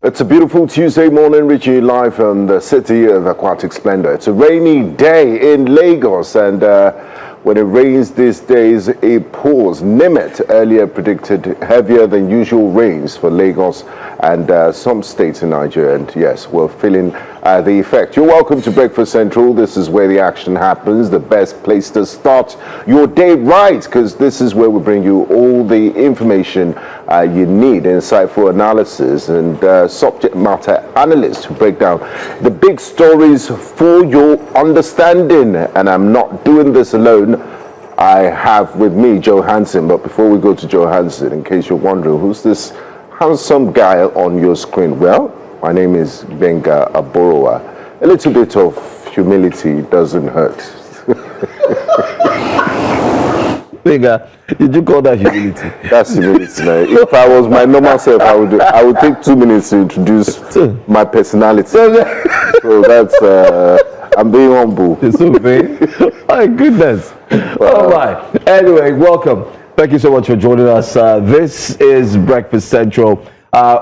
It's a beautiful Tuesday morning, reaching you live from the city of aquatic splendor. It's a rainy day in Lagos, and when it rains these days, it pours. Nimet earlier predicted heavier than usual rains for Lagos and some states in Nigeria, and yes, we're feeling the effect. You're welcome to Breakfast Central. This is where the action happens, the best place to start your day right, because this is where we bring you all the information you need, insightful analysis, and subject matter analysts to break down the big stories for your understanding. And I'm not doing this alone. I have with me Joe Hansen. But before we go to Joe Hansen, in case you're wondering, who's this handsome guy on your screen? Well, my name is Benga Aborowa. A little bit of humility doesn't hurt. Benga, did you call that humility? That's humility. Man. If I was my normal self, I would take 2 minutes to introduce my personality. So that's I'm being humble. It's so vain. My goodness. All right. Anyway, welcome. Thank you so much for joining us. This is Breakfast Central.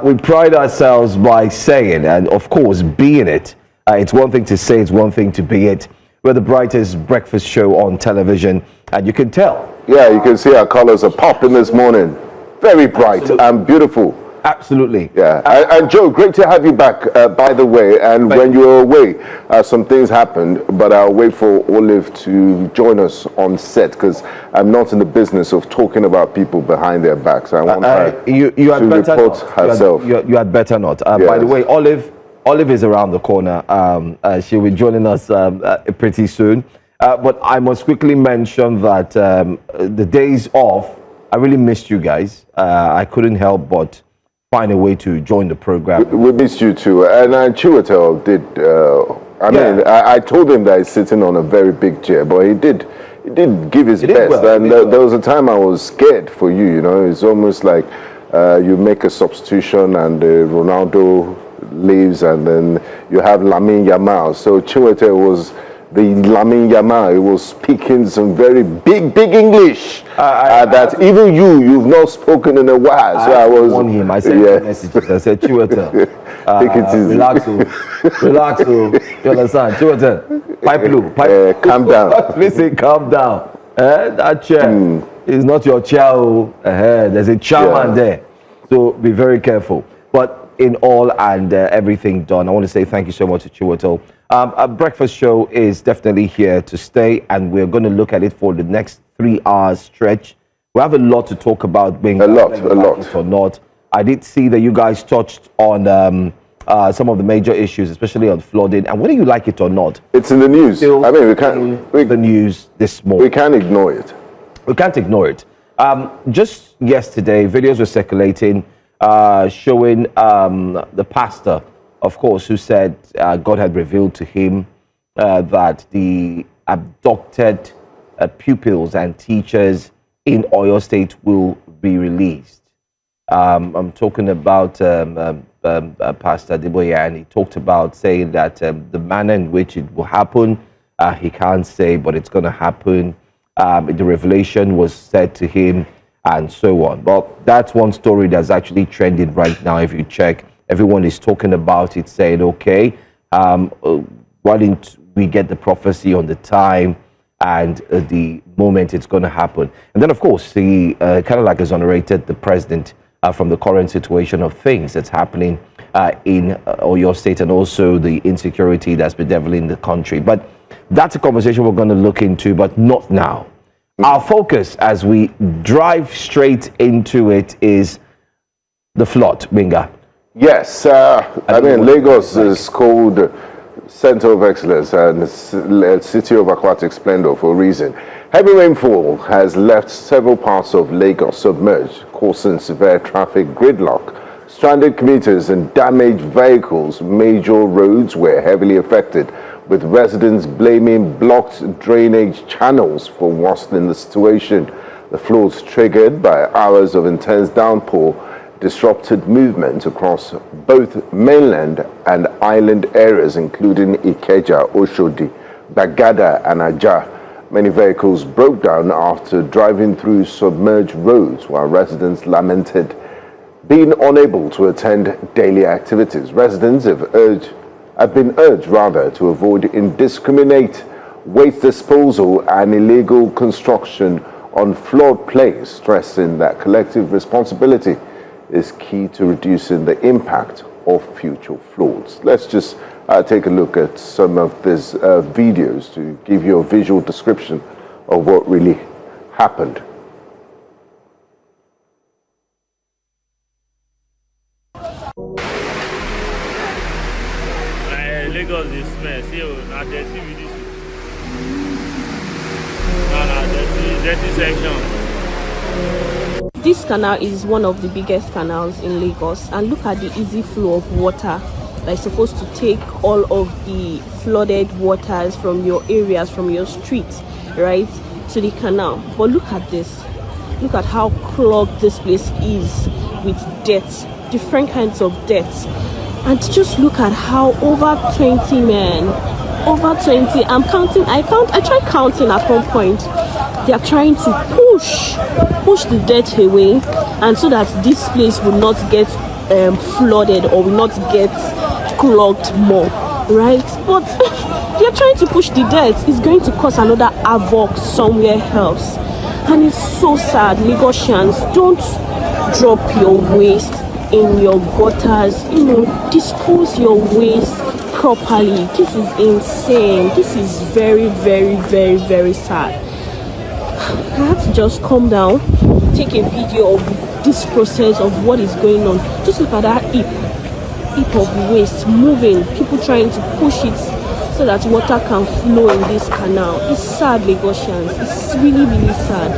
We pride ourselves by saying, and of course being it. It's one thing to say, it's one thing to be it. We're the brightest breakfast show on television, and you can tell. Yeah, you can see our colors are popping this morning. Very bright and beautiful. Absolutely. Yeah. And Joe, great to have you back, by the way. And when you were away, some things happened, but I'll wait for Olive to join us on set, because I'm not in the business of talking about people behind their backs. I want her you had to better report not. herself. You had better not. Yes. By the way, Olive is around the corner. She'll be joining us pretty soon. But I must quickly mention that the days off, I really missed you guys. I couldn't help but find a way to join the program. We missed you too. And Chiwetel did. I told him that he's sitting on a very big chair, but he did give his best. Well, and there was a time I was scared for you. You know, it's almost like you make a substitution and Ronaldo leaves, and then you have Lamine Yamal. So Chiwetel was the Lamine Yamal. He was speaking some very big English that even you've not spoken in a while. So I was on him. I sent messages. I said, Chiwetel, take it easy. relax. You understand? Chiwetel, pipe low. Calm down. Listen, calm down. That chair is not your chair. There's a chairman there. So be very careful. But in all and everything done, I want to say thank you so much to Chiwetel. Our breakfast show is definitely here to stay, and we're going to look at it for the next 3 hours stretch. We have a lot to talk about. Being a lot or not. I did see that you guys touched on some of the major issues, especially on flooding. And whether you like it or not, it's in the news. Still I mean, we can't. The news this morning. We can't ignore it. We can't ignore it. Just yesterday, videos were circulating showing the pastor, of course, who said God had revealed to him that the abducted pupils and teachers in Oyo State will be released. I'm talking about Pastor Deboya, and he talked about saying that the manner in which it will happen, he can't say, but it's going to happen. The revelation was said to him, and so on. Well, that's one story that's actually trending right now. If you check, everyone is talking about it, saying, okay, why didn't we get the prophecy on the time and the moment it's going to happen? And then, of course, he kind of like exonerated the president from the current situation of things that's happening in Oyo State, and also the insecurity that's bedeviling the country. But that's a conversation we're going to look into, but not now. Our focus as we drive straight into it is the flood, Benga. Yes, I mean, Lagos is called Center of Excellence and City of Aquatic Splendor for a reason. Heavy rainfall has left several parts of Lagos submerged, causing severe traffic gridlock. Stranded commuters and damaged vehicles. Major roads were heavily affected, with residents blaming blocked drainage channels for worsening the situation. The floods, triggered by hours of intense downpour, disrupted movement across both mainland and island areas, including Ikeja, Oshodi, Gbagada, and Ajah. Many vehicles broke down after driving through submerged roads, while residents lamented being unable to attend daily activities. Residents have been urged to avoid indiscriminate waste disposal and illegal construction on floodplains, stressing that collective responsibility is key to reducing the impact of future floods. Let's just take a look at some of these videos to give you a visual description of what really happened. Lagos is smell. See, now they see with this. Dirty section. This canal is one of the biggest canals in Lagos, and look at the easy flow of water that is supposed to take all of the flooded waters from your areas, from your streets, right, to the canal. But look at this. Look at how clogged this place is with dirt, different kinds of dirt. And just look at how over 20 men, over 20, I tried counting at one point. They are trying to push the dirt away, and so that this place will not get flooded or will not get clogged more, right? But they are trying to push the dirt. It's going to cause another havoc somewhere else, and it's so sad. Lagosians, don't drop your waste in your gutters. Dispose your waste properly. This is insane. This is very, very, very, very sad. I had to just calm down, take a video of this process of what is going on. Just look at that heap of waste moving, people trying to push it so that water can flow in this canal. It's sad, Lagosians. It's really, really sad.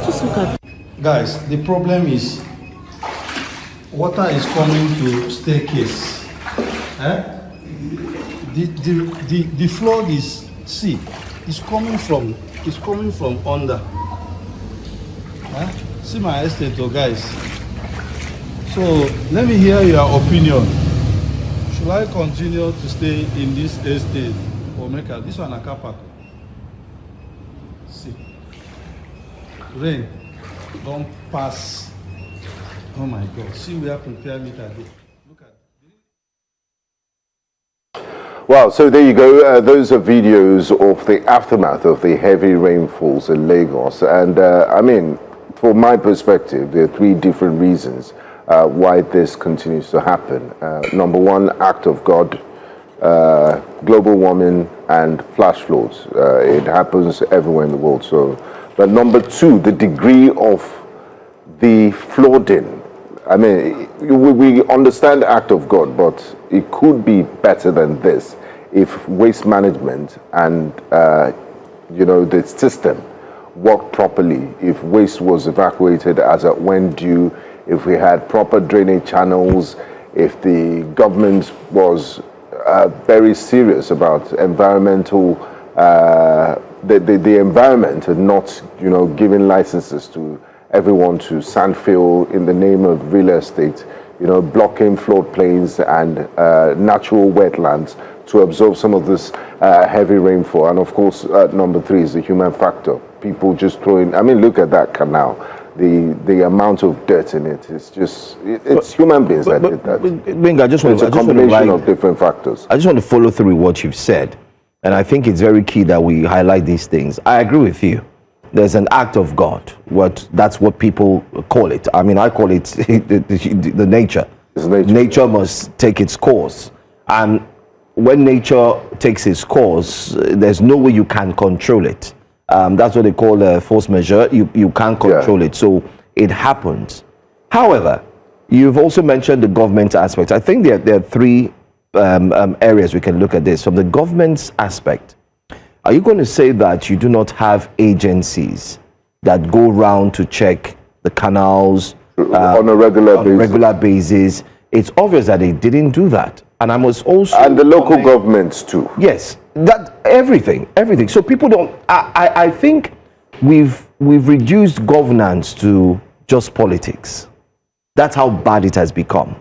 Just look at. Guys, the problem is water is coming to staircase. The flood is, see, it's coming from under. See my estate, guys. So let me hear your opinion. Should I continue to stay in this estate or make a this one a car park? See, rain don't pass. Oh my God! See, we are prepared me today. Look at. Wow, so there you go. Those are videos of the aftermath of the heavy rainfalls in Lagos. And I mean, from my perspective, there are three different reasons why this continues to happen. Number one, act of God, global warming, and flash floods. It happens everywhere in the world. So, but number two, the degree of the flooding. I mean, we understand the act of God, but it could be better than this if waste management and, the system worked properly, if waste was evacuated as it went due, if we had proper drainage channels, if the government was very serious about environmental, the environment and not, giving licenses to everyone to sandfill in the name of real estate, blocking floodplains and natural wetlands to absorb some of this heavy rainfall. And of course, number three is the human factor. People just throwing, I mean, look at that canal. The amount of dirt in it is just, it's human beings that did that. Bing, it's a combination of different factors. I just want to follow through with what you've said. And I think it's very key that we highlight these things. I agree with you. There's an act of God. That's what people call it. I mean, I call it the nature. Nature must take its course. And when nature takes its course, there's no way you can control it. That's what they call a force majeure. You can't control it. So it happens. However, you've also mentioned the government aspect. I think there are three areas we can look at this. From the government's aspect, are you going to say that you do not have agencies that go around to check the canals on a regular basis? It's obvious that they didn't do that. And I must also... And the local governments too. Yes, that everything. So people don't... I think we've reduced governance to just politics. That's how bad it has become.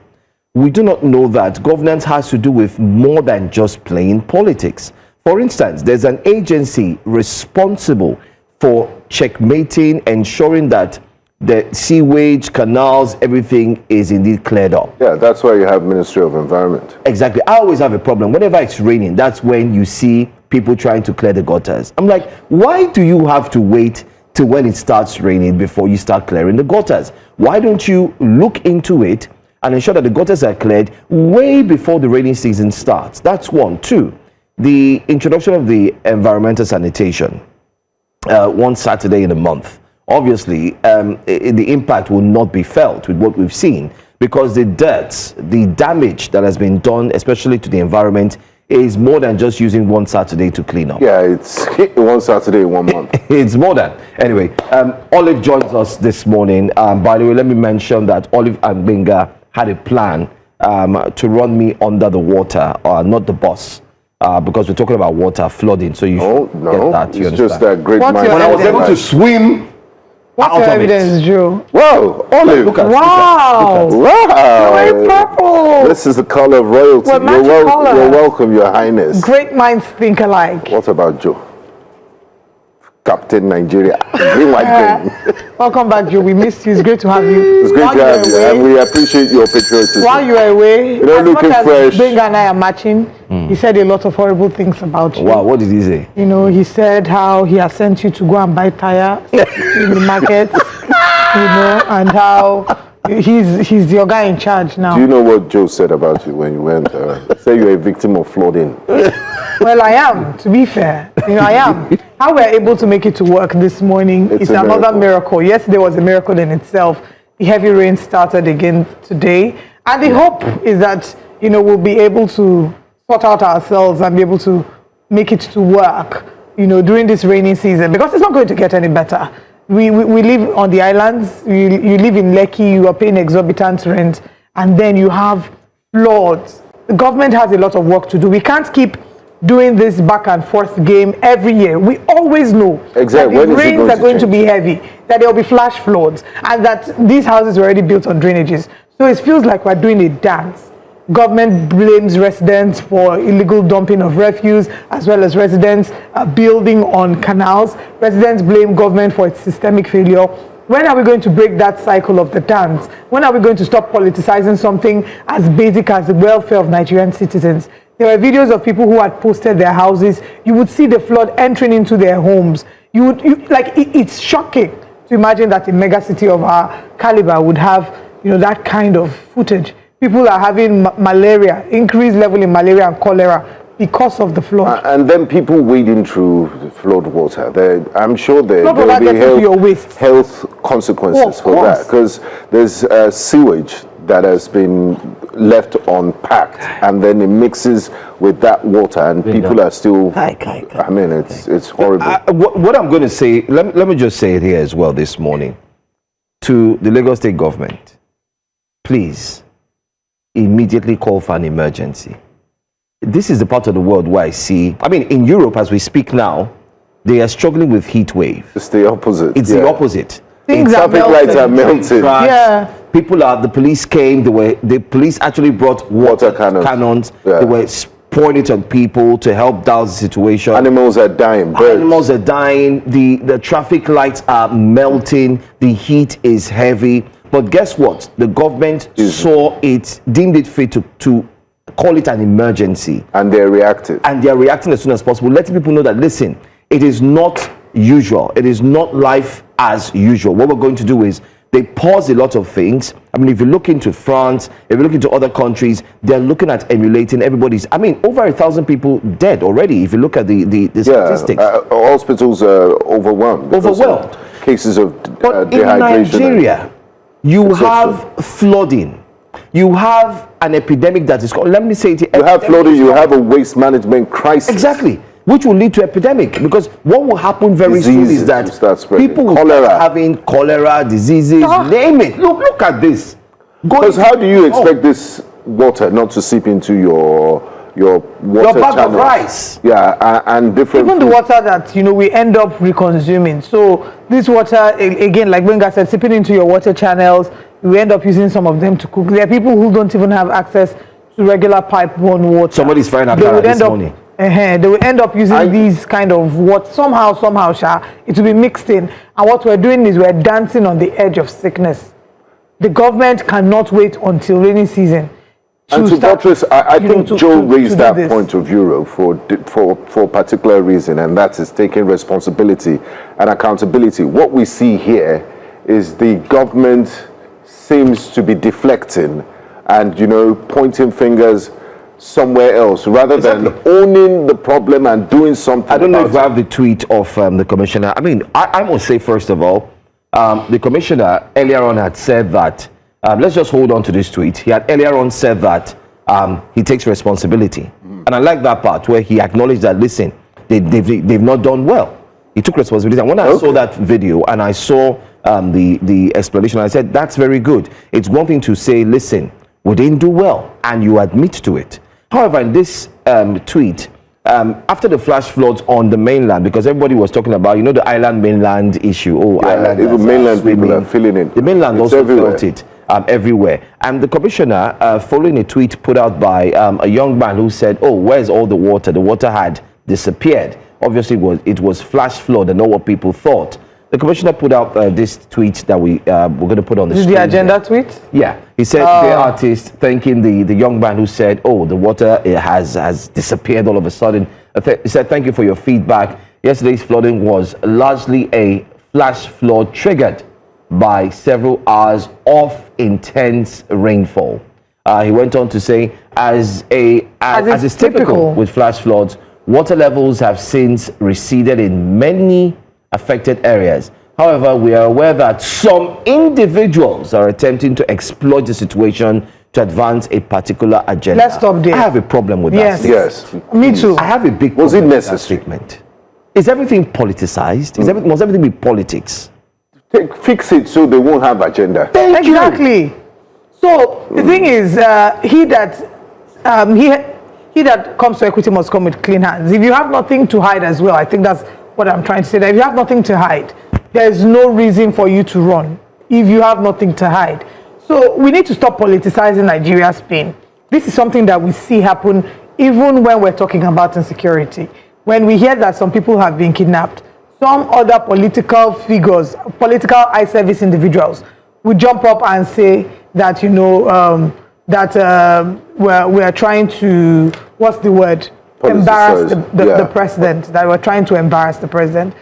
We do not know that governance has to do with more than just plain politics. For instance, there's an agency responsible for checkmating, ensuring that the sewage, canals, everything is indeed cleared up. Yeah, that's why you have Ministry of Environment. Exactly. I always have a problem. Whenever it's raining, that's when you see people trying to clear the gutters. I'm like, why do you have to wait till when it starts raining before you start clearing the gutters? Why don't you look into it and ensure that the gutters are cleared way before the rainy season starts? That's one. Two, the introduction of the environmental sanitation one Saturday in a month. Obviously, the impact will not be felt with what we've seen, because the dirt, the damage that has been done, especially to the environment, is more than just using one Saturday to clean up. Yeah, it's one Saturday in 1 month. It's more than. Anyway, Olive joins us this morning. By the way, let me mention that Olive and Benga had a plan to run me under the water, not the bus, because we're talking about water flooding. So you should get that. You it's just that great mind. When I was able to swim What's out your of evidence, Joe? Wow, Olive. Look at, Wow. Wow. Very purple. This is the color of royalty. We're matching colours. You're welcome, Your Highness. Great minds think alike. What about Joe? Captain Nigeria. Green, white, green. Welcome back, Joe. We missed you. It's great to have you. It's great to have you, and we appreciate your patriotism. While you are away, You're as looking much fresh. as Benga and I are matching, he said a lot of horrible things about you. wow, what did he say? You know, he said how he has sent you to go and buy tire in the market, you know, and how he's your guy in charge now. Do you know what Joe said about you when you went? He said you're a victim of flooding. Well, I am, to be fair. You know, I am. How we're able to make it to work this morning It's is a another miracle. miracle. Yesterday was a miracle in itself. The heavy rain started again today. And the hope is that, you know, we'll be able to sort out ourselves and be able to make it to work, you know, during this rainy season, because it's not going to get any better. We live on the islands. You live in Lekki, you are paying exorbitant rent, and then you have floods. The government has a lot of work to do. We can't keep doing this back and forth game every year. We always know Exactly. that When the is it rains are going to change? be heavy, that there will be flash floods, and that these houses were already built on drainages. So it feels like we're doing a dance. Government blames residents for illegal dumping of refuse, as well as residents building on canals. Residents blame government for its systemic failure. When are we going to break that cycle of the dance? When are we going to stop politicizing something as basic as the welfare of Nigerian citizens? There were videos of people who had posted their houses. You would see the flood entering into their homes. It's shocking to imagine that a mega city of our caliber would have, you know, that kind of footage. People are having malaria, increased level in malaria and cholera because of the flood. And then people wading through the flood water. I'm sure there Flood will water be gets into your waist. health consequences Oh, of for that. course. Because there's sewage that has been left unpacked, and then it mixes with that water, and people are still. I mean, it's horrible. What I'm going to say, let me just say it here as well this morning to the Lagos State government. Please immediately call for an emergency. This is the part of the world where I see, I mean, in Europe as we speak now, they are struggling with heat wave. It's the opposite. It's the opposite. Things are Traffic lights are melting. Yeah. The police came, the police actually brought water cannons. Yeah. They were pouring it on people to help douse the situation. Animals are dying. Birds. Animals are dying. The traffic lights are melting. The heat is heavy. But guess what? The government saw it, deemed it fit to call it an emergency. And they're reacting. And they are reacting as soon as possible, letting people know that, listen, it is not usual. It is not life as usual. What we're going to do is they pause a lot of things. I mean, if you look into France, if you look into other countries, they're looking at emulating everybody's. I mean, over 1,000 people dead already. If you look at the statistics. Hospitals are overwhelmed. because of cases of But in dehydration. Nigeria, you have flooding. You have an epidemic that is called, let me say it. You have flooding, you have a waste management crisis. Exactly. Which will lead to epidemic, because what will happen very soon is Diseases that will start spreading. people will Cholera. start having cholera, diseases, name it. Look at this. Because how do you expect this water not to seep into your water bag of channels? rice? Yeah, and different. Even the food. water that, you know, we end up reconsuming. So this water, again, like Benga said, seeping into your water channels, we end up using some of them to cook. There are people who don't even have access to regular pipe-borne water. Somebody's frying They akara would this end up morning. They will end up using these kind of what somehow, it will be mixed in. And what we're doing is we're dancing on the edge of sickness. The government cannot wait until rainy season. And to buttress, I think Joe raised that point of view for a particular reason, and that is taking responsibility and accountability. What we see here is the government seems to be deflecting and, pointing fingers somewhere else rather than owning the problem and doing something. I don't know if I have the tweet of the commissioner. I mean, I must say, first of all, the commissioner earlier on had said that, let's just hold on to this tweet. He had earlier on said that he takes responsibility. And I like that part where he acknowledged that, listen, they've not done well. He took responsibility. And when I saw that video and I saw the explanation, I said, that's very good. It's one thing to say, listen, we didn't do well, and you admit to it. However, in this tweet, after the flash floods on the mainland, because everybody was talking about, the island mainland issue. Even mainland people are feeling it. The mainland also felt it everywhere. And the commissioner, following a tweet put out by a young man who said, where's all the water? The water had disappeared. Obviously, it was flash flood and not what people thought. The commissioner put out this tweet that we're going to put on the screen. The agenda tweet? Yeah. He said, the artist thanking the young man who said, the water has disappeared all of a sudden. He said, thank you for your feedback. Yesterday's flooding was largely a flash flood triggered by several hours of intense rainfall. He went on to say, as is typical with flash floods, water levels have since receded in many affected areas. However, we are aware that some individuals are attempting to exploit the situation to advance a particular agenda. Let's stop there. I have a problem with that. Yes. Me too. I have a big problem Was it with that necessary? statement. Is everything politicized? Must everything be politics? Fix it so they won't have agenda. Exactly. So the thing is, he that comes to equity must come with clean hands. If you have nothing to hide as well, I think that's what I'm trying to say. That if you have nothing to hide, there's no reason for you to run. If you have nothing to hide, so we need to stop politicizing Nigeria's pain. This is something that we see happen even when we're talking about insecurity. When we hear that some people have been kidnapped, some other political figures, political eye service individuals, would jump up and say that we're trying to, what's the word? Embarrass the president, that we're trying to embarrass the president.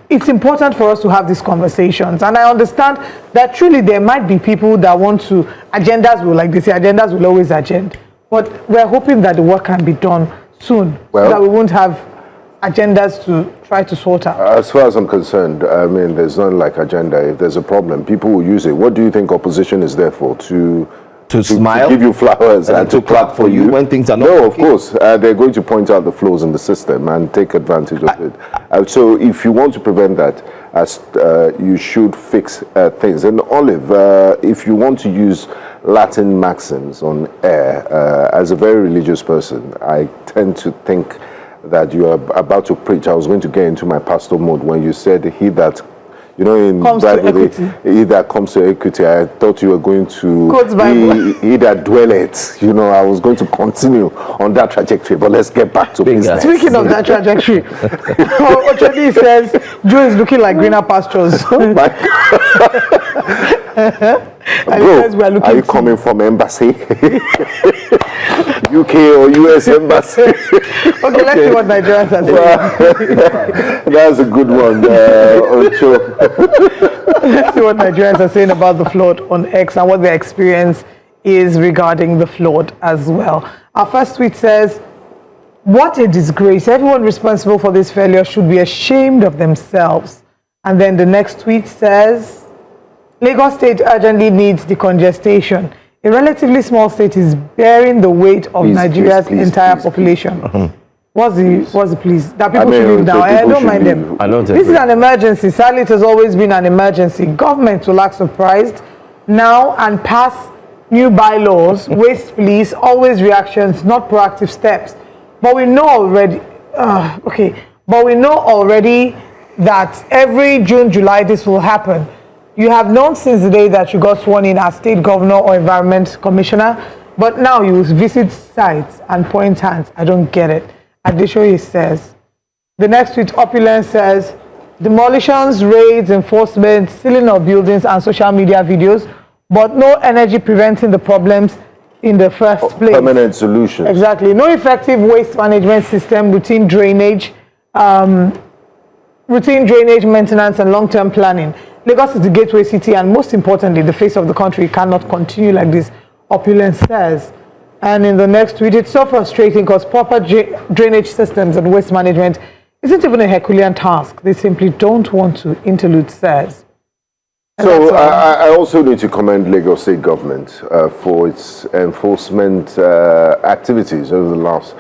It's important for us to have these conversations, and I understand that truly there might be people that want to, agendas will always agenda, but we're hoping that the work can be done soon, so that we won't have agendas to try to sort out. As far as I'm concerned, I mean, there's nothing like agenda. If there's a problem, people will use it. What do you think opposition is there for? To smile, to give you flowers and to clap for you when things are not of course they're going to point out the flaws in the system and take advantage of it. So if you want to prevent that, you should fix things. And Olive, if you want to use Latin maxims on air, as a very religious person, I tend to think that you are about to preach. I was going to get into my pastor mode when you said, he that in Bible, he that comes to equity, I thought you were going to he that dwelleth. I was going to continue on that trajectory, but let's get back to business. Speaking of that trajectory, Oshodi says Joe is looking like greener pastures. Bro, are you coming from embassy? UK or US embassy? Okay, let's see what Nigerians are saying. That's a good one, Ocho. Let's see what Nigerians are saying about the flood on X and what their experience is regarding the flood as well. Our first tweet says, what a disgrace. Everyone responsible for this failure should be ashamed of themselves. And then the next tweet says, Lagos State urgently needs decongestion. A relatively small state is bearing the weight of Nigeria's entire population. What's the please? That people should leave now. I don't mind them. This is an emergency. Sadly, it has always been an emergency. Government will act surprised now and pass new bylaws, waste police, always reactions, not proactive steps. But we know already, but we know already that every June, July, this will happen. You have known since the day that you got sworn in as state governor or environment commissioner, but now you visit sites and point hands. I don't get it. Adeshoye says. The next tweet, Opulence, says, demolitions, raids, enforcement, sealing of buildings and social media videos, but no energy preventing the problems in the first place. Permanent solutions. Exactly. No effective waste management system, routine drainage, maintenance, and long-term planning. Lagos is the gateway city, and most importantly, the face of the country. Cannot continue like this, Opulence says. And in the next tweet, it's so frustrating because proper drainage systems and waste management isn't even a Herculean task. They simply don't want to, Interlude says. And so I also need to commend Lagos State government for its enforcement activities over the last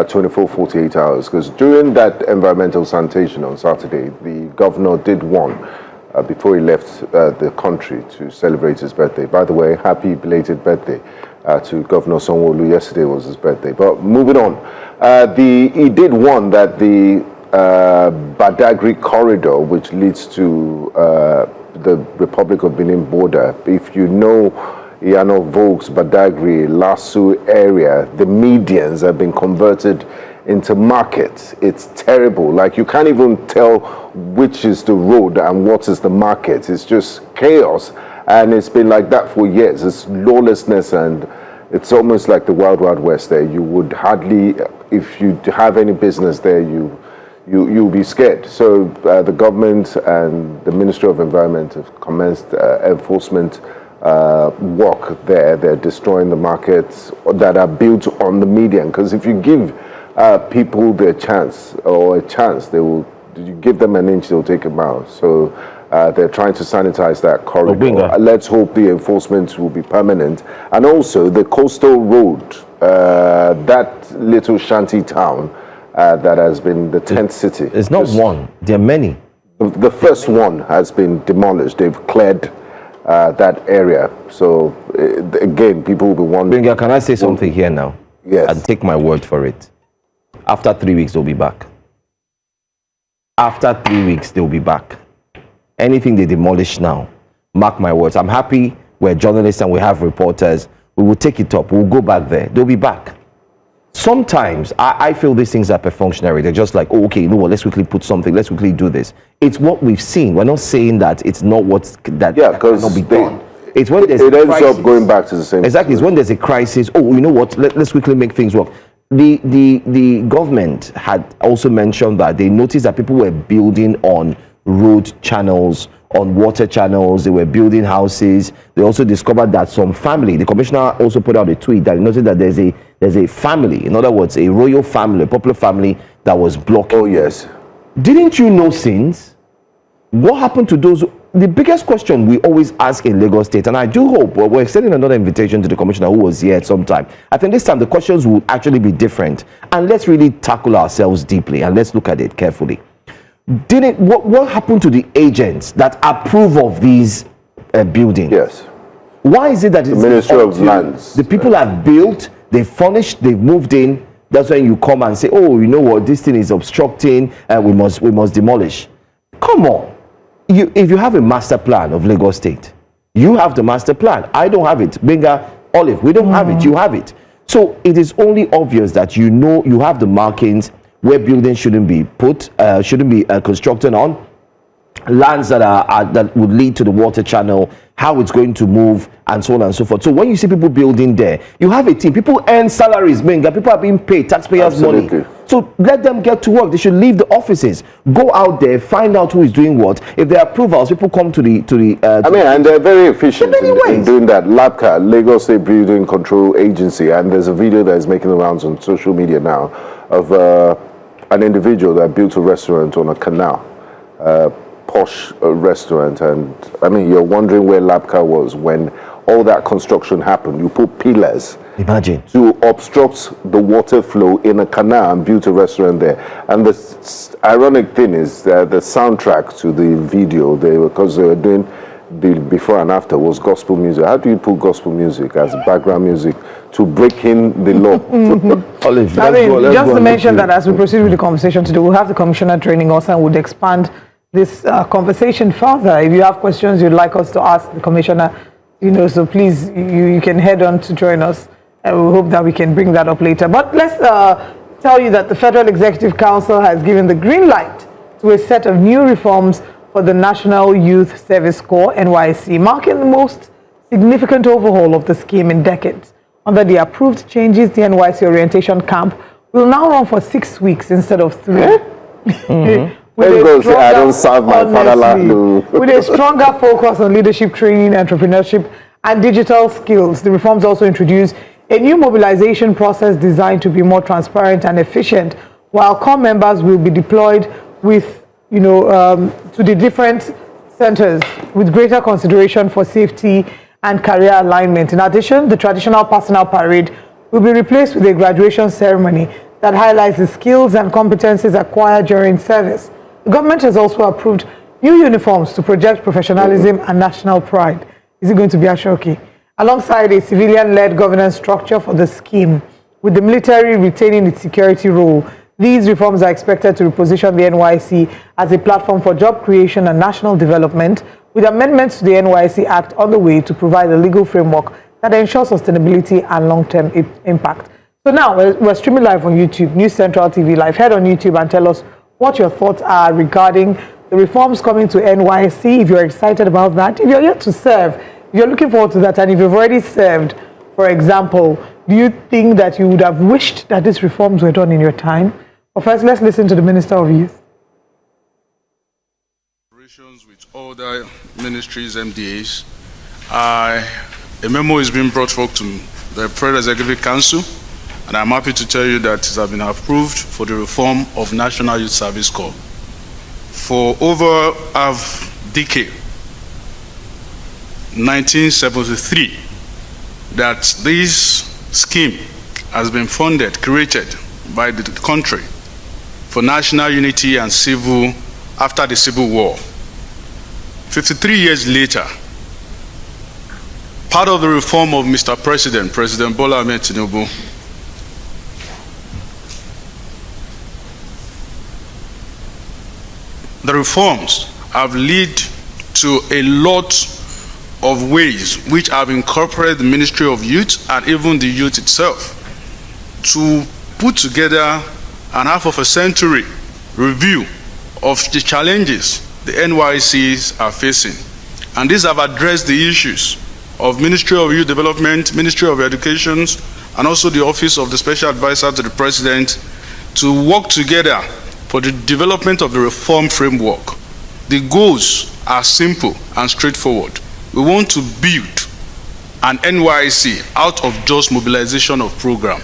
24, 48 hours. Because during that environmental sanitation on Saturday, the governor did one before he left the country to celebrate his birthday. By the way, happy belated birthday to Governor Sanwo-Olu. Yesterday was his birthday. But moving on, he did one that the Badagry corridor, which leads to the Republic of Benin border. If you know Yano Volks, Badagry, Lasso area, the medians have been converted into markets. It's terrible. Like, you can't even tell which is the road and what is the market. It's just chaos. And it's been like that for years. It's lawlessness, and it's almost like the Wild Wild West there. You would hardly, if you have any business there, you'll be scared. So the government and the Ministry of Environment have commenced enforcement work there. They're destroying the markets that are built on the median. Because if you give people their chance, or a chance, you give them an inch, they'll take a mile. So they're trying to sanitize that corridor. Let's hope the enforcement will be permanent. And also the coastal road, that little shanty town, that has been the 10th city. It's not one, there are many. The first one has been demolished. They've cleared that area. So again, people will be wondering. Benga, can I say something here now? Yes. And take my word for it. After 3 weeks, they'll be back. After 3 weeks, they'll be back. Anything they demolish now, mark my words. I'm happy we're journalists and we have reporters. We will take it up. We'll go back there. They'll be back. Sometimes I feel these things are perfunctory. They're just like, oh, okay, you know what, let's quickly put something, let's quickly do this. It's what we've seen. We're not saying that it's not that cannot be done. It's when there's it a ends crisis. up going back to the same. Exactly. It's when there's a crisis. Oh, you know what, let's quickly make things work. The government had also mentioned that they noticed that people were building on road channels, on water channels. They were building houses. They also discovered that some family, the commissioner also put out a tweet that noted that there's a family, in other words, a royal family, a popular family that was blocking. Oh, yes. Didn't you know since? What happened to those? The biggest question we always ask in Lagos State, and I do hope, we're extending another invitation to the commissioner who was here at some time. I think this time the questions will actually be different. And let's really tackle ourselves deeply and let's look at it carefully. What happened to the agents that approve of these buildings? Yes. Why is it that the Ministry of Lands, the people have built, they've furnished, they've moved in? That's when you come and say, oh, you know what, this thing is obstructing, we must demolish. Come on. If you have a master plan of Lagos State, you have the master plan. I don't have it. Benga, Olive, we don't have it. You have it. So it is only obvious that you know you have the markings where buildings shouldn't be constructed on, lands that would lead to the water channel, how it's going to move, and so on and so forth. So when you see people building there, you have a team. People earn salaries, people are being paid taxpayers' money. So let them get to work. They should leave the offices, go out there, find out who is doing what. If there are approvals, people come to the. And they're very efficient in doing that. LABCA, Lagos State Building Control Agency, and there's a video that is making the rounds on social media now of an individual that built a restaurant on a canal. Posh restaurant, and I mean, you're wondering where LABCA was when all that construction happened. You put pillars, imagine, to obstruct the water flow in a canal and built a restaurant there. And the ironic thing is that the soundtrack to the video, because they were doing the before and after, was gospel music. How do you put gospel music as background music to break in the law? Olive, just to mention that as we proceed with the conversation today, we'll have the commissioner training us and would expand this conversation further. If you have questions you'd like us to ask the commissioner, so please, you can head on to join us. And we hope that we can bring that up later. But let's tell you that the Federal Executive Council has given the green light to a set of new reforms for the National Youth Service Corps, NYSC, marking the most significant overhaul of the scheme in decades. Under the approved changes, the NYSC orientation camp will now run for 6 weeks instead of 3. I don't serve my fatherland. With a stronger focus on leadership training, entrepreneurship, and digital skills, the reforms also introduce a new mobilization process designed to be more transparent and efficient, while core members will be deployed with, to the different centers with greater consideration for safety and career alignment. In addition, the traditional personal parade will be replaced with a graduation ceremony that highlights the skills and competencies acquired during service. The government has also approved new uniforms to project professionalism and national pride. Is it going to be Ashoki? Alongside a civilian-led governance structure for the scheme, with the military retaining its security role. These reforms are expected to reposition the NYSC as a platform for job creation and national development, with amendments to the NYSC Act on the way to provide a legal framework that ensures sustainability and long-term impact. So now we're streaming live on YouTube, News Central TV Live. Head on YouTube and tell us what your thoughts are regarding the reforms coming to NYSC, if you're excited about that, if you're yet to serve, if you're looking forward to that, and if you've already served, for example, do you think that you would have wished that these reforms were done in your time? But first, let's listen to the Minister of Youth. With other ministries, MDAs, a memo is being brought forth to the Federal Executive Council, and I'm happy to tell you that it has been approved for the reform of National Youth Service Corps. For over a decade, 1973, that this scheme has been funded, created by the country for national unity and civil after the Civil War. 53 years later, part of the reform of Mr. President, President Bola Ahmed Tinubu, the reforms have led to a lot of ways which have incorporated the Ministry of Youth and even the youth itself to put together an half-of-a-century review of the challenges the NYSCs are facing. And these have addressed the issues of Ministry of Youth Development, Ministry of Education, and also the Office of the Special Advisor to the President to work together for the development of the reform framework. The goals are simple and straightforward. We want to build an NYSC out of just mobilization of program.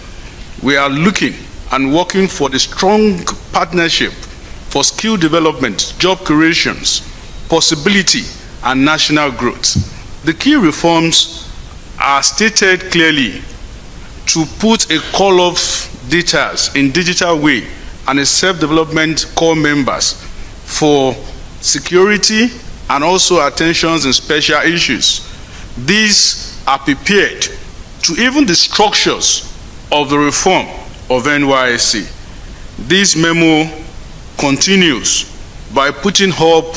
We are looking and working for the strong partnership for skill development, job creations, possibility, and national growth. The key reforms are stated clearly to put a call of data in digital way and a self-development core members for security and also attentions in special issues. These are prepared to even the structures of the reform of NYSC. This memo continues by putting hope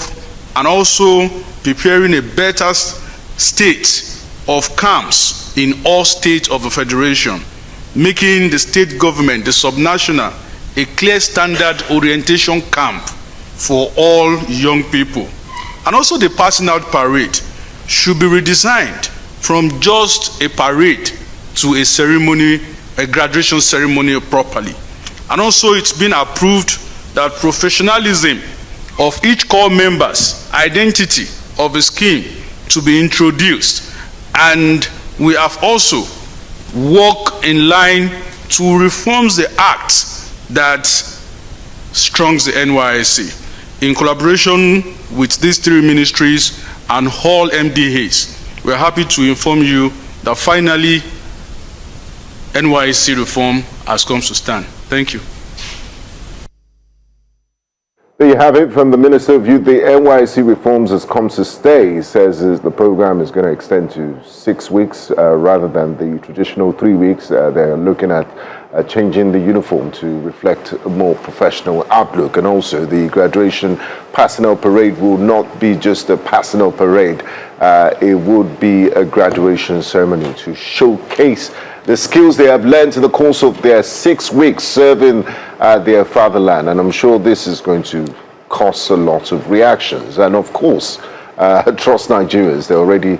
and also preparing a better state of camps in all states of the Federation, making the state government, the subnational, a clear standard orientation camp for all young people. And also the passing out parade should be redesigned from just a parade to a ceremony, a graduation ceremony properly. And also it's been approved that professionalism of each core member's identity of a scheme to be introduced. And we have also worked in line to reform the act that strongs the NYSC. In collaboration with these three ministries and all MDAs, we are happy to inform you that finally NYSC reform has come to stand. Thank you. There you have it from the Minister of Youth. The NYSC reforms has come to stay. He says the program is going to extend to 6 weeks rather than the traditional 3 weeks. They're looking at changing the uniform to reflect a more professional outlook. And also the graduation personnel parade will not be just a personnel parade. It would be a graduation ceremony to showcase the skills they have learned in the course of their 6 weeks serving their fatherland. And I'm sure this is going to cause a lot of reactions. And of course, trust Nigerians, they're already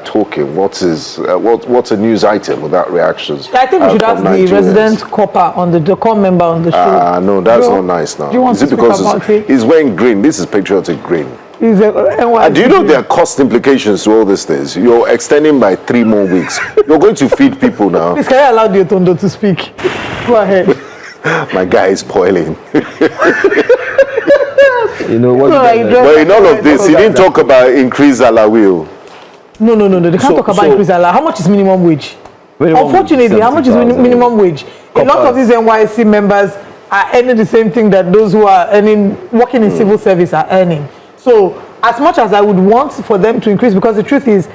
talking. What's a news item without reactions? I think we should ask the resident copper on the core member on the show. No, that's not nice now. Do you want to speak about it? He's wearing green? This is patriotic green. Do you know there are cost implications to all these things? You're extending by 3 more weeks. You're going to feed people now. Please, can I allow the Otondo to speak? Go ahead. My guy is spoiling. You know what? But in all of this, he didn't talk about increased alawi. No. They can't talk about increased alawi. How much is minimum wage? Unfortunately, how much is minimum wage? A lot of these NYSC members are earning the same thing that those who are working in civil service are earning. So as much as I would want for them to increase, because the truth is,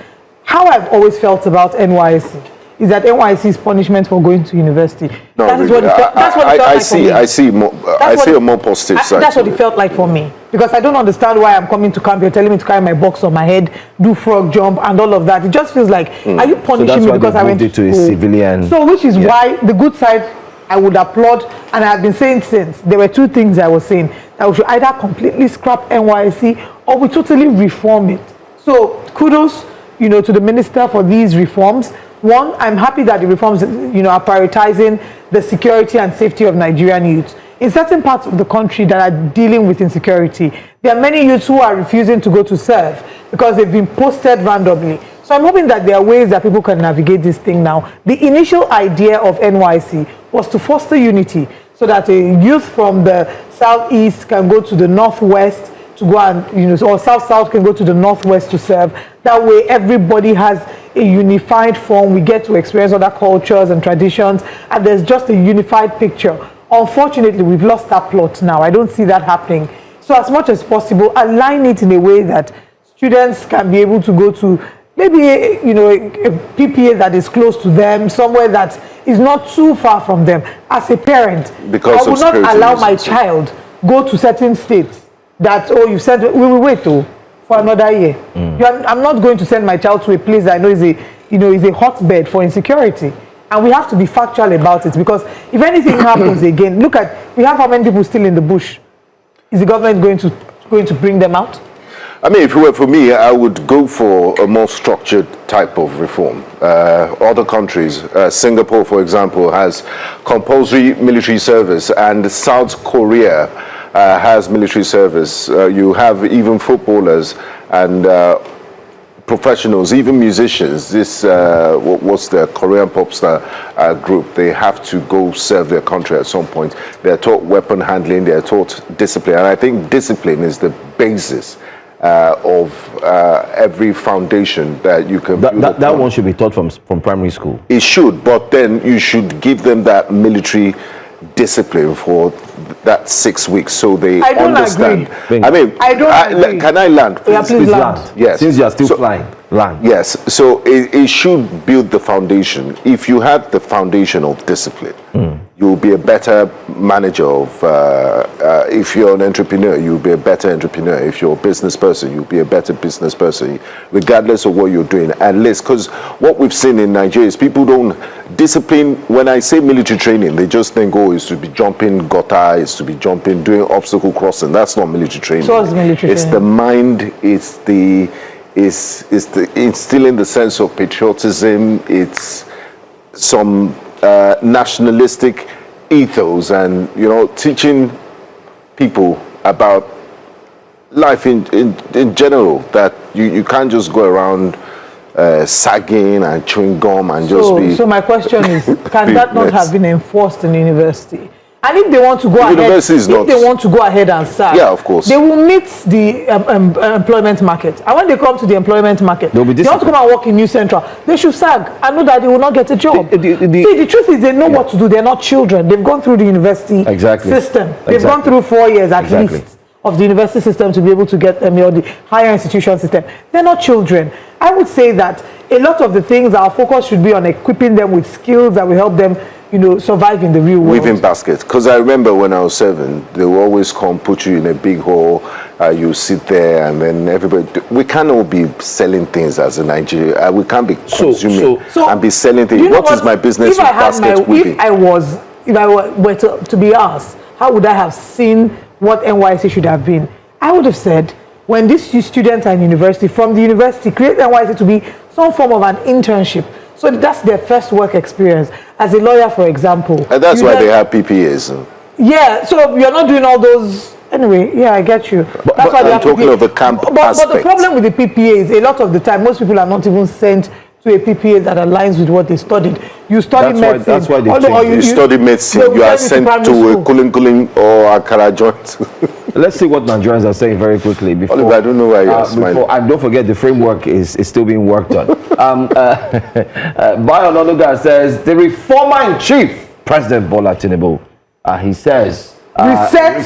how I've always felt about NYSC is that NYSC is punishment for going to university. No, that is what it felt, that's what it felt like for me. I see a more positive side. That's what it felt like for me. Because I don't understand why I'm coming to camp, you're telling me to carry my box on my head, do frog jump and all of that. It just feels like, are you punishing me because I went to a civilian? So which is why the good side I would applaud, and I have been saying since, there were 2 things I was saying, that we should either completely scrap NYSC or we totally reform it. So kudos, to the minister for these reforms. One, I'm happy that the reforms, are prioritizing the security and safety of Nigerian youths. In certain parts of the country that are dealing with insecurity, there are many youths who are refusing to go to serve because they've been posted randomly. So I'm hoping that there are ways that people can navigate this thing now. The initial idea of NYC was to foster unity so that a youth from the southeast can go to the northwest to go and, or south can go to the northwest to serve. That way everybody has a unified form. We get to experience other cultures and traditions, and there's just a unified picture. Unfortunately, we've lost that plot now. I don't see that happening. So as much as possible, align it in a way that students can be able to go to maybe a PPA that is close to them, somewhere that is not too far from them. As a parent, I would not allow my child go to certain states that, you said, we will wait for another year. I'm not going to send my child to a place that I know is a hotbed for insecurity. And we have to be factual about it, because if anything happens again, we have how many people still in the bush? Is the government going to bring them out? I mean, if it were for me, I would go for a more structured type of reform. Other countries, Singapore, for example, has compulsory military service, and South Korea has military service. You have even footballers and professionals, even musicians. This what's the Korean pop star group? They have to go serve their country at some point. They're taught weapon handling. They're taught discipline, and I think discipline is the basis of every foundation that you can build upon. That one should be taught from primary school. It should, but then you should give them that military discipline for that 6 weeks, so they understand. Agree. I mean, I don't agree. Can I land, please? Yeah, please land. Yes. Since you are still flying, land. Yes. So it should build the foundation. If you have the foundation of discipline, you'll be a better manager of. If you're an entrepreneur, you'll be a better entrepreneur. If you're a business person, you'll be a better business person, regardless of what you're doing. At least, because what we've seen in Nigeria is people don't discipline. When I say military training, they just think, it's to be jumping gutter, it's to be jumping, doing obstacle crossing. That's not military training. So it's military training. The mind. It's the instilling the sense of patriotism. It's some nationalistic ethos, and teaching people about life in general, that you can't just go around sagging and chewing gum and just be. So my question is, can that not have been enforced in university? And if they want to go ahead, and sag, yeah, of course, they will meet the employment market. And when they come to the employment market, they want to come and work in New Central, they should sag and know that they will not get a job. See, the truth is, they know what to do. They're not children. They've gone through the university system. They've gone through 4 years at least of the university system to be able to get them, or the higher institution system. They're not children. I would say that a lot of the things, our focus should be on equipping them with skills that will help them, survive in the real world. Weaving baskets. Because I remember when I was 7, they will always come, put you in a big hall, you sit there, and then everybody. We can't all be selling things as a Nigerian. We can't be consuming and be selling things. What is my business with basket weaving? If I were to be asked, how would I have seen what NYSC should have been? I would have said, when these students are in university, from the university, create NYSC to be some form of an internship. So that's their first work experience. As a lawyer, for example. And that's why they have PPAs. Yeah, so you're not doing all those. Anyway, yeah, I get you. But That's why I'm talking of the camp but the problem with the PPA is a lot of the time, most people are not even sent to a PPA that aligns with what they studied. You study medicine. That's why they you study medicine, you are sent to a Kuling or Akara joint. Let's see what Nigerians are saying very quickly. Before, Oliver, I don't know why you're smiling. And don't forget, the framework is still being worked on. Bayo Ononuga says, the reformer in chief, President Bola Tinubu, he says, reset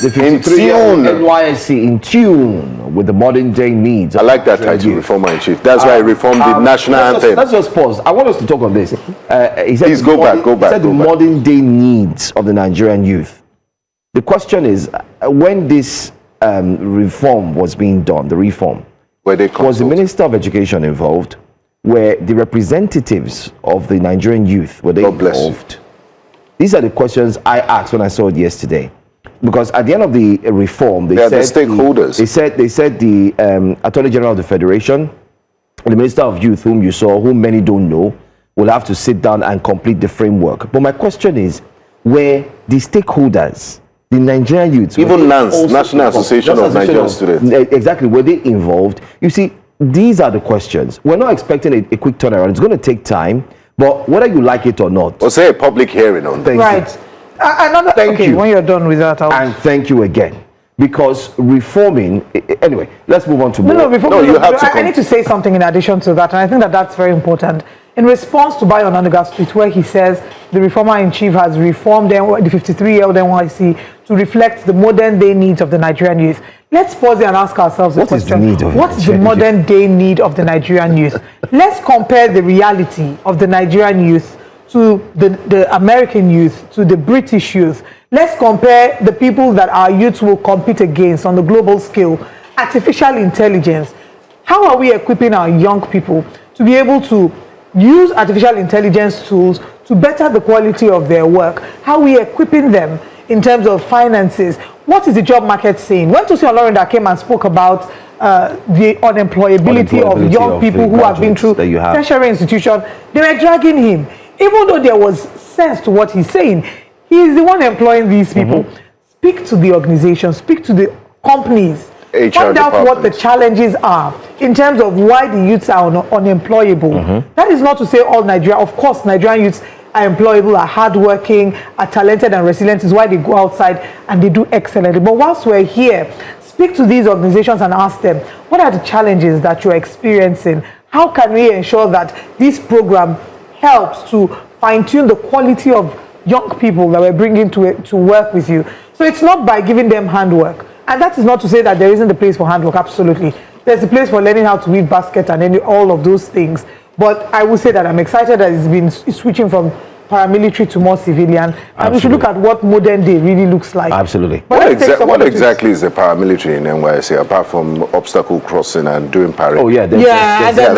the 53-year-old NYSC in tune with the modern day needs. I like that title, reformer in chief. That's why I reformed the national anthem. Let's just pause. I want us to talk on this. He said, please go back. He said the modern day needs of the Nigerian youth. The question is, when this reform was being done, the reform, was the Minister of Education involved? Were the representatives of the Nigerian youth, were they involved? These are the questions I asked when I saw it yesterday. Because at the end of the reform, they said the stakeholders. They said the Attorney General of the Federation, the Minister of Youth, whom you saw, whom many don't know, will have to sit down and complete the framework. But my question is, were the stakeholders, the Nigerian youths, even NANS, National Association of Nigerian Students, exactly, were they involved? You see, these are the questions. We're not expecting a quick turnaround. It's going to take time, but whether you like it or not. Or say a public hearing on that. Right. Thank you. When you're done with that, and thank you again. Because reforming, anyway, let's move on to more. I need to say something in addition to that, and I think that that's very important. In response to Bayo Ononuga's tweet, where he says the reformer-in-chief has reformed the 53-year-old NYSC to reflect the modern-day needs of the Nigerian youth. Let's pause here and ask ourselves the question. What is the modern-day need of the Nigerian youth? Let's compare the reality of the Nigerian youth to the American youth, to the British youth. Let's compare the people that our youth will compete against on the global scale. Artificial intelligence. How are we equipping our young people to be able to use artificial intelligence tools to better the quality of their work? How are we equipping them in terms of finances? What is the job market saying? When Tosin Olorinda came and spoke about the unemployability of young people who have been through tertiary institution, they were dragging him. Even though there was sense to what he's saying, he is the one employing these people. Speak to the organization, speak to the companies, find out what the challenges are in terms of why the youths are unemployable. That is not to say all Nigeria, of course, Nigerian youths are employable, are hardworking, are talented and resilient, is why they go outside and they do excellently. But whilst we're here, speak to these organizations and ask them, what are the challenges that you're experiencing? How can we ensure that this program helps to fine-tune the quality of young people that we're bringing to work with you? So it's not by giving them handwork. And that is not to say that there isn't a place for handwork, absolutely. There's a place for learning how to weave baskets and all of those things. But I would say that I'm excited that it's switching from paramilitary to more civilian. And we should look at what modern day really looks like. Absolutely. What exactly is the paramilitary in NYSC, apart from obstacle crossing and doing parade? Oh, yeah. And then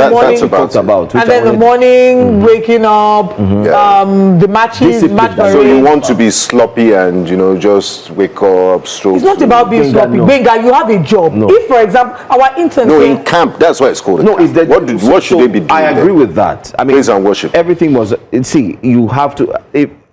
the morning, waking up, the matches, match parade. So you want to be sloppy and, just wake up, stroke. It's not about being sloppy. Benga, you have a job. No. If, for example, our interns... No, in camp, that's why it's called what should they be doing? I agree with that. I mean, praise and worship. Everything was... See, you have to...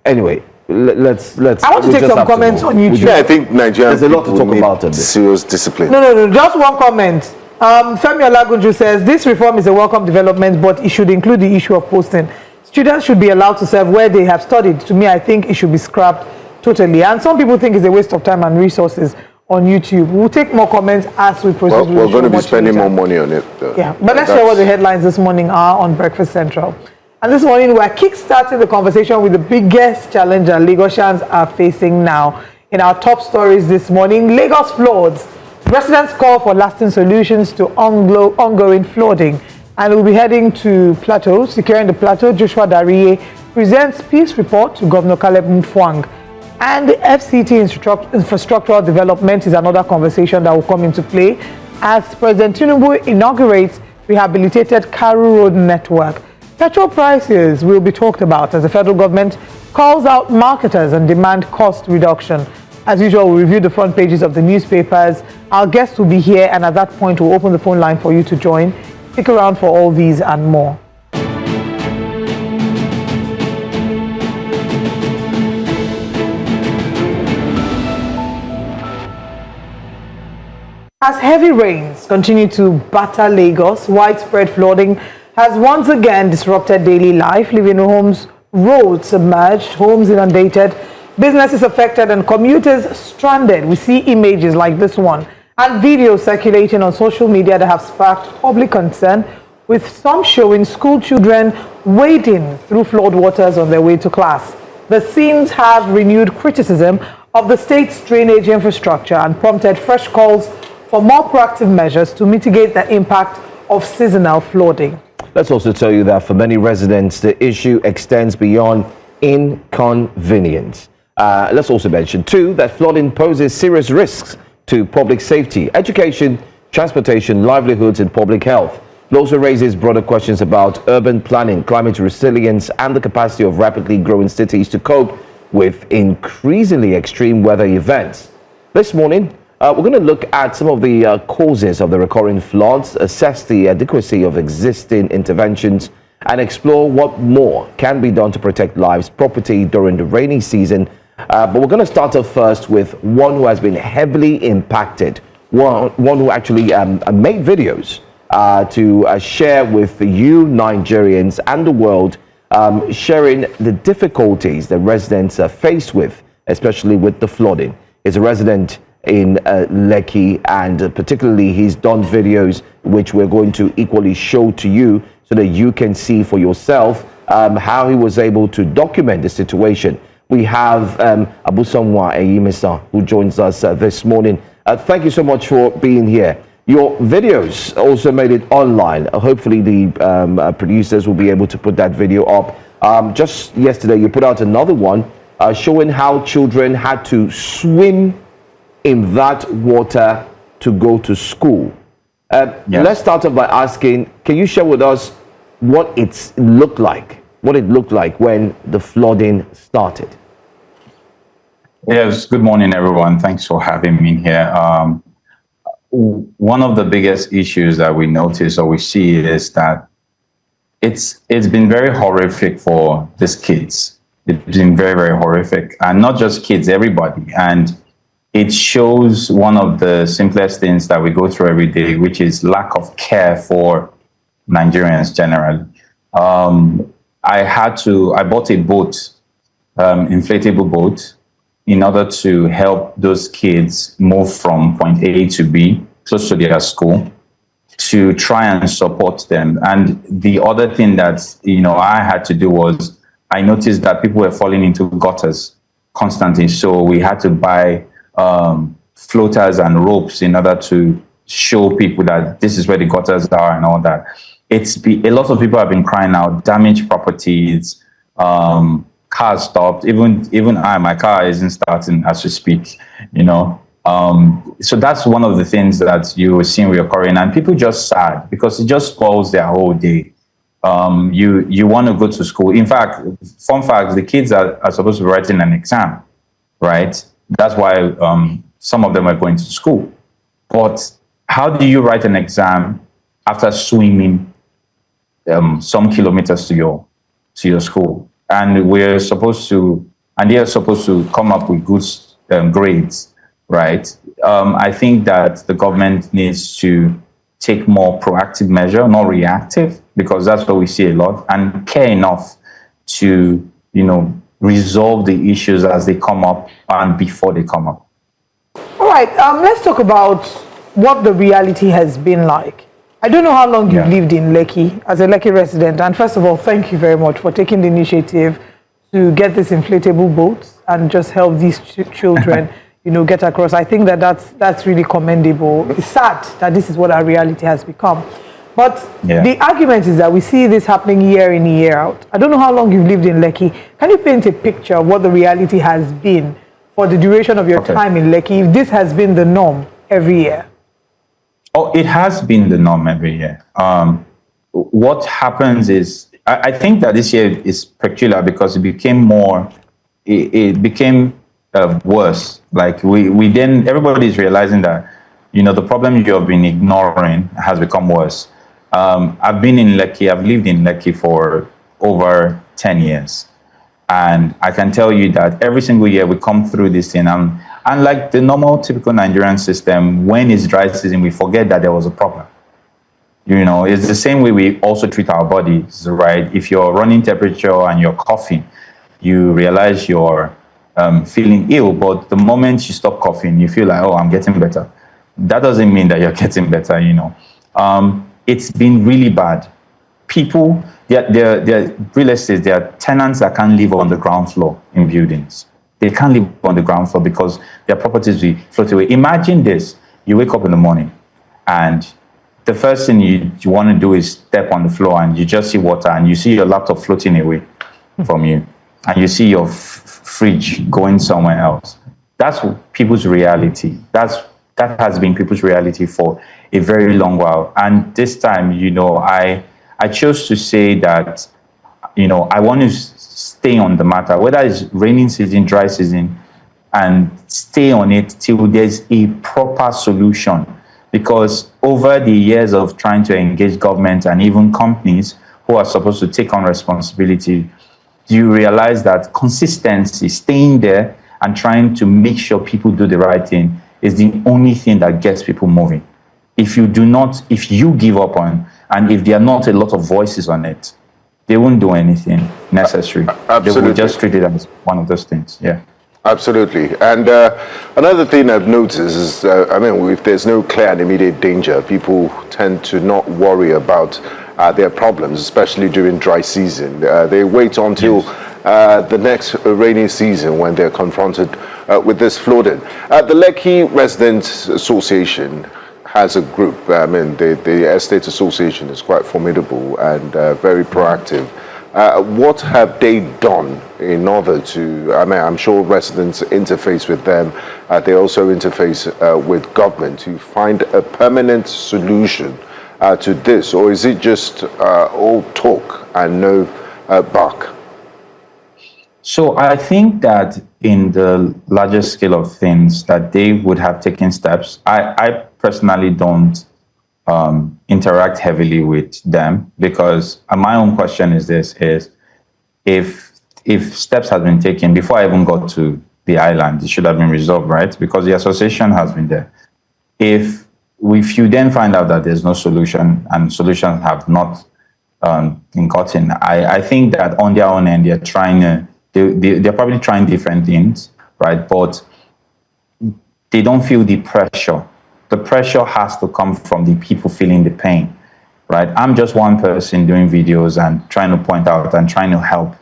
anyway, let's. I want to take some comments on YouTube. Yeah, I think Nigerians. There's a lot to talk about on this. Serious discipline. No. Just one comment. Femi Olagunju says this reform is a welcome development, but it should include the issue of posting. Students should be allowed to serve where they have studied. To me, I think it should be scrapped totally. And some people think it's a waste of time and resources on YouTube. We'll take more comments as we proceed. We're going to be spending more money on it. Yeah, but let's share what the headlines this morning are on Breakfast Central. And this morning, we're kickstarting the conversation with the biggest challenge that Lagosians are facing now. In our top stories this morning, Lagos floods. Residents call for lasting solutions to ongoing flooding. And we'll be heading to Plateau. Securing the Plateau, Joshua Dariye presents peace report to Governor Caleb Mfwang. And the FCT infrastructural development is another conversation that will come into play as President Tinubu inaugurates rehabilitated Karu Road network. Petrol prices will be talked about as the federal government calls out marketers and demand cost reduction. As usual, we'll review the front pages of the newspapers. Our guests will be here, and at that point, we'll open the phone line for you to join. Stick around for all these and more. As heavy rains continue to batter Lagos, widespread flooding has once again disrupted daily life, leaving homes, roads submerged, homes inundated, businesses affected, and commuters stranded. We see images like this one and videos circulating on social media that have sparked public concern, with some showing school children wading through flood waters on their way to class. The scenes have renewed criticism of the state's drainage infrastructure and prompted fresh calls for more proactive measures to mitigate the impact of seasonal flooding. Let's also tell you that for many residents, the issue extends beyond inconvenience. Let's also mention, too, that flooding poses serious risks to public safety, education, transportation, livelihoods, and public health. It also raises broader questions about urban planning, climate resilience, and the capacity of rapidly growing cities to cope with increasingly extreme weather events. This morning, we're going to look at some of the causes of the recurring floods, assess the adequacy of existing interventions, and explore what more can be done to protect lives, property during the rainy season. But we're going to start off first with one who has been heavily impacted, one who actually made videos to share with you Nigerians and the world, sharing the difficulties that residents are faced with, especially with the flooding. He's a resident in Lekki, and particularly he's done videos which we're going to equally show to you so that you can see for yourself how he was able to document the situation. We have Abusamwa Eyimisa, who joins us this morning. Thank you so much for being here. Your videos also made it online. Hopefully the producers will be able to put that video up. Just yesterday you put out another one showing how children had to swim in that water to go to school. Yes. Let's start off by asking, can you share with us what it looked like when the flooding started? Yes, good morning, everyone. Thanks for having me here. One of the biggest issues that we notice or we see is that it's been very horrific for these kids. It's been very, very horrific, and not just kids, everybody. And it shows one of the simplest things that we go through every day, which is lack of care for Nigerians generally. I bought a boat, inflatable boat, in order to help those kids move from point A to B, close to their school, to try and support them. And the other thing that I had to do was, I noticed that people were falling into gutters constantly, so we had to buy floaters and ropes in order to show people that this is where the gutters are and all that. A lot of people have been crying out, damaged properties, cars stopped. Even my car isn't starting as we speak, So that's one of the things that you were seeing reoccurring, and people just sad because it just spoils their whole day. You want to go to school. In fact, fun fact, the kids are supposed to be writing an exam, right? That's why some of them are going to school. But how do you write an exam after swimming some kilometers to your school? And they are supposed to come up with good grades, right? I think that the government needs to take more proactive measure, not reactive, because that's what we see a lot, and care enough to, resolve the issues as they come up and before they come up. All right, let's talk about what the reality has been like. I don't know how long you've lived in Lekki as a Lekki resident, and first of all, thank you very much for taking the initiative to get these inflatable boats and just help these children, get across. I think that's really commendable. It's sad that this is what our reality has become. But the argument is that we see this happening year in, year out. I don't know how long you've lived in Lekki. Can you paint a picture of what the reality has been for the duration of your time in Lekki, if this has been the norm every year? Oh, it has been the norm every year. What happens is, I think that this year is peculiar because it became worse. Like we then, everybody is realizing that, the problem you have been ignoring has become worse. I've been in Lekki, I've lived in Lekki for over 10 years. And I can tell you that every single year we come through this thing. And like the normal, typical Nigerian system, when it's dry season, we forget that there was a problem. It's the same way we also treat our bodies, right? If you're running temperature and you're coughing, you realize you're feeling ill. But the moment you stop coughing, you feel like, oh, I'm getting better. That doesn't mean that you're getting better, It's been really bad. People, they're real estate, there are tenants that can't live on the ground floor in buildings. They can't live on the ground floor because their properties will float away. Imagine this. You wake up in the morning and the first thing you want to do is step on the floor and you just see water and you see your laptop floating away from you and you see your fridge going somewhere else. That's people's reality. That has been people's reality for a very long while. And this time, I chose to say that, I want to stay on the matter, whether it's raining season, dry season, and stay on it till there's a proper solution. Because over the years of trying to engage government and even companies who are supposed to take on responsibility, you realize that consistency, staying there and trying to make sure people do the right thing is the only thing that gets people moving. If you give up on, and if there are not a lot of voices on it, they won't do anything necessary. Absolutely. They will just treat it as one of those things. Yeah. Absolutely. And another thing I've noticed is, if there's no clear and immediate danger, people tend to not worry about their problems, especially during dry season. They wait until the next rainy season when they're confronted with this flooding. The Lekki Residents Association has a group. The Estate Association is quite formidable and very proactive. What have they done in order to, I'm sure residents interface with them, they also interface with government to find a permanent solution to this, or is it just all talk and no bark? So I think that in the larger scale of things that they would have taken steps. I personally don't interact heavily with them because my own question is this, is if steps have been taken before I even got to the island, it should have been resolved, right? Because the association has been there. If you then find out that there's no solution and solutions have not been gotten, I think that on their own end, they're probably trying different things, right? But they don't feel the pressure. The pressure has to come from the people feeling the pain, right? I'm just one person doing videos and trying to point out and trying to help.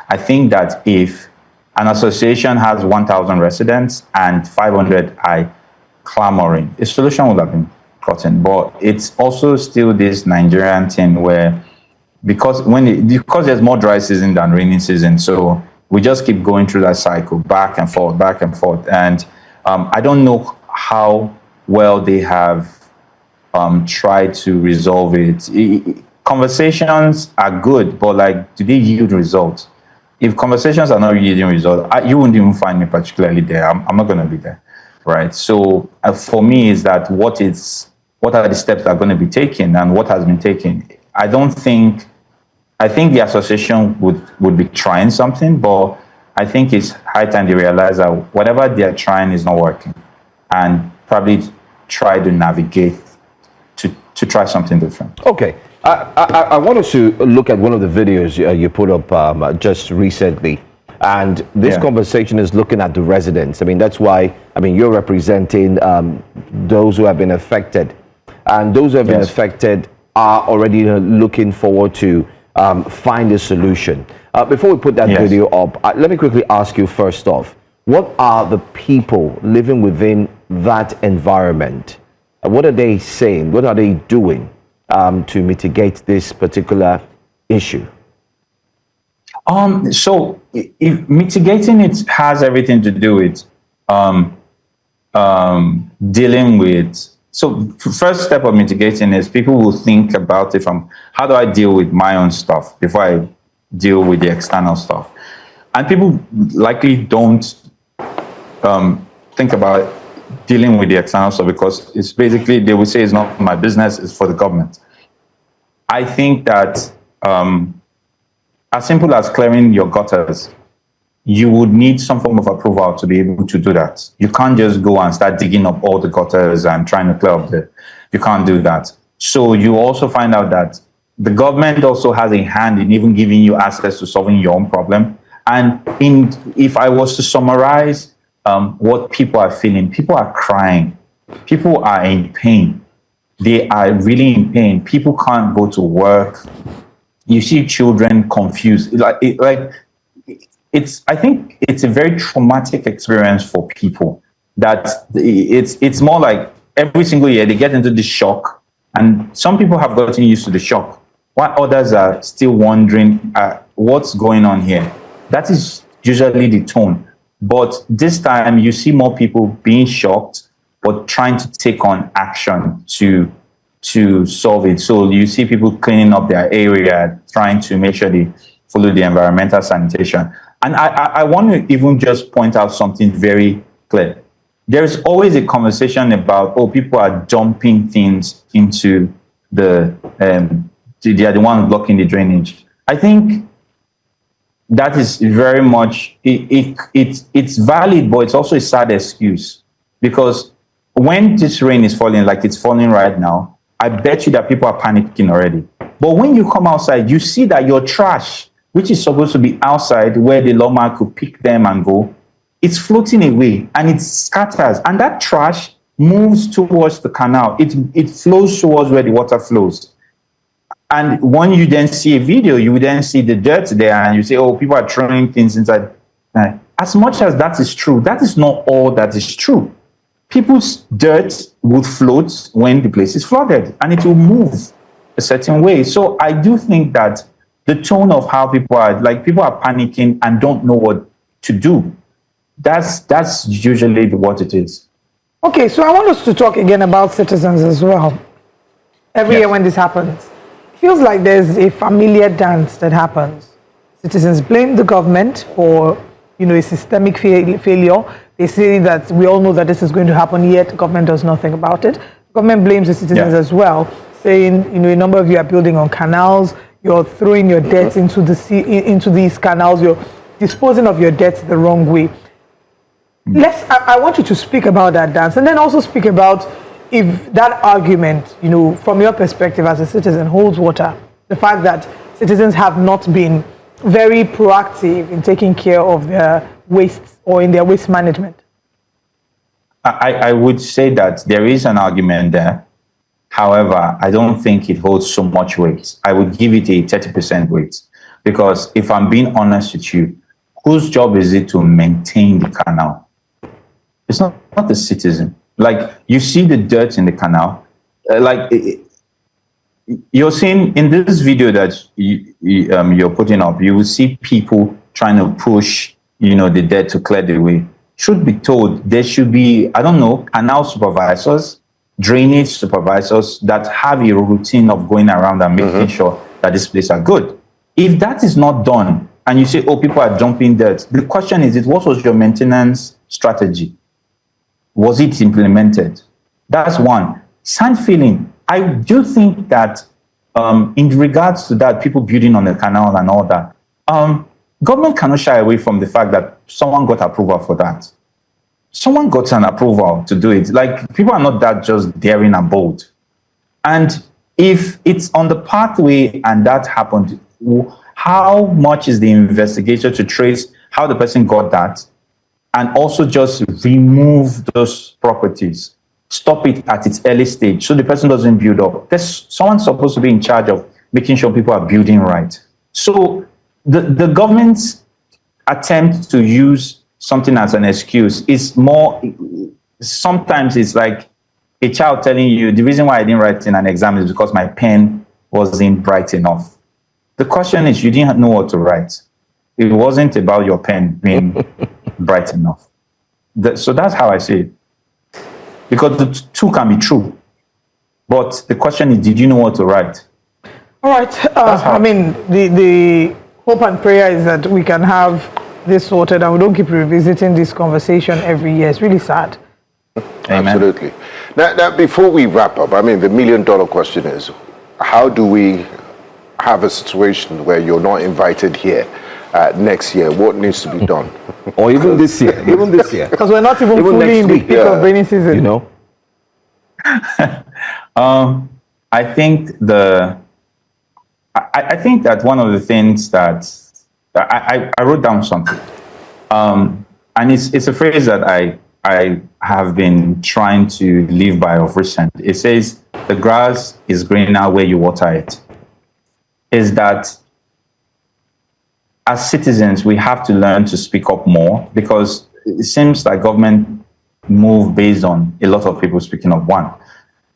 I think that if an association has 1,000 residents and 500 are clamoring, a solution would have been gotten. But it's also still this Nigerian thing where because there's more dry season than rainy season, so we just keep going through that cycle back and forth. And I don't know how well they have tried to resolve it. Conversations are good, but do they yield results? If conversations are not yielding results, you wouldn't even find me particularly there. I'm not going to be there, right? So for me, is that what are the steps that are going to be taken and what has been taken? I think the association would be trying something, but I think it's high time they realize that whatever they're trying is not working and probably try to navigate to try something different. Okay. I want us to look at one of the videos you put up just recently. And this conversation is looking at the residents. That's why, you're representing those who have been affected. And those who have been affected are already looking forward to find a solution. Before we put that Yes. video up, let me quickly ask you first off, what are the people living within that environment? What are they saying? What are they doing to mitigate this particular issue? So if mitigating it has everything to do with dealing with. So first step of mitigating is people will think about it from how do I deal with my own stuff before I deal with the external stuff, and people likely don't think about dealing with the external stuff because it's basically they will say it's not my business, it's for the government. I think that as simple as clearing your gutters, you would need some form of approval to be able to do that. You can't just go and start digging up all the gutters and trying to clear up you can't do that. So you also find out that the government also has a hand in even giving you access to solving your own problem. And if I was to summarize what people are feeling, people are crying, people are in pain. They are really in pain. People can't go to work. You see children confused. I think it's a very traumatic experience for people. That it's more like every single year they get into this shock, and some people have gotten used to the shock, while others are still wondering what's going on here. That is usually the tone. But this time you see more people being shocked, but trying to take on action to solve it. So you see people cleaning up their area, trying to make sure they follow the environmental sanitation. And I want to even just point out something very clear. There's always a conversation about, people are dumping things into they are the ones blocking the drainage. I think that is very much, it's valid, but it's also a sad excuse. Because when this rain is falling, like it's falling right now, I bet you that people are panicking already. But when you come outside, you see that your trash, which is supposed to be outside where the lawman could pick them and go, it's floating away and it scatters. And that trash moves towards the canal. It flows towards where the water flows. And when you then see a video, you would then see the dirt there and you say, people are throwing things inside. As much as that is true, that is not all that is true. People's dirt would float when the place is flooded and it will move a certain way. So I do think that the tone of how people are panicking and don't know what to do. That's usually what it is. Okay, so I want us to talk again about citizens as well. Every year when this happens, it feels like there's a familiar dance that happens. Citizens blame the government for, a systemic failure. They say that we all know that this is going to happen, yet the government does nothing about it. The government blames the citizens as well, saying, a number of you are building on canals, you're throwing your debt into the sea, into these canals, you're disposing of your debt the wrong way. I want you to speak about that dance, and then also speak about if that argument, from your perspective as a citizen, holds water. The fact that citizens have not been very proactive in taking care of their waste or in their waste management. I would say that there is an argument there. However, I don't think it holds so much weight. I would give it a 30% weight. Because if I'm being honest with you, whose job is it to maintain the canal? It's not the citizen. Like, you see the dirt in the canal. You're seeing in this video that you're putting up, you will see people trying to push, the dirt to clear the way. Should be told, there should be, canal supervisors, drainage supervisors that have a routine of going around and making sure that these places are good. If that is not done, and you say, people are dumping dirt, the question is, what was your maintenance strategy? Was it implemented? That's one. Sand filling. I do think that in regards to that, people building on the canal and all that, government cannot shy away from the fact that someone got approval for that. Someone got an approval to do it. Like, people are not that just daring and bold. And if it's on the pathway and that happened, how much is the investigation to trace how the person got that and also just remove those properties? Stop it at its early stage so the person doesn't build up. There's someone supposed to be in charge of making sure people are building right. So the government's attempt to use something as an excuse is more, sometimes it's like a child telling you, the reason why I didn't write in an exam is because my pen wasn't bright enough. The question is, you didn't know what to write. It wasn't about your pen being bright enough. So that's how I see it. Because the two can be true. But the question is, did you know what to write? All right. I mean, the hope and prayer is that we can have this sorted and we don't keep revisiting this conversation every year. It's really sad. Amen. Absolutely. Now, before we wrap up, I mean, the million-dollar question is, how do we have a situation where you're not invited here next year? What needs to be done? Or even this year, even this year. Because we're not even fully in the peak of rainy season. You know? I think I think that one of the things that I wrote down something, and it's a phrase that I have been trying to live by of recent. It says, the grass is greener where you water it. Is that as citizens, we have to learn to speak up more, because it seems like government move based on a lot of people speaking up, one.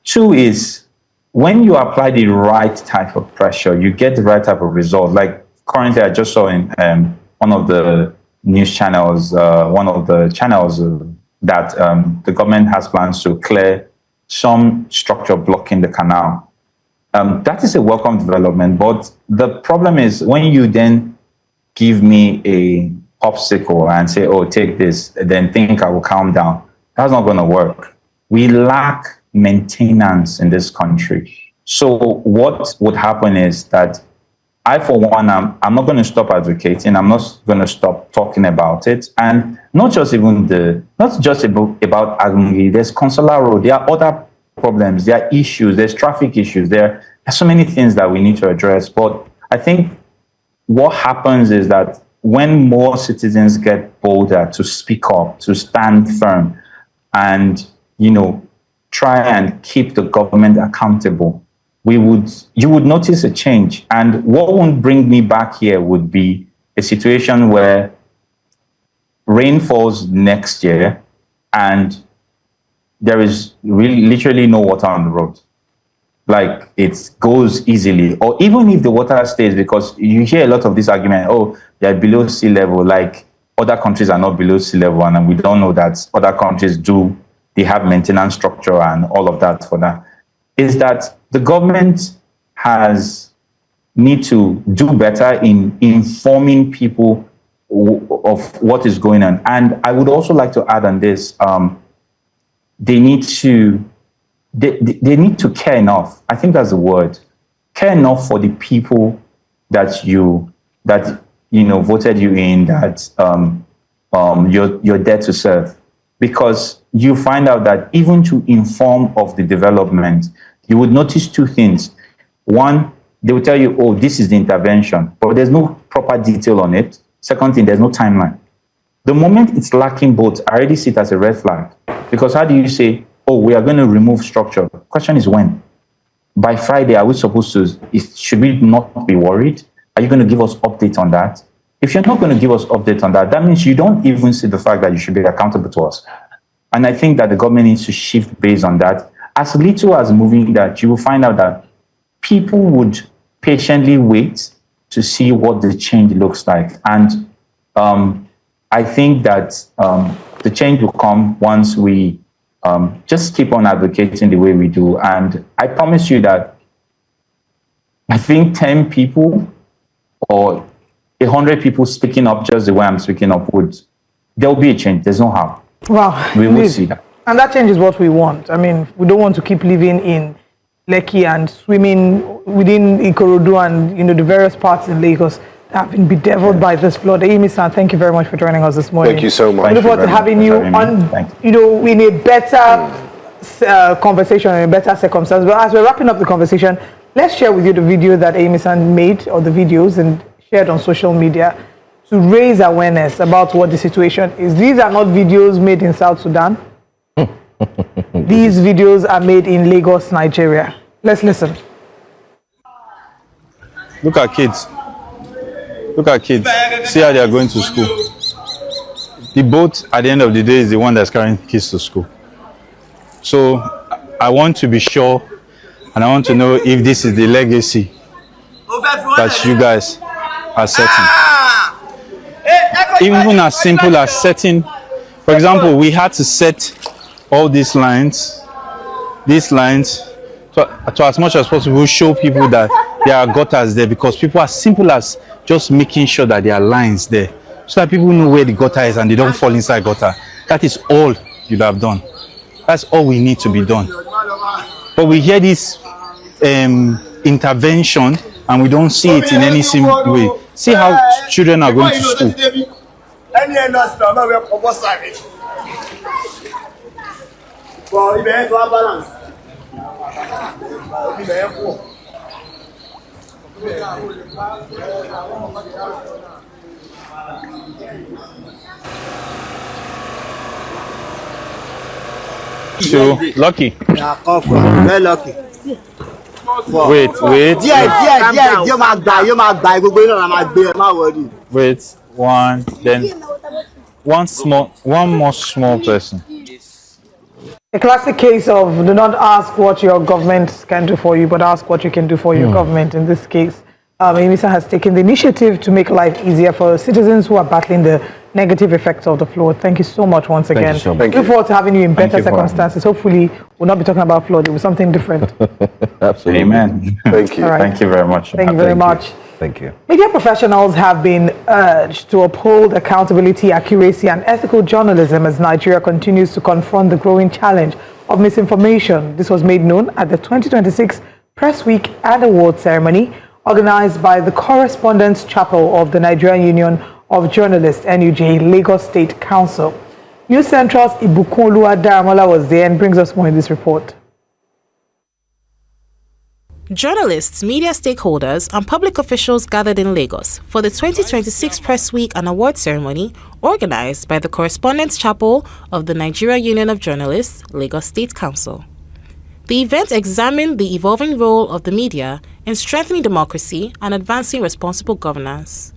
Two is, when you apply the right type of pressure, you get the right type of result. Like currently, I just saw in one of the news channels, that the government has plans to clear some structure blocking the canal. That is a welcome development, but the problem is when you then give me a popsicle and say, oh, take this, then think I will calm down. That's not going to work. We lack maintenance in this country. So what would happen is that I, for one, I'm not going to stop advocating. I'm not going to stop talking about it. And not just about Agungi. There's Consular Road. There are other problems. There are issues. There's traffic issues. There are so many things that we need to address. But I think what happens is that when more citizens get bolder to speak up, to stand firm, and, you know, try and keep the government accountable, you would notice a change. And what won't bring me back here would be a situation where rain falls next year and there is really literally no water on the road. Like, it goes easily. Or even if the water stays, because you hear a lot of this argument, oh, they're below sea level, like other countries are not below sea level, and we don't know that other countries do. They have maintenance structure and all of that for that. Is that the government need to do better in informing people of what is going on. And I would also like to add on this, they need to care enough. I think that's the word. Care enough for the people that voted you in, that you're there to serve. Because you find out that even to inform of the development, you would notice two things. One, they will tell you, oh, this is the intervention, but there's no proper detail on it. Second thing, there's no timeline. The moment it's lacking both, I already see it as a red flag. Because how do you say, oh, we are going to remove structure? Question is when? By Friday, are we supposed to, should we not be worried? Are you going to give us update on that? If you're not going to give us update on that, that means you don't even see the fact that you should be accountable to us. And I think that the government needs to shift based on that. As little as moving that, you will find out that people would patiently wait to see what the change looks like. And I think that the change will come once we just keep on advocating the way we do. And I promise you that I think 10 people or 100 people speaking up just the way I'm speaking up there will be a change. There's no how. Wow. We will see that. And that change is what we want. I mean, we don't want to keep living in Lekki and swimming within Ikorodu and, the various parts in Lagos that have been bedeviled by this flood. Amy-san, thank you very much for joining us this morning. Thank you so much. We look forward to having you on, in a better conversation, in a better circumstance. But as we're wrapping up the conversation, let's share with you the video that Amy-san made, or the videos, and shared on social media to raise awareness about what the situation is. These are not videos made in South Sudan. These videos are made in Lagos, Nigeria. Let's listen. Look at kids. Look at kids. See how they are going to school. The boat, at the end of the day, is the one that's carrying kids to school. So I want to be sure, and I want to know if this is the legacy that you guys are setting. Even as simple as setting, for example, we had to set all these lines to as much as possible show people that there are gutters there, because people as simple as just making sure that there are lines there so that people know where the gutter is and they don't fall inside gutter. That is all you'd have done. That's all we need to be done. But we hear this intervention and we don't see it in any simple way. See how children are going to school. So lucky. Very lucky. Wait. Wait. One. Then one more small person. A classic case of do not ask what your government can do for you, but ask what you can do for your government. In this case, MISA has taken the initiative to make life easier for citizens who are battling the negative effects of the flood. Thank you so much once again. Thank you so much. Look forward to having you in better circumstances. Hopefully, we'll not be talking about flood. It was something different. Absolutely. Amen. Thank you. All right. Thank you very much. Thank you very much. Thank you. Media professionals have been urged to uphold accountability, accuracy, and ethical journalism as Nigeria continues to confront the growing challenge of misinformation. This was made known at the 2026 Press Week and Award ceremony organized by the Correspondence Chapel of the Nigerian Union of Journalists, NUJ, Lagos State Council. News Central's Ibukunoluwa Daramola was there and brings us more in this report. Journalists, media stakeholders, and public officials gathered in Lagos for the 2026 Press Week and Award ceremony organized by the Correspondence Chapel of the Nigeria Union of Journalists, Lagos State Council. The event examined the evolving role of the media in strengthening democracy and advancing responsible governance.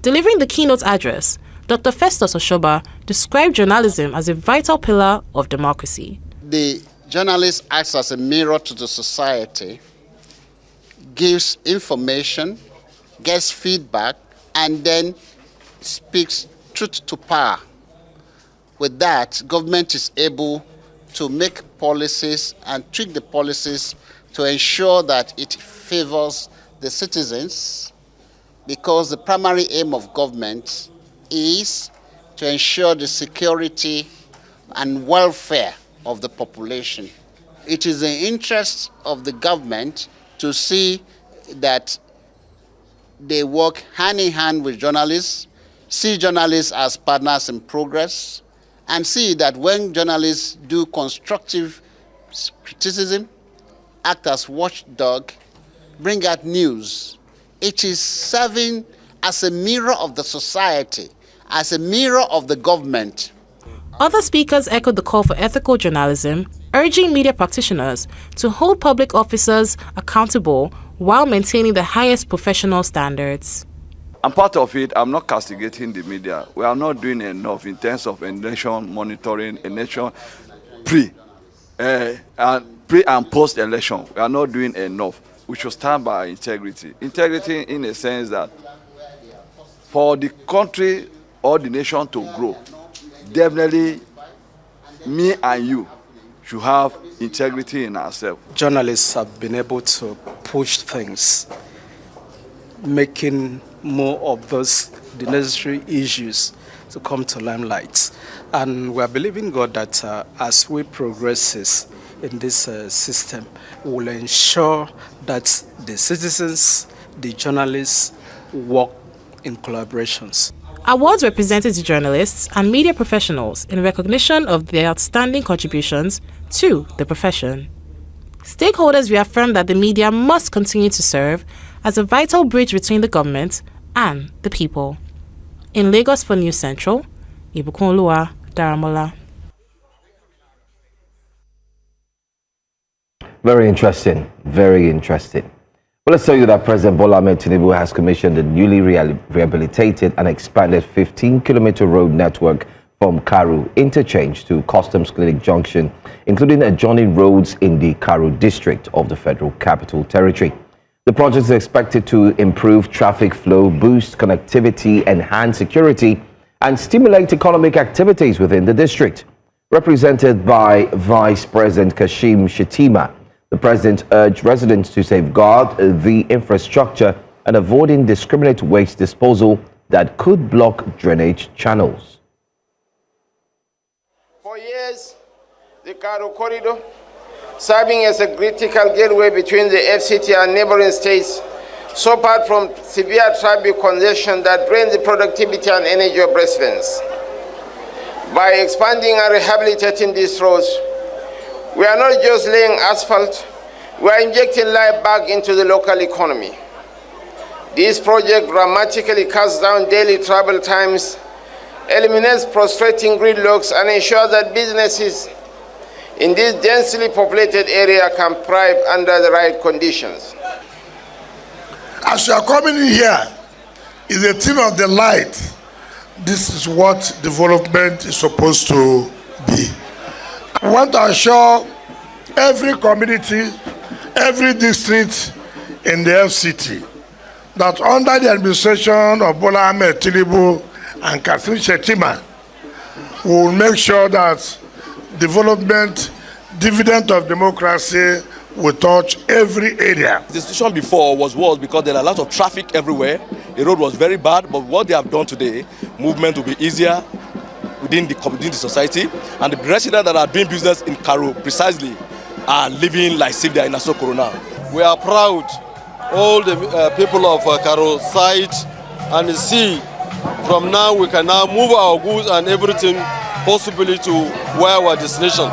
Delivering the keynote address, Dr. Festus Oshoba described journalism as a vital pillar of democracy. The journalist acts as a mirror to the society, gives information, gets feedback, and then speaks truth to power. With that, government is able to make policies and tweak the policies to ensure that it favors the citizens, because the primary aim of government is to ensure the security and welfare of the population. It is the interest of the government to see that they work hand in hand with journalists, see journalists as partners in progress, and see that when journalists do constructive criticism, act as watchdog, bring out news, it is serving as a mirror of the society, as a mirror of the government. Other speakers echoed the call for ethical journalism, urging media practitioners to hold public officers accountable while maintaining the highest professional standards. And part of it, I'm not castigating the media. We are not doing enough in terms of election monitoring, election pre and post election. We are not doing enough. We should stand by integrity. Integrity in a sense that for the country or the nation to grow, definitely me and you should have integrity in ourselves. Journalists have been able to push things, making more of the necessary issues to come to limelight. And we are believing God that as we progress in this system, we will ensure that the citizens, the journalists work in collaborations. Awards were presented to journalists and media professionals in recognition of their outstanding contributions to the profession. Stakeholders reaffirmed that the media must continue to serve as a vital bridge between the government and the people. In Lagos for News Central, Ibukunoluwa Daramola. Very interesting. Very interesting. Well, let's tell you that President Bola Ahmed Tinubu has commissioned a newly rehabilitated and expanded 15-kilometer road network from Karu Interchange to Customs Clinic Junction, including adjoining roads in the Karu district of the Federal Capital Territory. The project is expected to improve traffic flow, boost connectivity, enhance security, and stimulate economic activities within the district. Represented by Vice President Kashim Shettima, the President urged residents to safeguard the infrastructure and avoid indiscriminate waste disposal that could block drainage channels. For years, the Karu corridor, serving as a critical gateway between the FCT and neighboring states, suffered from severe traffic congestion that drained the productivity and energy of residents. By expanding and rehabilitating these roads, we are not just laying asphalt, we are injecting life back into the local economy. This project dramatically cuts down daily travel times, eliminates frustrating gridlocks, and ensures that businesses in this densely populated area can thrive under the right conditions. As you are coming in here, is a thing of the light. This is what development is supposed to be. I want to assure every community, every district in the FCT that under the administration of Bola Ahmed Tinubu and Kashim Shettima, we will make sure that development, dividend of democracy, will touch every area. The situation before was worse because there are a lot of traffic everywhere. The road was very bad, but what they have done today, movement will be easier within the society, and the residents that are doing business in Karu precisely are living like if they are in Aso Corona. We are proud, all the people of Karu side and see. From now we can now move our goods and everything possibly to where our destination.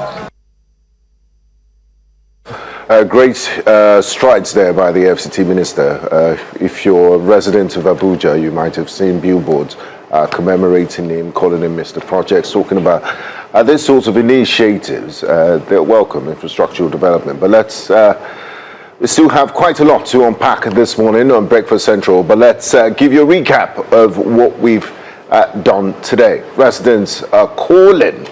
Great strides there by the FCT minister. If you're a resident of Abuja, you might have seen billboards commemorating him, calling him Mr. Projects, talking about this sort of initiatives. They're welcome, infrastructural development. But we still have quite a lot to unpack this morning on Breakfast Central. But let's give you a recap of what we've done today. Residents are calling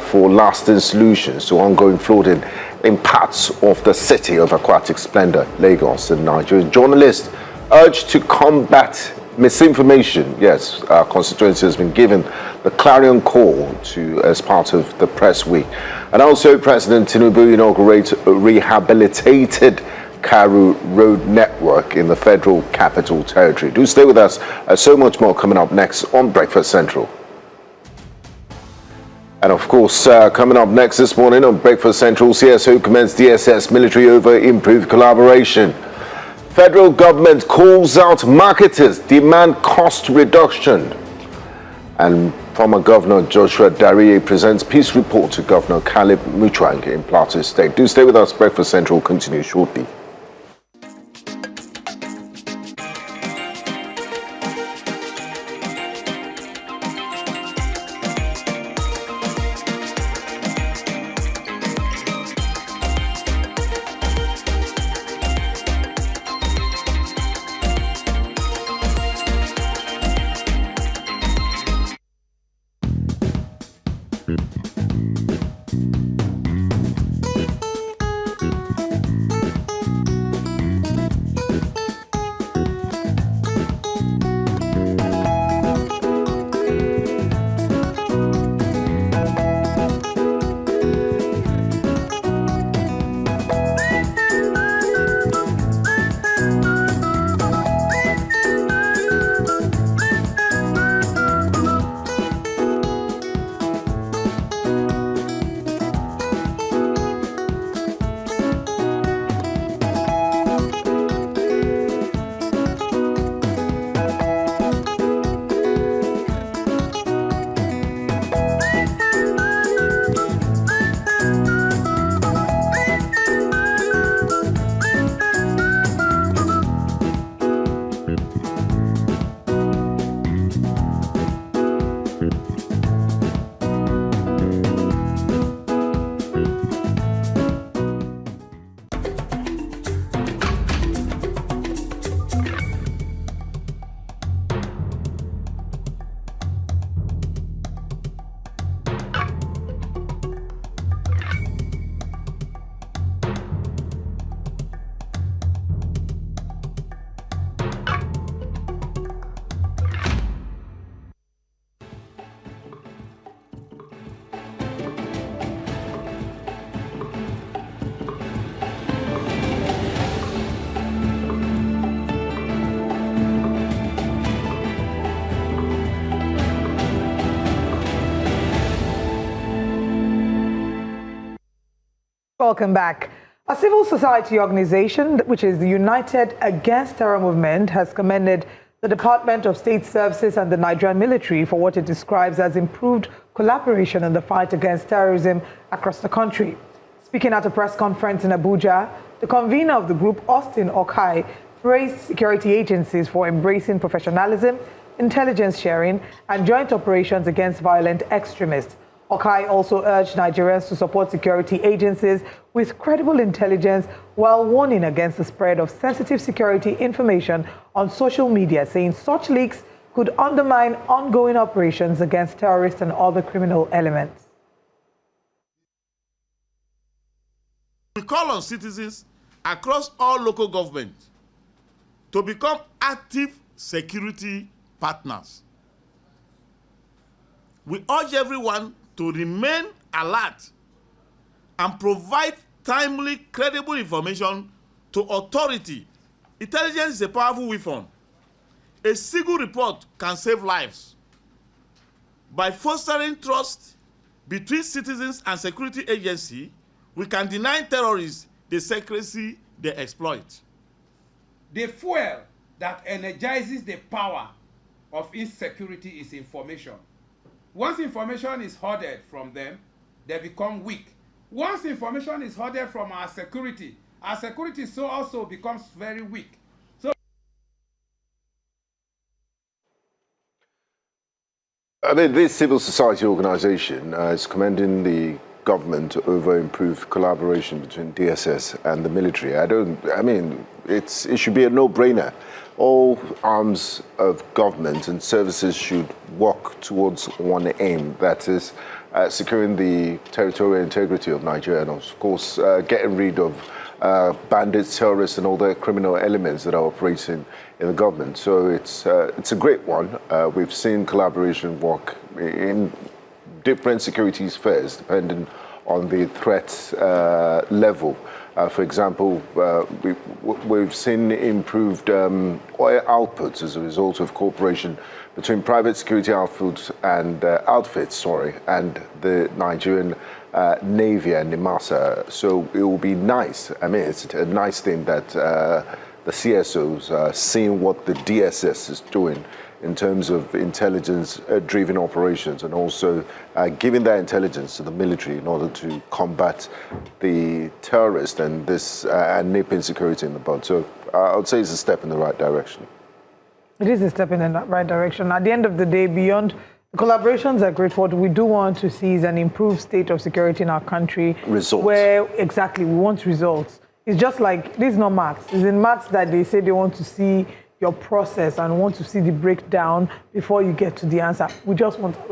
for lasting solutions to ongoing flooding in parts of the city of aquatic splendor, Lagos and Nigeria. Journalists urged to combat misinformation. Yes, our constituency has been given the clarion call to as part of the press week. And also President Tinubu inaugurates a rehabilitated Karu road network in the Federal Capital Territory. Do stay with us. So much more coming up next on Breakfast Central. And of course, coming up next this morning on Breakfast Central, CSO commends DSS military over improved collaboration. Federal government calls out marketers, demand cost reduction. And former Governor Joshua Darie presents peace report to Governor Caleb Muchwang in Plateau State. Do stay with us. Breakfast Central continues shortly. welcome back. A civil society organization, which is the United Against Terror Movement, has commended the Department of State Services and the Nigerian military for what it describes as improved collaboration in the fight against terrorism across the country. Speaking at a press conference in Abuja, the convener of the group, Austin Okai, praised security agencies for embracing professionalism, intelligence sharing, and joint operations against violent extremists. Okai also urged Nigerians to support security agencies with credible intelligence while warning against the spread of sensitive security information on social media, saying such leaks could undermine ongoing operations against terrorists and other criminal elements. We call on citizens across all local governments to become active security partners. We urge everyone to remain alert and provide timely, credible information to authority. Intelligence is a powerful weapon. A single report can save lives. By fostering trust between citizens and security agencies, we can deny terrorists the secrecy they exploit. The fuel that energizes the power of insecurity is information. Once information is hoarded from them, they become weak. Once information is hoarded from our security so also becomes very weak. So I mean, this civil society organization is commending the government over improved collaboration between DSS and the military. It should be a no-brainer. All arms of government and services should work towards one aim, that is securing the territorial integrity of Nigeria and, of course, getting rid of bandits, terrorists, and all the criminal elements that are operating in the government. So it's a great one. We've seen collaboration work in different security spheres, depending on the threat level. For example, we've seen improved oil outputs as a result of cooperation between private security outfits and the Nigerian Navy and NYSC. So it will be nice. I mean, it's a nice thing that the CSOs are seeing what the DSS is doing in terms of intelligence-driven operations, and also giving that intelligence to the military in order to combat the terrorists and this and nip insecurity in the bud. So I would say it's a step in the right direction. It is a step in the right direction. At the end of the day, beyond the collaborations are great. What we do want to see is an improved state of security in our country. Results. Where exactly we want results. It's just like, this is not maths. It's in maths that they say they want to see your process and want to see the breakdown before you get to the answer. We're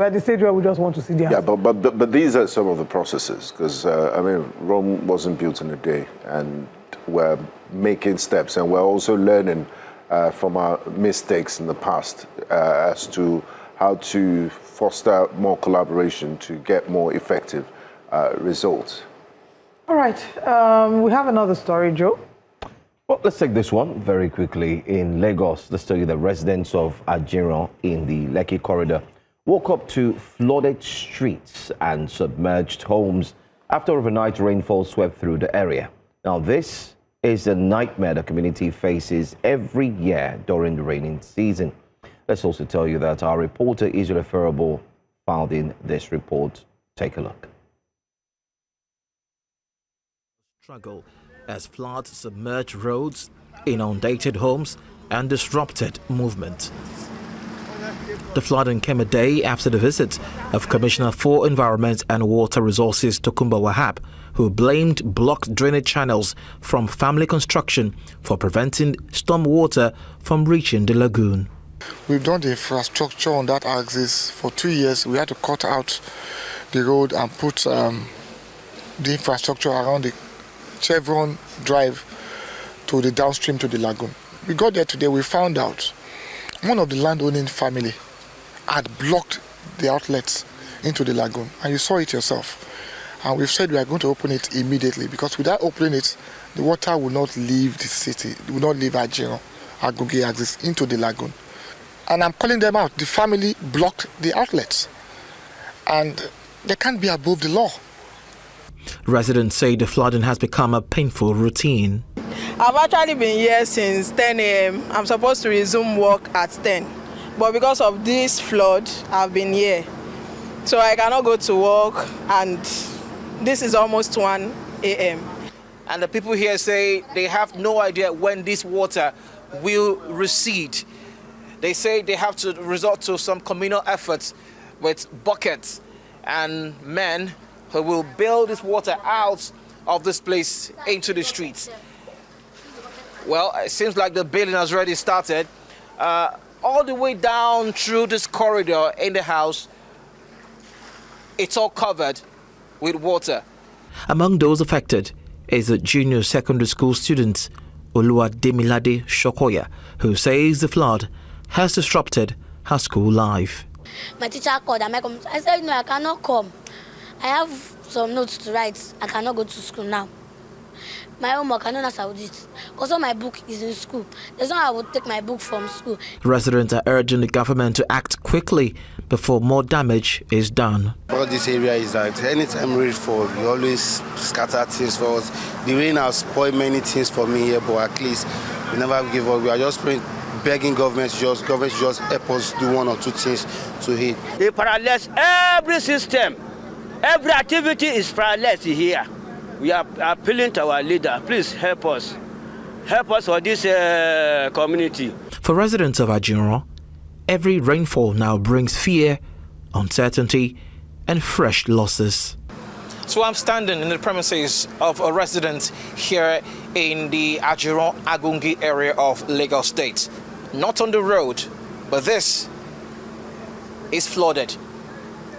at the stage where we just want to see the answer. Yeah, but these are some of the processes, because Rome wasn't built in a day, and we're making steps, and we're also learning from our mistakes in the past as to how to foster more collaboration to get more effective results. All right, we have another story, Joe. Well, let's take this one very quickly. In Lagos, let's tell you the residents of Ajah in the Lekki corridor woke up to flooded streets and submerged homes after overnight rainfall swept through the area. Now, this is a nightmare the community faces every year during the rainy season. Let's also tell you that our reporter Israel Ferrable found in this report. Take a look. Struggle as floods submerged roads, inundated homes, and disrupted movement. The flooding came a day after the visit of Commissioner for Environment and Water Resources Tokunbo Wahab, who blamed blocked drainage channels from family construction for preventing storm water from reaching the lagoon. We've done the infrastructure on that axis for 2 years. We had to cut out the road and put the infrastructure around the Chevron Drive to the downstream to the lagoon. We got there today, we found out one of the landowning family had blocked the outlets into the lagoon, and you saw it yourself. And we've said we are going to open it immediately, because without opening it, the water will not leave the city, it will not leave Ajah, Agoge axis into the lagoon. And I'm calling them out. The family blocked the outlets, and they can't be above the law. Residents say the flooding has become a painful routine. I've actually been here since 10 a.m. I'm supposed to resume work at 10. But because of this flood, I've been here. So I cannot go to work, and this is almost 1 a.m. And the people here say they have no idea when this water will recede. They say they have to resort to some communal efforts with buckets and men who will bail this water out of this place into the streets. Well, it seems like the bailing has already started. All the way down through this corridor in the house, it's all covered with water. Among those affected is a junior secondary school student, Oluwademilade Shokoya, who says the flood has disrupted her school life. My teacher called and I said, no, I cannot come. I have some notes to write. I cannot go to school now. My homework, I don't know how to do it. Also, my book is in school. There's no how I would take my book from school. Residents are urging the government to act quickly before more damage is done. All this area is that anytime rain falls, we always scatter things for us. The rain has spoiled many things for me here, but at least we never give up. We are just praying, begging government to just help us do one or two things to hit. They paralyze every system. Every activity is paralyzed here. We are appealing to our leader. Please help us. Help us for this community. For residents of Ajah, every rainfall now brings fear, uncertainty, and fresh losses. So I'm standing in the premises of a resident here in the Ajah Agungi area of Lagos State. Not on the road, but this is flooded.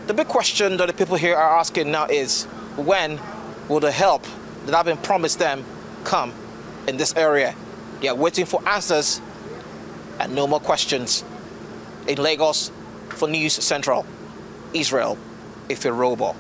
The big question that the people here are asking now is, when will the help that have been promised them come in this area? They are waiting for answers and no more questions. In Lagos, for News Central, Israel Ifirobo.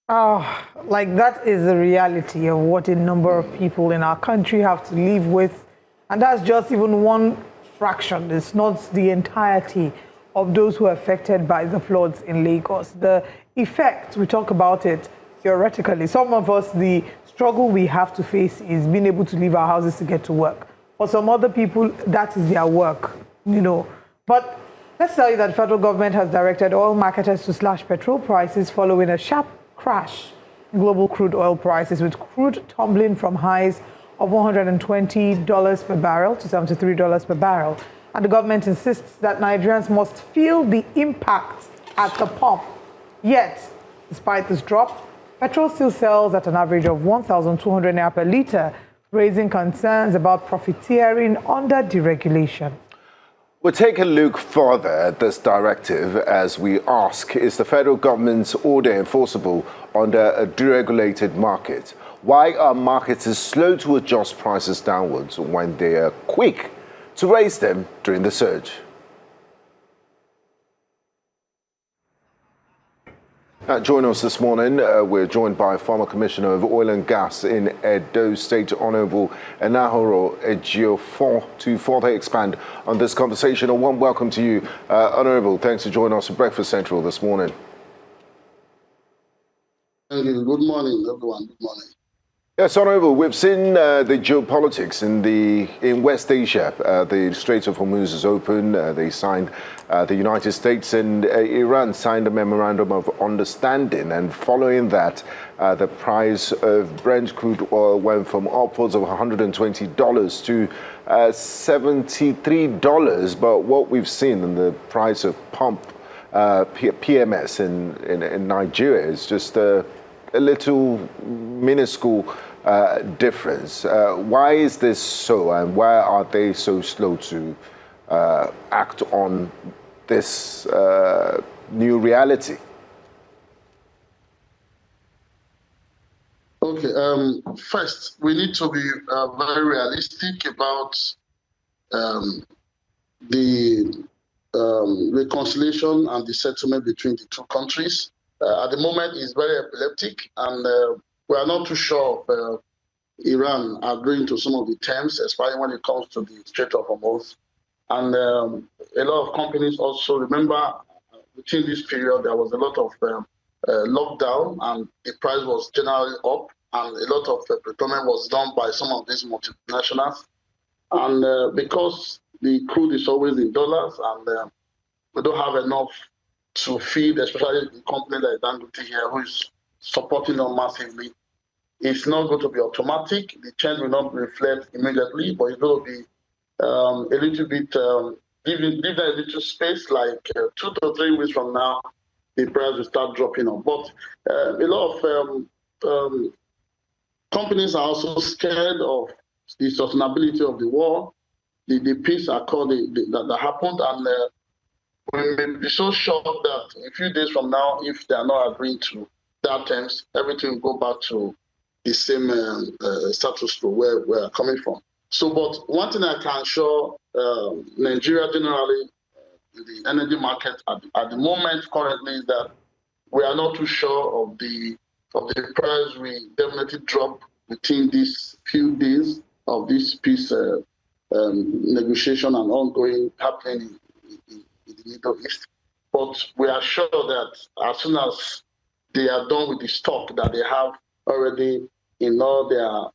Oh, like that is the reality of what a number of people in our country have to live with. And that's just even one fraction. It's not the entirety of those who are affected by the floods in Lagos. The effect, we talk about it theoretically. Some of us, the struggle we have to face is being able to leave our houses to get to work. For some other people, that is their work, But let's tell you that the federal government has directed oil marketers to slash petrol prices following a sharp crash in global crude oil prices, with crude tumbling from highs of $120 per barrel to $73 per barrel. And the government insists that Nigerians must feel the impact at the pump. Yet, despite this drop, petrol still sells at an average of 1,200 naira per litre, raising concerns about profiteering under deregulation. We'll take a look further at this directive as we ask, is the federal government's order enforceable under a deregulated market? Why are marketers slow to adjust prices downwards when they are quick to raise them during the surge? Join us this morning. We're joined by former Commissioner of Oil and Gas in Edo State, Honorable Enahoro Ejiofor, to further expand on this conversation. A warm welcome to you, Honorable. Thanks for joining us at Breakfast Central this morning. Thank you. Good morning, everyone. Good morning. Yes, Honorable, we've seen the geopolitics in West Asia. The Strait of Hormuz is open. They signed, the United States and Iran signed a memorandum of understanding. And following that, the price of Brent crude oil went from upwards of $120 to $73. But what we've seen in the price of pump PMS in Nigeria is just a little minuscule difference. Why is this so, and why are they so slow to act on this new reality? Okay, first, we need to be very realistic about the reconciliation and the settlement between the two countries. At the moment, it's very epileptic, and we are not too sure of Iran agreeing to some of the terms, especially when it comes to the Strait of Hormuz. And a lot of companies also, remember, within this period, there was a lot of lockdown, and the price was generally up, and a lot of procurement was done by some of these multinationals. And because the crude is always in dollars, and we don't have enough to feed, especially the company like Dangote here, who is supporting them massively, it's not going to be automatic. The change will not reflect immediately, but it's going to be a little bit, give them a little space, like 2 to 3 weeks from now, the price will start dropping off. But a lot of companies are also scared of the sustainability of the war, the peace accord that happened, and we may be so shocked that a few days from now, if they are not agreeing to that terms, everything will go back to the same status quo where we are coming from. So, but one thing I can assure Nigeria generally, the energy market at the moment currently, is that we are not too sure of the price. We definitely drop within these few days of this peace negotiation and ongoing happening in the Middle East. But we are sure that as soon as they are done with the stock that they have already in all their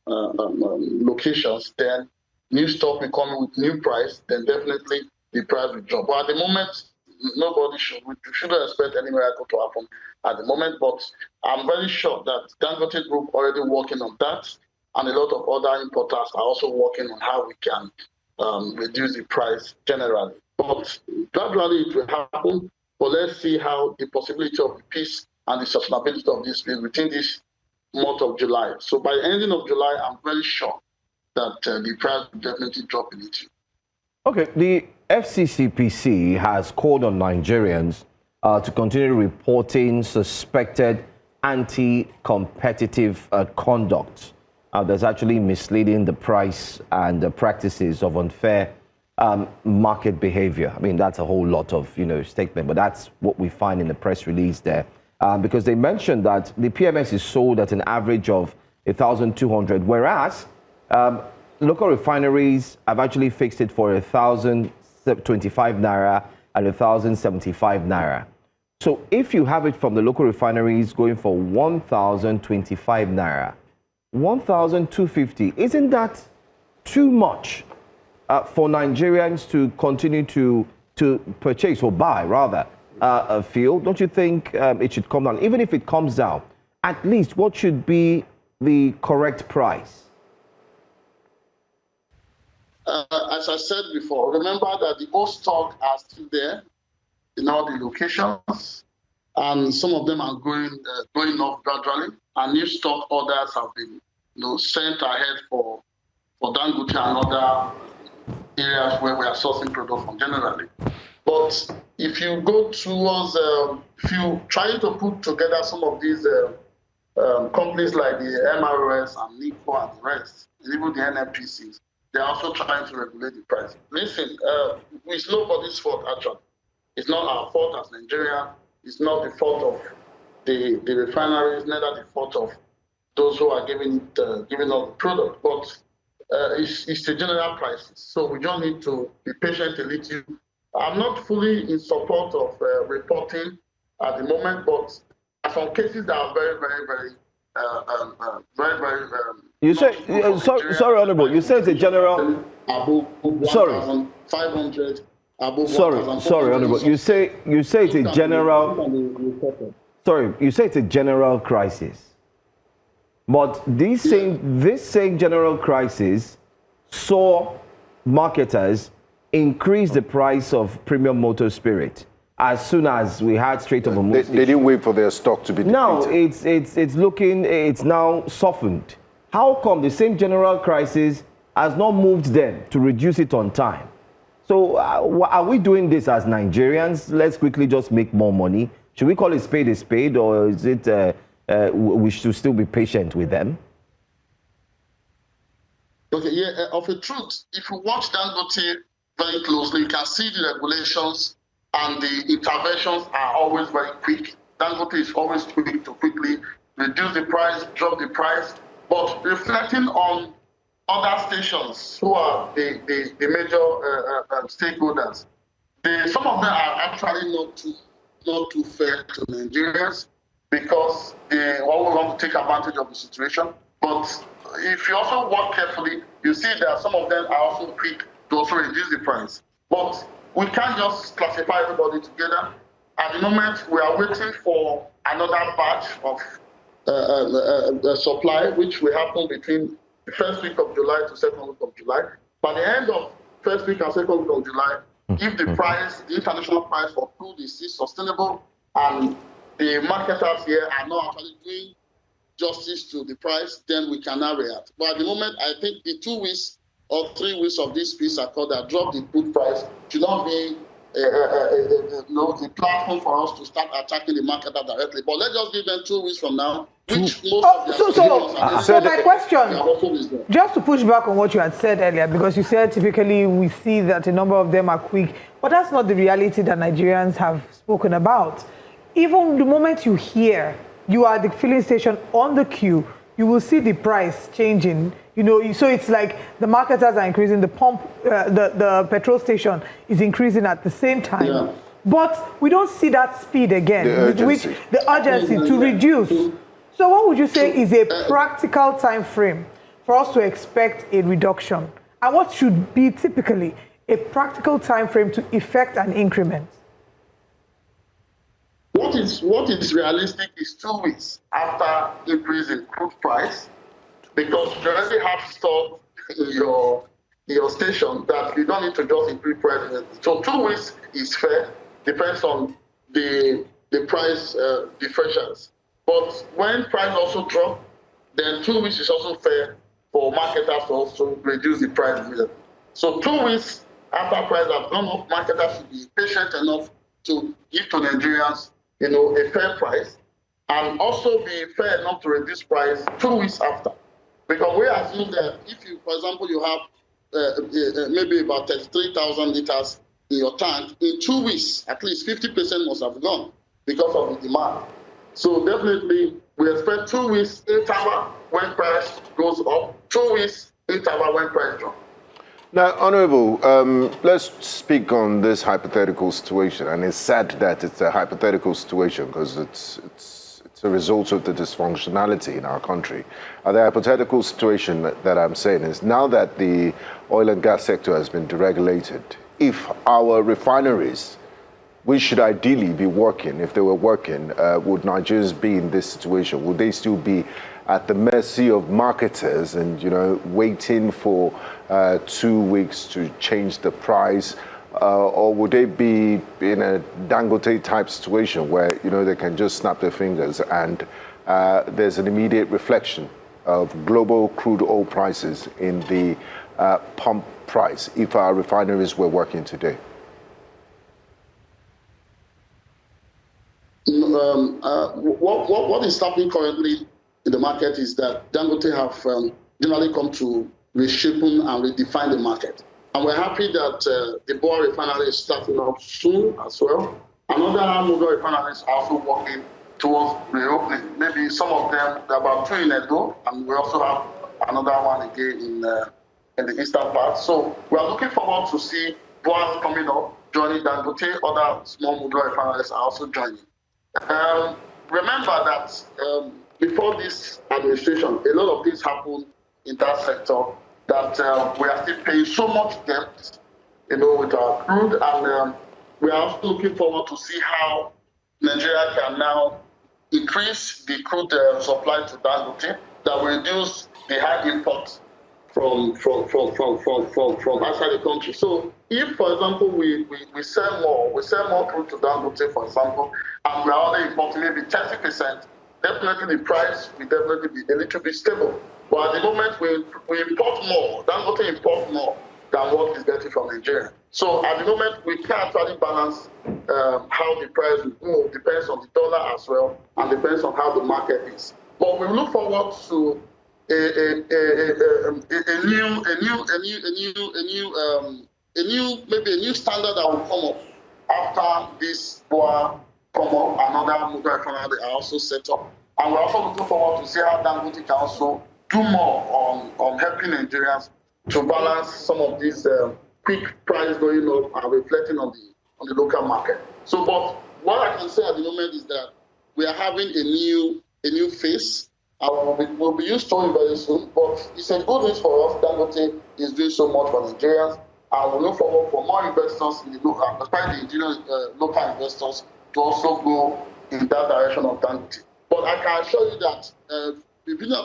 locations, then new stock will come with new price, then definitely the price will drop. But at the moment, we shouldn't expect any miracle to happen at the moment, but I'm very sure that Dangote Group already working on that, and a lot of other importers are also working on how we can reduce the price generally. But gradually it will happen, but let's see how the possibility of the peace and the sustainability of this peace within this month of July. So by the ending of July, I'm very sure that the price will definitely drop in it. Okay, the FCCPC has called on Nigerians to continue reporting suspected anti-competitive conduct that's actually misleading the price and the practices of unfair market behavior. I mean, that's a whole lot of, statement, but that's what we find in the press release there. Because they mentioned that the PMS is sold at an average of 1,200, whereas local refineries have actually fixed it for 1,025 naira and 1,075 naira. So if you have it from the local refineries going for 1,025 naira, 1,250, isn't that too much for Nigerians to continue to purchase or buy, rather, a fuel? Don't you think it should come down? Even if it comes down, at least what should be the correct price? As I said before, remember that the old stock are still there in all the locations, and some of them are going off gradually, and new stock orders have been sent ahead for Dangote and other areas where we are sourcing products from generally. But if you go towards, if you try to put together some of these companies like the MRS and NICO and the rest, and even the NNPCs, they're also trying to regulate the price. Listen, it's nobody's fault, actually. It's not our fault as Nigeria. It's not the fault of the refineries, neither the fault of those who are giving out the product. But it's the general crisis. So we just need to be patient a little. I'm not fully in support of reporting at the moment, but there are some cases that are very, very, very, you say, sorry, Honorable, you say it's a general... Above 1,500, above Sorry, Honorable, you say it's a general... Sorry, you say it's a general crisis. But this same general crisis saw marketers increase the price of premium motor spirit as soon as we had Strait of Hormuz. They didn't wait for their stock to be depleted. Now it's now softened. How come the same general crisis has not moved them to reduce it on time? So are we doing this as Nigerians? Let's quickly just make more money. Should we call it a spade, or is it we should still be patient with them? Okay, yeah, of a truth, if you watch Dangote very closely, you can see the regulations and the interventions are always very quick. Dangote is always quick to quickly reduce the price, drop the price, but reflecting on other stations who are the major stakeholders, some of them are actually not too fair to Nigerians. because they always want to take advantage of the situation. But if you also work carefully, you see that some of them are also quick to also reduce the price. But we can't just classify everybody together. At the moment, we are waiting for another batch of supply, which will happen between the first week of July to second week of July. By the end of first week and second week of July, if the price, the international price for crude is still sustainable and the marketers here are not actually doing justice to the price, then we can now react. But at the moment, I think the 2 weeks or 3 weeks of this peace accord that dropped the crude price should not be a platform for us to start attacking the marketer directly. But let's just give them 2 weeks from now, which most of their so my question, just to push back on what you had said earlier, because you said typically we see that a number of them are quick, but that's not the reality that Nigerians have spoken about. Even the moment you hear you are at the filling station on the queue, you will see the price changing. You know, so it's like the marketers are increasing, the pump, the petrol station is increasing at the same time. Yeah. But we don't see that speed again, the urgency to reduce. So what would you say is a practical time frame for us to expect a reduction? And what should be typically a practical time frame to effect an increment? What is realistic is 2 weeks after increase in crude price, because you already have stock in your station that you don't need to just increase price. So 2 weeks is fair, depends on the price differentials. But when price also drop, then 2 weeks is also fair for marketers to also reduce the price immediately. So 2 weeks after price has gone up, marketers should be patient enough to give to Nigerians, you know, a fair price, and also be fair enough to reduce price 2 weeks after. Because we assume that if you, for example, you have maybe about 33,000 liters in your tank, in 2 weeks, at least 50% must have gone because of the demand. So definitely, we expect 2 weeks interval when price goes up, 2 weeks interval when price drops. Now, Honourable, let's speak on this hypothetical situation. And it's sad that it's a hypothetical situation because it's a result of the dysfunctionality in our country. The hypothetical situation that I'm saying is now that the oil and gas sector has been deregulated, if our refineries, which should ideally be working, if they were working, would Nigerians be in this situation? Would they still be at the mercy of marketers and, you know, waiting for 2 weeks to change the price? Or would they be in a Dangote type situation where, you know, they can just snap their fingers and there's an immediate reflection of global crude oil prices in the pump price if our refineries were working today? What is happening currently in the market is that Dangote have generally come to reshape and redefine the market. And we're happy that the Boa refinery is starting up soon as well. Another Mobil refineries are also working towards reopening. Maybe some of them, there are about 2 in Edo, and we also have another one again in the eastern part. So we are looking forward to see Boa coming up, joining Dangote. Other small Mobil refineries are also joining. Remember that before this administration, a lot of things happened in that sector that we are still paying so much debt, you know, with our crude, and we are also looking forward to see how Nigeria can now increase the crude supply to Dangote that will reduce the high imports from outside the country. So if, for example, we sell more crude to Dangote, for example, and we are only importing maybe 30%, definitely the price will definitely be a little bit stable. But at the moment, we import more. Dangote import more than what is getting from Nigeria. So at the moment, we can't actually balance how the price will go. Depends on the dollar as well, and depends on how the market is. But we look forward to maybe a new standard that will come up after this Boa come up. Another Mobil refinery are also set up, and we're also looking forward to see how Dangote can also do more on helping Nigerians to balance some of these quick price going up and reflecting on the local market. So, but what I can say at the moment is that we are having a new phase. We'll be used to it very soon, but it's a good news for us. Dangote is doing so much for Nigerians, and we look forward for more investors in the local, especially the Nigerian local investors, to also go in that direction of Dangote. But I can assure you that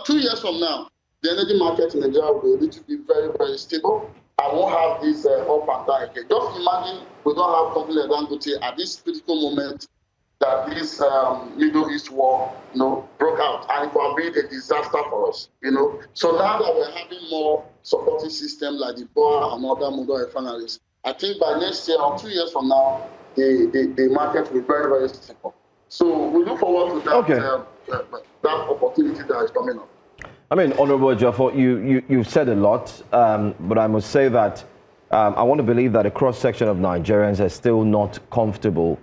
2 years from now, the energy market in Nigeria will be able to be very, very stable. I won't have this up and down again. Just imagine we don't have company like Dangote at this critical moment that this Middle East war, broke out, and it will be a disaster for us, So now that we're having more supporting systems like the BOA and other model refineries, I think by next year or 2 years from now, the market will be very, very stable. So we look forward to that, that opportunity that is coming up. I mean, Honorable Jaffa, you've said a lot, but I must say that I want to believe that a cross-section of Nigerians are still not comfortable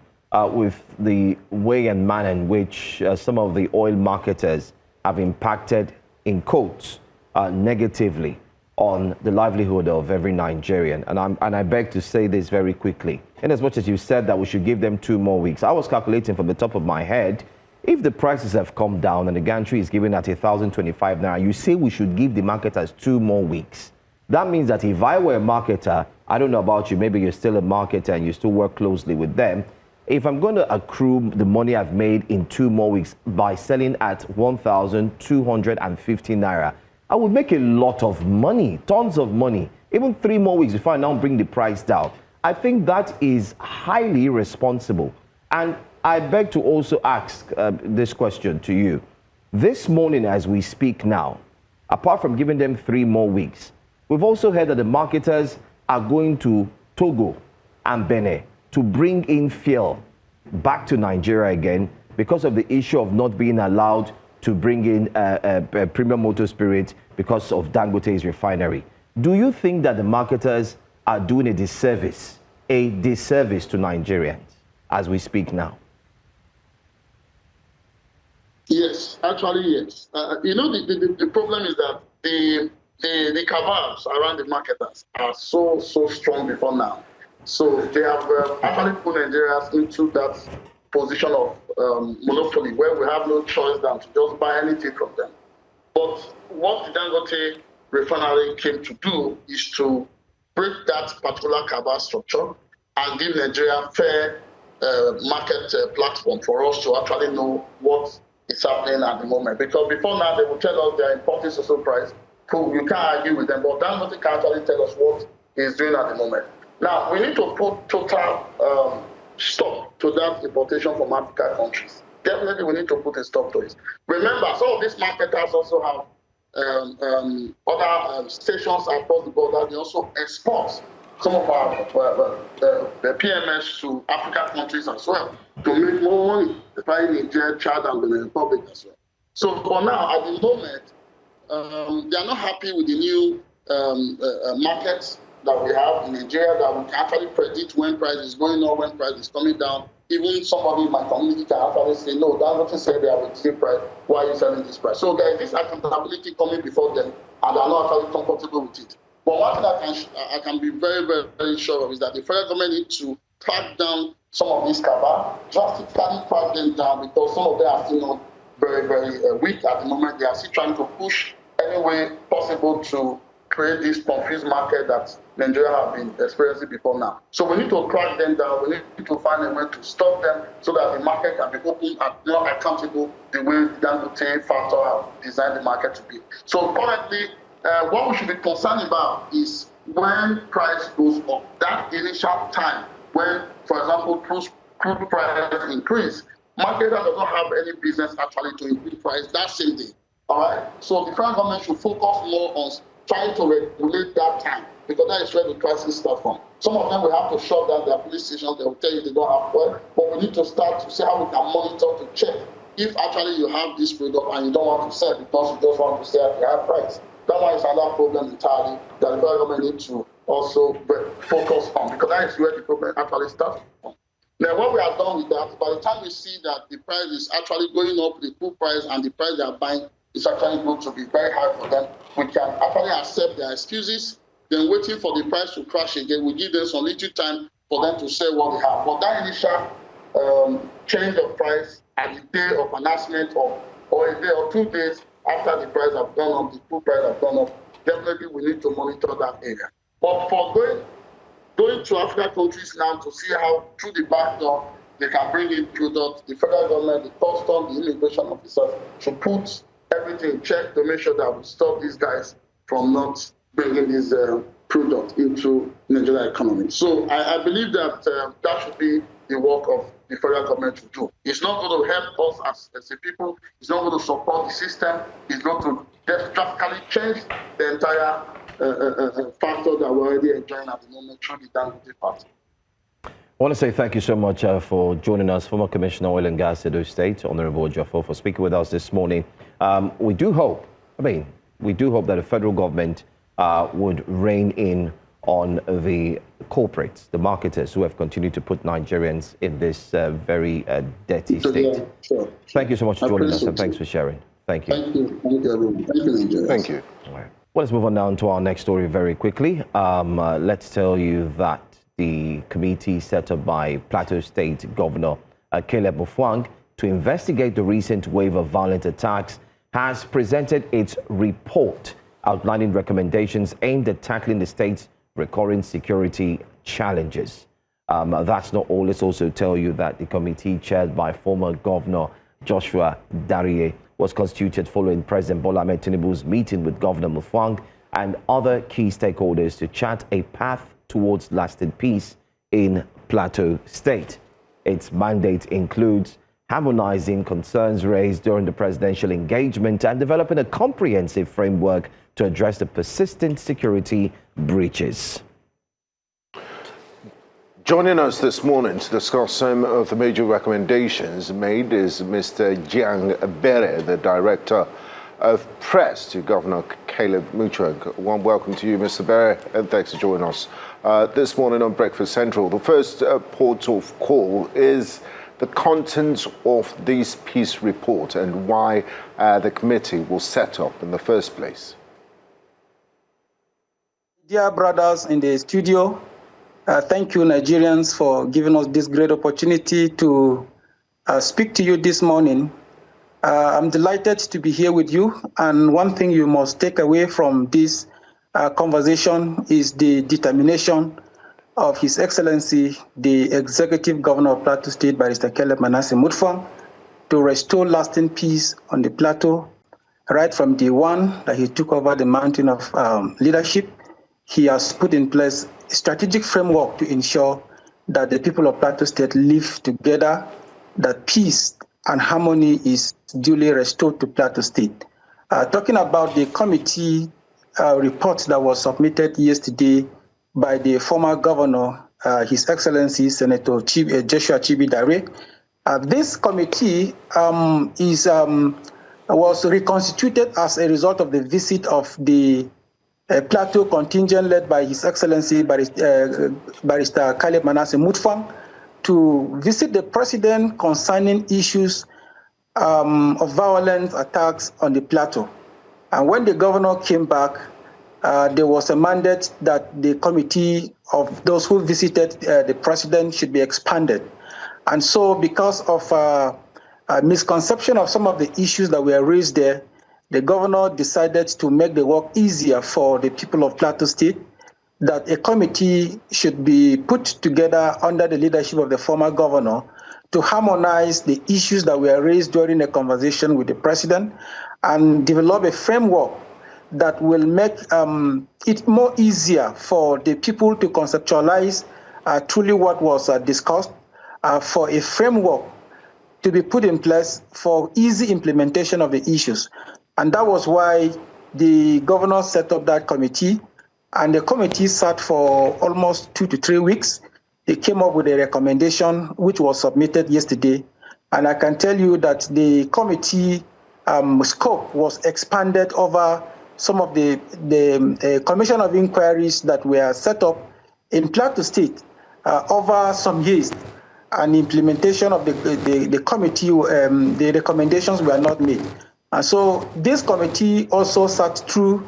with the way and manner in which some of the oil marketers have impacted, in quotes, negatively on the livelihood of every Nigerian. And I beg to say this very quickly. In as much as you said that we should give them 2 more weeks, I was calculating from the top of my head, if the prices have come down and the gantry is given at 1,025 naira, you say we should give the marketers 2 more weeks. That means that if I were a marketer, I don't know about you, maybe you're still a marketer and you still work closely with them. If I'm going to accrue the money I've made in 2 more weeks by selling at 1,250 naira, I would make a lot of money, tons of money, even 3 more weeks before I now bring the price down. I think that is highly irresponsible. And I beg to also ask this question to you. This morning as we speak now, apart from giving them 3 more weeks, we've also heard that the marketers are going to Togo and Benin to bring in fuel back to Nigeria again because of the issue of not being allowed to bring in premium motor spirit because of Dangote's refinery. Do you think that the marketers are doing a disservice to Nigerians as we speak now? Yes, actually, yes. The problem is that the cabals around the marketers are so strong before now. So they have actually put Nigerians into that position of monopoly where we have no choice than to just buy anything from them. But what the Dangote refinery came to do is to break that particular cabal structure and give Nigeria fair market platform for us to actually know what is happening at the moment. Because before now, they will tell us they're importing social price. Cool, you can't argue with them, but Dangote can actually tell us what he's doing at the moment. Now, we need to put total stop to that importation from African countries. Definitely, we need to put a stop to it. Remember, some of these marketers also have other stations across the border. They also export some of our the PMS to African countries as well to make more money, especially Nigeria, Chad, and the Republic as well. So for now, at the moment, they are not happy with the new markets that we have in Nigeria, that we can actually predict when price is going up, when price is coming down. Even somebody in my community can actually say, no, Dangote said they are with this price, why are you selling this price? So there is this accountability coming before them, and they are not actually comfortable with it. But one thing I can be very, very, very sure of is that the federal government needs to track down some of these cabal, drastically track them down, because some of them are still not very, very weak at the moment. They are still trying to push any way possible to create this confused market that Nigeria have been experiencing before now. So we need to crack them down. We need to find a way to stop them so that the market can be open and more accountable the way Dangote factor have designed the market to be. So currently, what we should be concerned about is when price goes up, that initial time when, for example, crude prices increase, marketers does not have any business actually to increase price that same day. All right. So the federal government should focus more on trying to regulate that time, because that is where the crisis starts from. Some of them will have to shut down their police stations. They will tell you they don't have oil, but we need to start to see how we can monitor to check if actually you have this product and you don't want to sell because you just want to sell at the high price. That one is another problem entirely that the federal government needs to also focus on, because that is where the problem actually starts from. Now, when we are done with that, by the time we see that the price is actually going up, the full price and the price they are buying is actually going to be very high for them, we can actually accept their excuses. Then waiting for the price to crash again, we give them some little time for them to say what they have. But that initial change of price at the day of announcement or a day or 2 days after the price have gone up, the food price have gone up. Definitely we need to monitor that area. But for going to African countries now to see how through the back door they can bring in products, the federal government, the customs, the immigration officers should put everything in check to make sure that we stop these guys from not bringing these products into Nigeria economy. So I believe that that should be the work of the federal government to do. It's not going to help us as a people. It's not going to support the system. It's going to drastically change the entire factor that we're already enjoying at the moment through the Dangote part. I want to say thank you so much for joining us, former Commissioner Oil and Gas, Edo State, Honorable Ajah, for speaking with us this morning. We do hope that the federal government would rein in on the corporates, the marketers who have continued to put Nigerians in this very dirty state. Yeah, sure. Thank you so much for joining us, and thanks for sharing. Thank you. Thank you. Thank you, everyone. Thank you, Nigeria. Thank you. All right. Well, let's move on now to our next story very quickly. Let's tell you that the committee set up by Plateau State Governor Caleb Mutfwang to investigate the recent wave of violent attacks has presented its report outlining recommendations aimed at tackling the state's recurring security challenges. That's not all. Let's also tell you that the committee chaired by former Governor Joshua Darie was constituted following President Bola Ahmed Tinubu's meeting with Governor Mutfwang and other key stakeholders to chart a path towards lasting peace in Plateau State. Its mandate includes harmonizing concerns raised during the presidential engagement and developing a comprehensive framework to address the persistent security breaches. Joining us this morning to discuss some of the major recommendations made is Mr. Jiang Bere, the Director of Press to Governor Caleb Mutfwang. One welcome to you, Mr. Bere, and thanks for joining us this morning on Breakfast Central. The first port of call is the contents of this peace report and why the committee was set up in the first place. Dear brothers in the studio, thank you, Nigerians, for giving us this great opportunity to speak to you this morning. I'm delighted to be here with you, and one thing you must take away from this conversation is the determination of His Excellency, the Executive Governor of Plateau State, Barrister Caleb Manasseh Mutfwang, to restore lasting peace on the plateau. Right from day one that he took over the mountain of leadership, he has put in place a strategic framework to ensure that the people of Plateau State live together, that peace and harmony is duly restored to Plateau State. Talking about the committee report that was submitted yesterday by the former governor, His Excellency Senator Joshua Darie, this committee was reconstituted as a result of the visit of the Plateau contingent led by His Excellency Barrister Caleb Manasseh Mutfwang to visit the president concerning issues of violent attacks on the plateau. And when the governor came back, there was a mandate that the committee of those who visited the president should be expanded. And so because of a misconception of some of the issues that were raised there, the governor decided to make the work easier for the people of Plateau State, that a committee should be put together under the leadership of the former governor to harmonize the issues that were raised during a conversation with the president and develop a framework that will make it more easier for the people to conceptualize truly what was discussed, for a framework to be put in place for easy implementation of the issues. And that was why the governor set up that committee, and the committee sat for almost 2 to 3 weeks. They came up with a recommendation which was submitted yesterday. And I can tell you that the committee scope was expanded over some of the commission of inquiries that were set up in Plateau State over some years. And implementation of the committee, the recommendations were not made. And so this committee also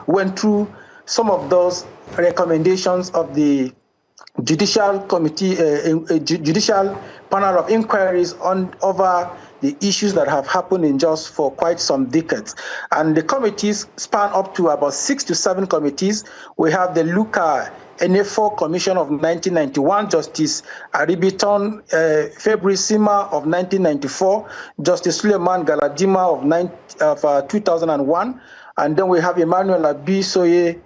went through some of those recommendations of the judicial committee, judicial panel of inquiries over the issues that have happened in Jos for quite some decades. And the committees span up to about 6 to 7 committees. We have the Luka NA4 Commission of 1991, Justice Aribiton February Sima of 1994, Justice Suleiman Galadima of 2001, and then we have Emmanuel Abisoye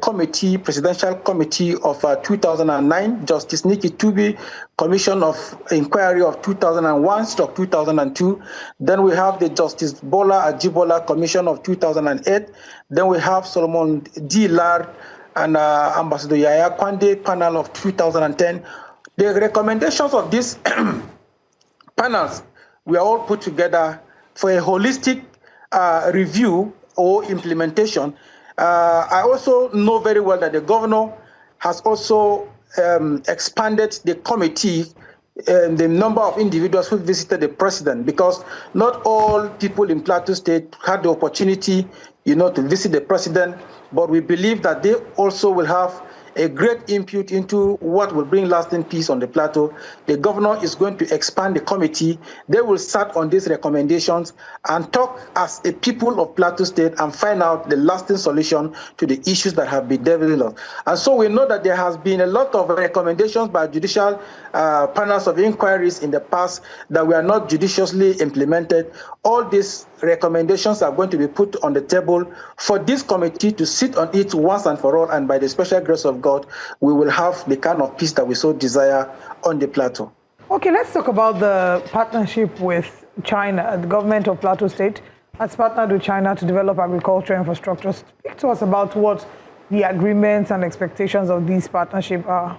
Committee, Presidential Committee of 2009, Justice Nikki Tubi Commission of Inquiry of 2001/2002. Then we have the Justice Bola Ajibola Commission of 2008. Then we have Solomon D. Lard and Ambassador Yaya Kwande panel of 2010. The recommendations of these panels were all put together for a holistic review or implementation. I also know very well that the governor has also expanded the committee, the number of individuals who visited the president, because not all people in Plateau State had the opportunity, to visit the president, but we believe that they also will have a great input into what will bring lasting peace on the plateau. The governor is going to expand the committee. They will start on these recommendations and talk as a people of Plateau State and find out the lasting solution to the issues that have been developed. And so we know that there has been a lot of recommendations by judicial panels of inquiries in the past that were not judiciously implemented. All these recommendations are going to be put on the table for this committee to sit on it once and for all, and by the special grace of God, we will have the kind of peace that we so desire on the plateau. Okay, let's talk about the partnership with China. The government of Plateau State has partnered with China to develop agricultural infrastructure. Speak to us about what the agreements and expectations of this partnership are.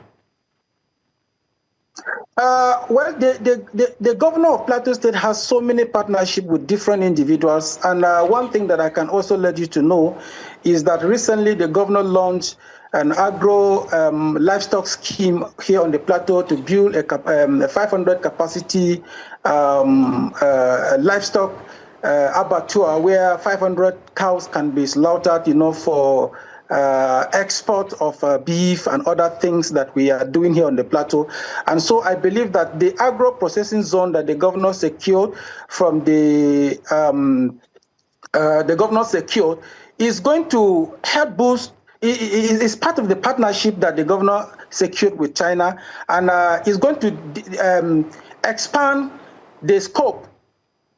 Well, the governor of Plateau State has so many partnerships with different individuals. And one thing that I can also let you to know is that recently the governor launched an agro livestock scheme here on the plateau to build a 500 capacity livestock abattoir where 500 cows can be slaughtered, for export of beef and other things that we are doing here on the plateau. And so I believe that the agro-processing zone that the governor secured from the governor secured is going to help boost. It's part of the partnership that the governor secured with China, and is going to expand the scope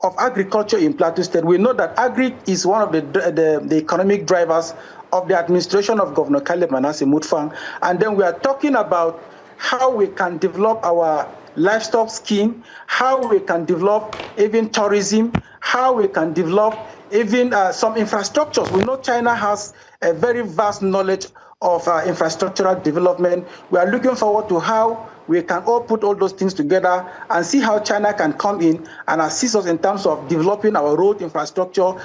of agriculture in Plateau State. We know that agri is one of the economic drivers of the administration of Governor Caleb Manasseh Mutfwang. And then we are talking about how we can develop our livestock scheme, how we can develop even tourism, how we can develop even some infrastructures. We know China has a very vast knowledge of infrastructural development. We are looking forward to how we can all put all those things together and see how China can come in and assist us in terms of developing our road infrastructure,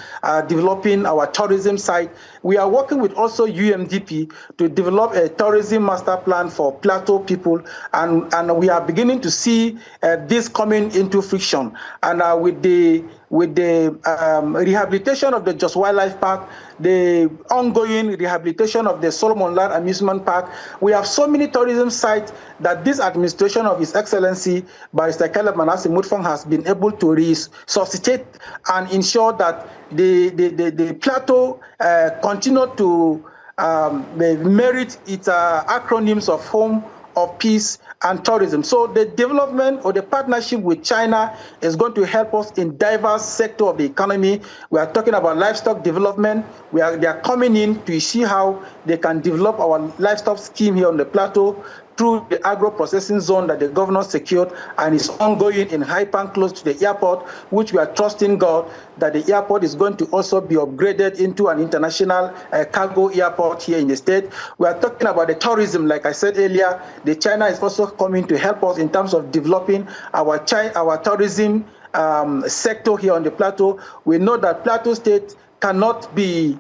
developing our tourism site. We are working with also UMDP to develop a tourism master plan for Plateau people, and we are beginning to see this coming into friction. And with the rehabilitation of the Jos Wildlife Park, the ongoing rehabilitation of the Solomon Lard Amusement Park, we have so many tourism sites that this administration of His Excellency Barrister Caleb Manasseh Mutfwang has been able to resuscitate and ensure that the plateau continue to merit its acronyms of home, of peace, and tourism. So the development or the partnership with China is going to help us in diverse sector of the economy. We are talking about livestock development. They are coming in to see how they can develop our livestock scheme here on the plateau through the agro-processing zone that the governor secured and is ongoing in Haipan close to the airport, which we are trusting God that the airport is going to also be upgraded into an international cargo airport here in the state. We are talking about the tourism, like I said earlier. The China is also coming to help us in terms of developing our tourism sector here on the plateau. We know that Plateau State cannot be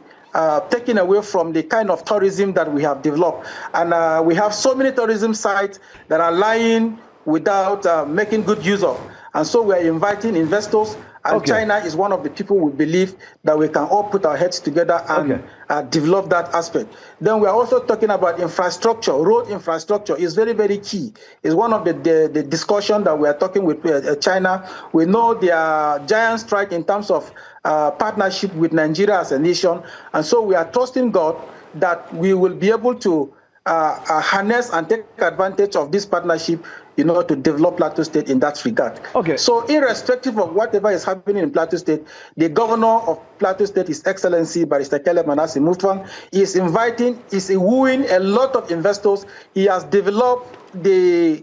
taken away from the kind of tourism that we have developed. And we have so many tourism sites that are lying without making good use of. And so we are inviting investors And China is one of the people we believe that we can all put our heads together and develop that aspect. Then we are also talking about infrastructure. Road infrastructure is very, very key. It's one of the discussion that we are talking with China. We know they are giant strike in terms of partnership with Nigeria as a nation. And so we are trusting God that we will be able to harness and take advantage of this partnership, to develop Plateau State in that regard. So irrespective of whatever is happening in Plateau State, the governor of Plateau State, His Excellency Barrister Caleb Manasseh Mutfwang, is wooing a lot of investors. He has developed the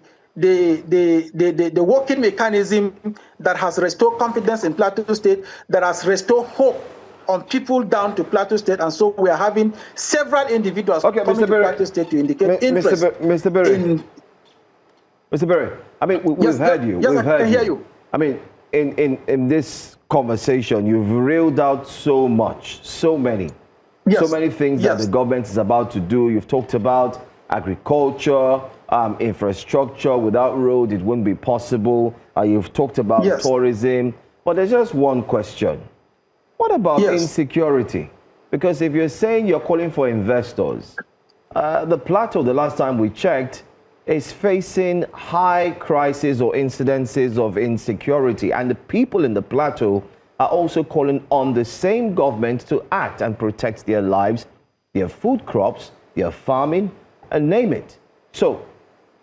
working mechanism that has restored confidence in Plateau State, that has restored hope on people down to Plateau State, and so we are having several individuals coming to Plateau State to indicate interest. Mr. Berry. Mr. Berry, I mean, we've heard you. Yes, I can hear you. I mean, in this conversation, you've reeled out so much, so many things that the government is about to do. You've talked about agriculture, infrastructure. Without road, it wouldn't be possible. You've talked about tourism. But there's just one question. What about insecurity? Because if you're saying you're calling for investors, the plateau, the last time we checked, is facing high crises or incidences of insecurity. And the people in the plateau are also calling on the same government to act and protect their lives, their food crops, their farming, and name it. So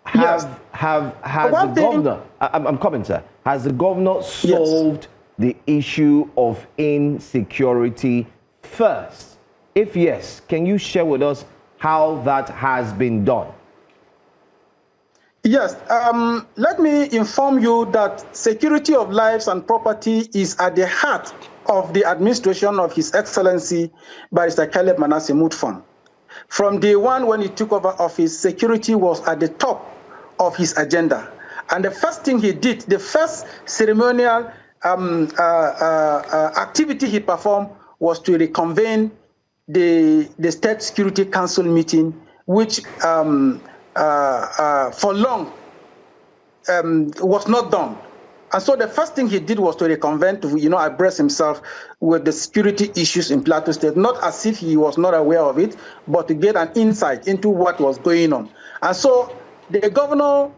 has the governor, I'm coming, sir, has the governor solved the issue of insecurity first? If yes, can you share with us how that has been done? Yes, let me inform you that security of lives and property is at the heart of the administration of His Excellency Barrister Caleb Manasseh Mutfwang. From day one when he took over office, security was at the top of his agenda. And the first thing he did, the first ceremonial activity he performed was to reconvene the State Security Council meeting, which for long was not done. And so the first thing he did was to reconvene to, address himself with the security issues in Plateau State, not as if he was not aware of it, but to get an insight into what was going on. And so the governor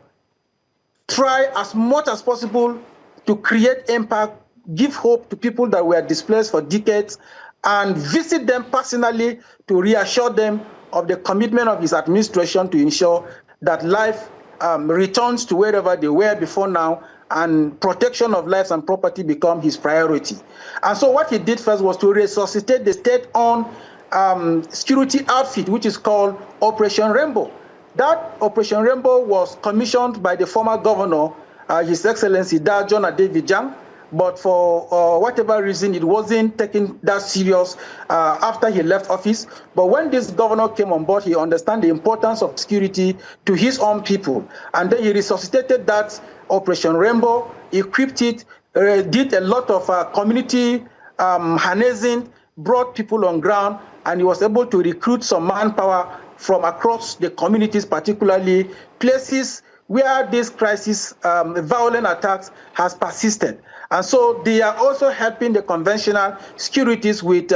tried as much as possible to create impact, give hope to people that were displaced for decades, and visit them personally to reassure them of the commitment of his administration to ensure that life returns to wherever they were before now, and protection of lives and property become his priority. And so what he did first was to resuscitate the state-owned security outfit, which is called Operation Rainbow. That Operation Rainbow was commissioned by the former governor, His Excellency John Adevijang, but for whatever reason, it wasn't taken that serious after he left office. But when this governor came on board, he understood the importance of security to his own people. And then he resuscitated that Operation Rainbow, equipped it, did a lot of community harnessing, brought people on ground, and he was able to recruit some manpower from across the communities, particularly places where this crisis, violent attacks, has persisted. And so they are also helping the conventional securities with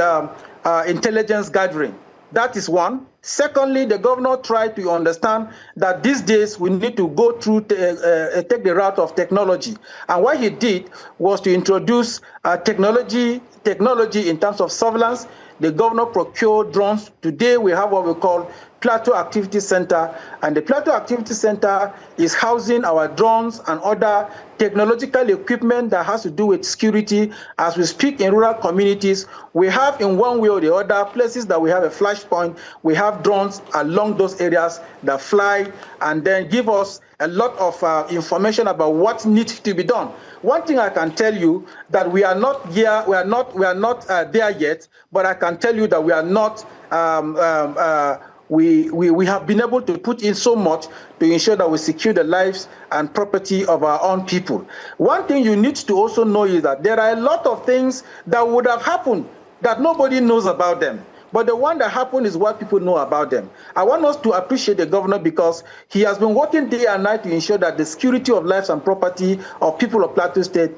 intelligence gathering. That is one. Secondly, the governor tried to understand that these days we need to go through, take the route of technology. And what he did was to introduce technology in terms of surveillance. The governor procured drones. Today we have what we call Plateau Activity Center, and the Plateau Activity Center is housing our drones and other technological equipment that has to do with security. As we speak in rural communities, we have in one way or the other places that we have a flashpoint. We have drones along those areas that fly and then give us a lot of information about what needs to be done. One thing I can tell you that we are not here, we are not there yet, but I can tell you that we are not. We have been able to put in so much to ensure that we secure the lives and property of our own people. One thing you need to also know is that there are a lot of things that would have happened that nobody knows about them. But the one that happened is what people know about them. I want us to appreciate the governor because he has been working day and night to ensure that the security of lives and property of people of Plateau State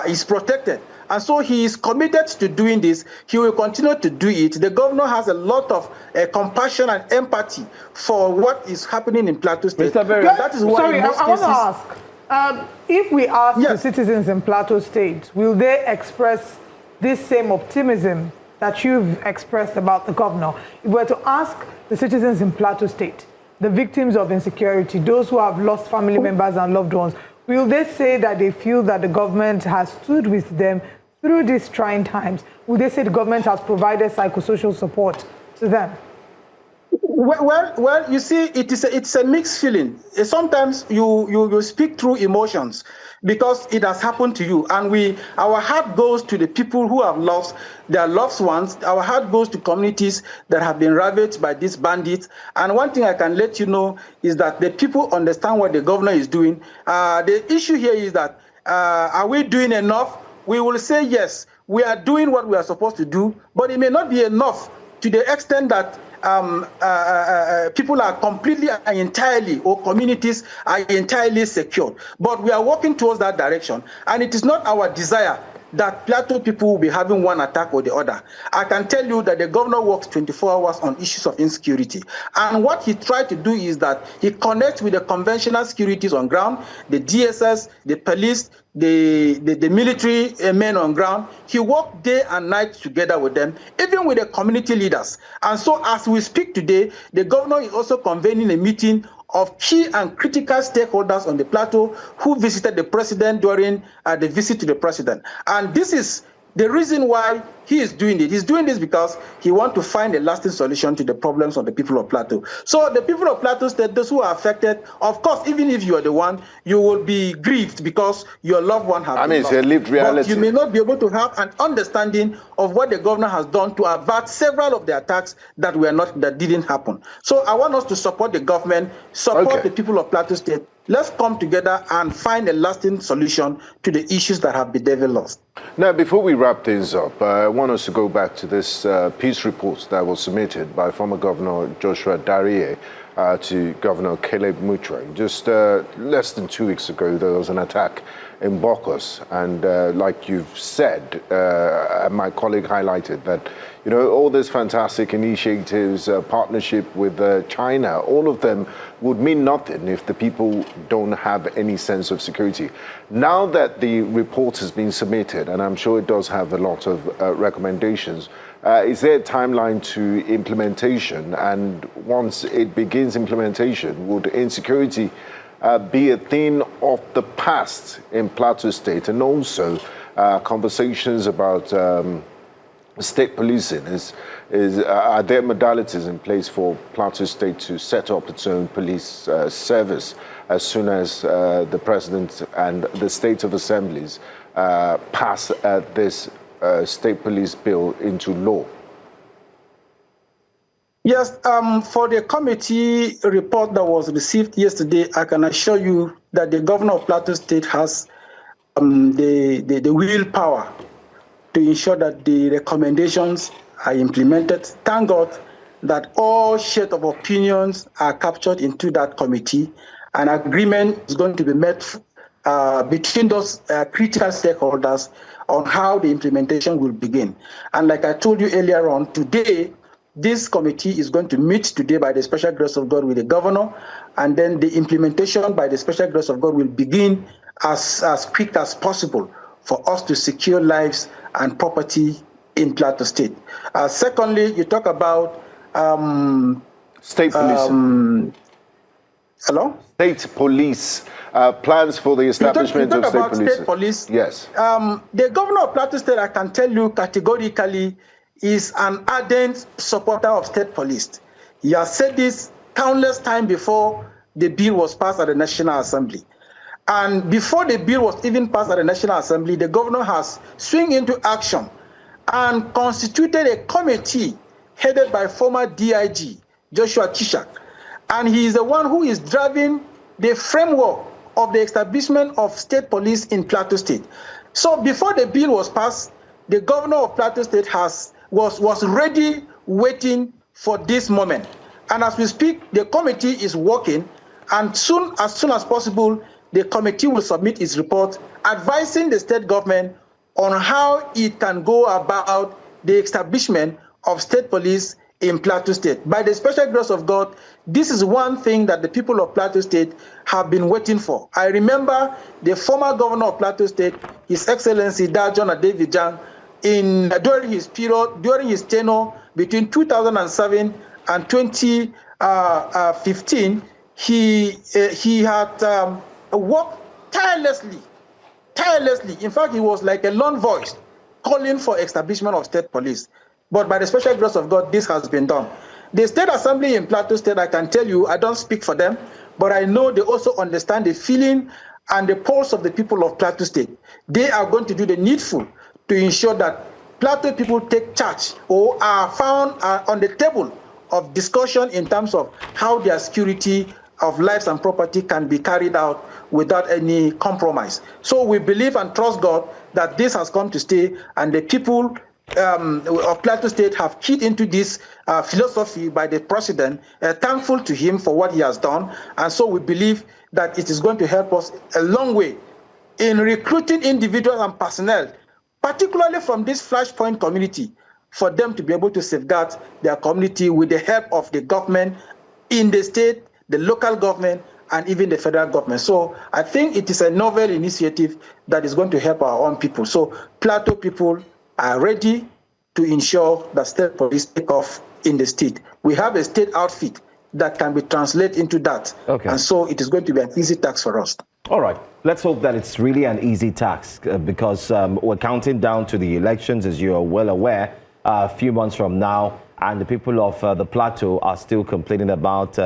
is protected. And so he is committed to doing this. He will continue to do it. The governor has a lot of compassion and empathy for what is happening in Plateau State. That is why sorry, I want to ask, if we ask the citizens in Plateau State, will they express this same optimism that you've expressed about the governor? If we were to ask the citizens in Plateau State, the victims of insecurity, those who have lost family members and loved ones, will they say that they feel that the government has stood with them through these trying times? Will they say the government has provided psychosocial support to them? Well, you see, it's a mixed feeling. Sometimes you speak through emotions because it has happened to you, and our heart goes to the people who have lost their loved ones. Our heart goes to communities that have been ravaged by these bandits. And one thing I can let you know is that the people understand what the governor is doing. The issue here is that are we doing enough? We will say yes, we are doing what we are supposed to do, but it may not be enough to the extent that people are completely and entirely, or communities are entirely secured. But we are working towards that direction, and it is not our desire that Plateau people will be having one attack or the other. I can tell you that the governor works 24 hours on issues of insecurity. And what he tried to do is that he connects with the conventional securities on ground, the DSS, the police, the military men on ground. He worked day and night together with them, even with the community leaders. And so as we speak today, the governor is also convening a meeting of key and critical stakeholders on the plateau who visited the president during the visit to the president. And this is the reason why he is doing it. He's doing this because he wants to find a lasting solution to the problems of the people of Plateau. So the people of Plateau State, those who are affected, of course, even if you are the one, you will be grieved because your loved one has been lost. It's a lived reality. But you may not be able to have an understanding of what the governor has done to avert several of the attacks that didn't happen. So I want us to support the government, support the people of Plateau State. Let's come together and find a lasting solution to the issues that have been developed. Now, before we wrap things up, I want us to go back to this peace report that was submitted by former Governor Joshua Darie to Governor Caleb Mutre. Just less than 2 weeks ago, there was an attack in Bokos, and like you've said, my colleague highlighted that, you know, all these fantastic initiatives, partnership with China, all of them would mean nothing if the people don't have any sense of security. Now that the report has been submitted, and I'm sure it does have a lot of recommendations, is there a timeline to implementation? And once it begins implementation, would insecurity be a thing of the past in Plateau State? And also conversations about state policing, are there modalities in place for Plateau State to set up its own police service as soon as the president and the state of assemblies pass this state police bill into law? Yes, for the committee report that was received yesterday, I can assure you that the governor of Plateau State has the willpower to ensure that the recommendations are implemented. Thank God that all shades of opinions are captured into that committee. An agreement is going to be met between those critical stakeholders on how the implementation will begin. And like I told you earlier on, today, this committee is going to meet today by the special grace of God with the governor, and then the implementation by the special grace of God will begin as quick as possible for us to secure lives and property in Plateau State. Secondly, you talk about state police. Hello? State police, plans for the establishment you talk of state about police. State police. Yes. The governor of Plateau State, I can tell you categorically, is an ardent supporter of state police. He has said this countless times before the bill was passed at the National Assembly. And before the bill was even passed at the National Assembly, the governor has swung into action and constituted a committee headed by former DIG, Joshua Kishak. And he is the one who is driving the framework of the establishment of state police in Plateau State. So before the bill was passed, the governor of Plateau State was ready waiting for this moment. And as we speak, the committee is working, and as soon as possible, the committee will submit its report advising the state government on how it can go about the establishment of state police in Plateau State. By the special grace of God, this is one thing that the people of Plateau State have been waiting for. I remember the former governor of Plateau State, His Excellency John David Jang, during his tenure between 2007 and 2015, he had worked tirelessly. In fact, he was like a lone voice calling for establishment of state police. But by the special grace of God, this has been done. The State Assembly in Plateau State, I can tell you, I don't speak for them, but I know they also understand the feeling and the pulse of the people of Plateau State. They are going to do the needful to ensure that Plateau people take charge or are found on the table of discussion in terms of how their security of lives and property can be carried out without any compromise. So we believe and trust God that this has come to stay, and the people of Plateau State have keyed into this philosophy by the president, thankful to him for what he has done. And so we believe that it is going to help us a long way in recruiting individuals and personnel, particularly from this flashpoint community, for them to be able to safeguard their community with the help of the government in the state, the local government, and even the federal government. So I think it is a novel initiative that is going to help our own people. So Plateau people are ready to ensure that state police take off in the state. We have a state outfit that can be translated into that. Okay. And so it is going to be an easy task for us. All right. Let's hope that it's really an easy task because we're counting down to the elections, as you are well aware, a few months from now. And the people of the Plateau are still complaining about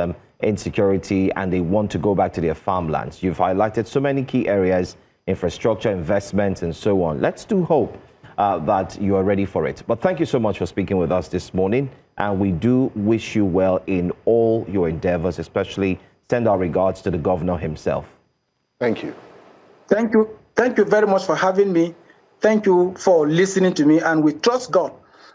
insecurity, and they want to go back to their farmlands. You've highlighted so many key areas, infrastructure, investments, and so on. Let's do hope that you are ready for it. But thank you so much for speaking with us this morning, and we do wish you well in all your endeavors, especially send our regards to the governor himself. Thank you. Thank you. Thank you very much for having me. Thank you for listening to me, and we trust God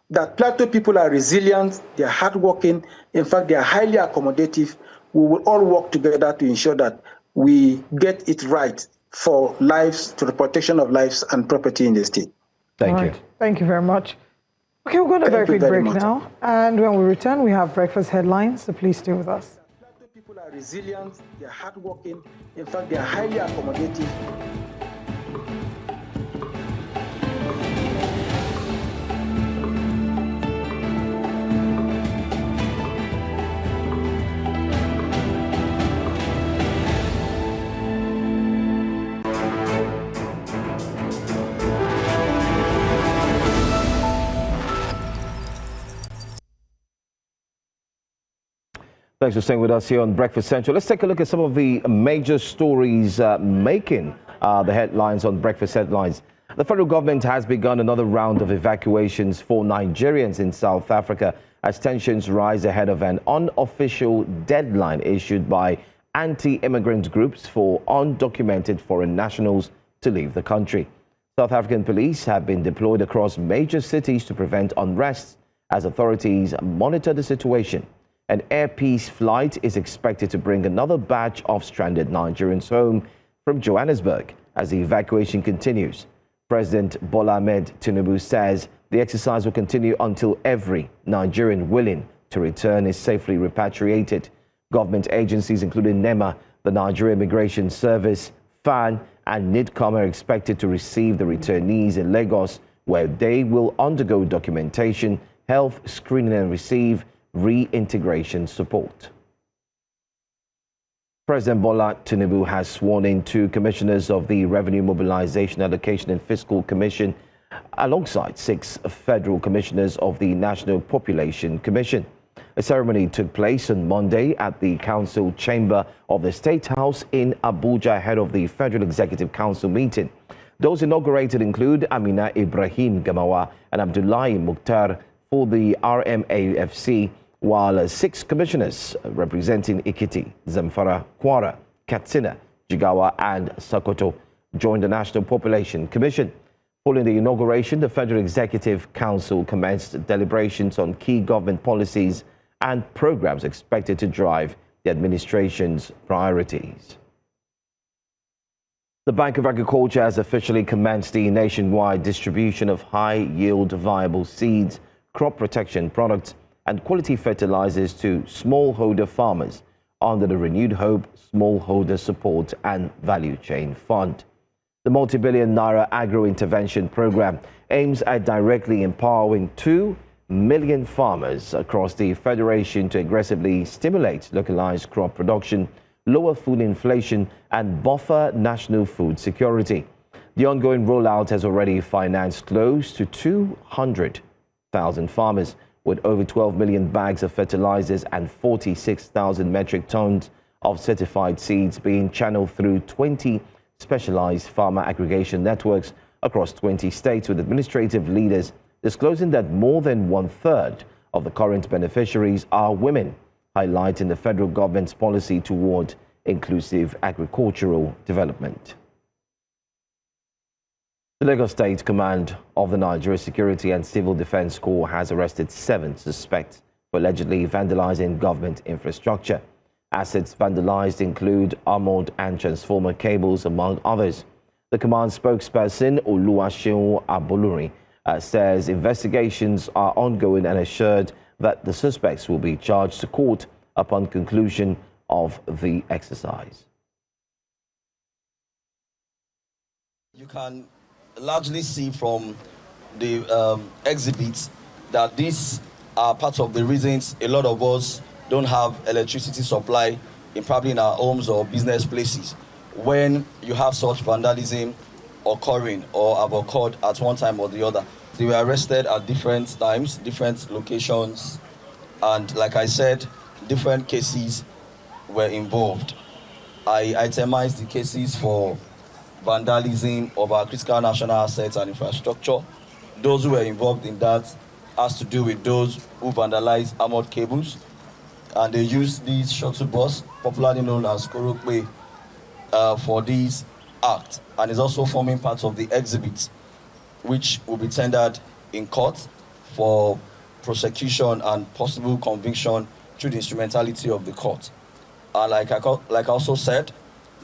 that Plateau people are resilient, they are hardworking, in fact, they are highly accommodative. We will all work together to ensure that we get it right for lives, to the protection of lives and property in the state. Thank you. Thank you very much. Okay, we're going to a very quick break now. And when we return, we have breakfast headlines, so please stay with us. Plateau people are resilient, they are hardworking, in fact, they are highly accommodative. Thanks for staying with us here on Breakfast Central. Let's take a look at some of the major stories making the headlines on Breakfast Headlines. The federal government has begun another round of evacuations for Nigerians in South Africa as tensions rise ahead of an unofficial deadline issued by anti-immigrant groups for undocumented foreign nationals to leave the country. South African police have been deployed across major cities to prevent unrest as authorities monitor the situation. An Air Peace flight is expected to bring another batch of stranded Nigerians home from Johannesburg as the evacuation continues. President Bola Ahmed Tinubu says the exercise will continue until every Nigerian willing to return is safely repatriated. Government agencies including NEMA, the Nigeria Immigration Service, FAN, and NIDCOM are expected to receive the returnees in Lagos, where they will undergo documentation, health screening, and receive reintegration support. President Bola Tinubu has sworn in 2 commissioners of the Revenue Mobilization, Allocation and Fiscal Commission, alongside 6 federal commissioners of the National Population Commission. A ceremony took place on Monday at the Council Chamber of the State House in Abuja ahead of the Federal Executive Council meeting. Those inaugurated include Amina Ibrahim Gamawa and Abdullahi Mukhtar for the RMAFC, while 6 commissioners representing Ekiti, Zamfara, Kwara, Katsina, Jigawa and Sokoto joined the National Population Commission. Following the inauguration, the Federal Executive Council commenced deliberations on key government policies and programs expected to drive the administration's priorities. The Bank of Agriculture has officially commenced the nationwide distribution of high-yield viable seeds, crop protection products, and quality fertilizers to smallholder farmers under the Renewed Hope Smallholder Support and Value Chain Fund. The multi-billion naira agro-intervention program aims at directly empowering 2 million farmers across the Federation to aggressively stimulate localized crop production, lower food inflation, and buffer national food security. The ongoing rollout has already financed close to 200,000 farmers, with over 12 million bags of fertilizers and 46,000 metric tons of certified seeds being channeled through 20 specialized farmer aggregation networks across 20 states, with administrative leaders disclosing that more than 1/3 of the current beneficiaries are women, highlighting the federal government's policy toward inclusive agricultural development. The Lagos State Command of the Nigeria Security and Civil Defense Corps has arrested 7 suspects for allegedly vandalizing government infrastructure. Assets vandalized include armored and transformer cables, among others. The command spokesperson, Oluwaseun Aboluri, says investigations are ongoing and assured that the suspects will be charged to court upon conclusion of the exercise. You can largely see from the exhibits that these are part of the reasons a lot of us don't have electricity supply probably in our homes or business places when you have such vandalism occurring or have occurred at one time or the other. They were arrested at different times, different locations, and like I said, different cases were involved. I itemized the cases for vandalism of our critical national assets and infrastructure. Those who were involved in that has to do with those who vandalized armored cables, and they used these shuttle bus, popularly known as Korokwe, for these acts, and is also forming part of the exhibit, which will be tendered in court for prosecution and possible conviction through the instrumentality of the court. And like I also said,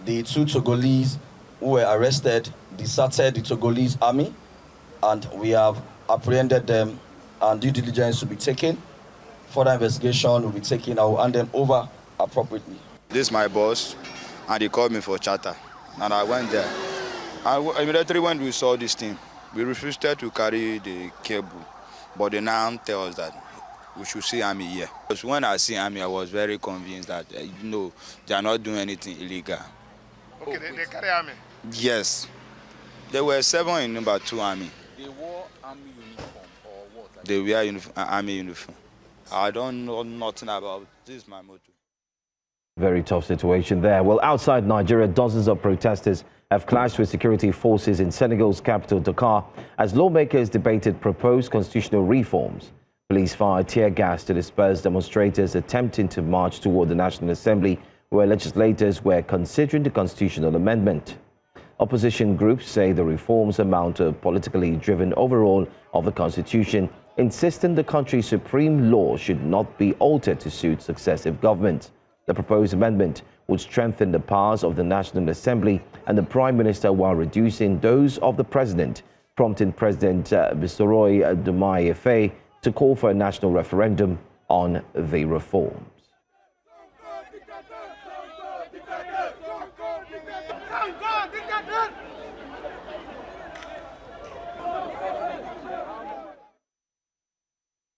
the 2 Togolese who were arrested deserted the Togolese army, and we have apprehended them, and due diligence will be taken. Further investigation will be taken. I will hand them over appropriately. This is my boss, and he called me for charter, and I went there. Immediately when we saw this thing, we refused to carry the cable, but they now tell us that we should see army here. Because when I see army, I was very convinced that no, they are not doing anything illegal. Okay, they carry army? Yes. There were 7 in number 2 army. They wore army uniform or what? Like they wear army uniform. I don't know nothing about this, my motto. Very tough situation there. Well, outside Nigeria, dozens of protesters have clashed with security forces in Senegal's capital, Dakar, as lawmakers debated proposed constitutional reforms. Police fired tear gas to disperse demonstrators attempting to march toward the National Assembly, where legislators were considering the constitutional amendment. Opposition groups say the reforms amount to a politically driven overhaul of the constitution, insisting the country's supreme law should not be altered to suit successive governments. The proposed amendment would strengthen the powers of the National Assembly and the Prime Minister while reducing those of the President, prompting President Bisoroy Diomaye Faye to call for a national referendum on the reforms.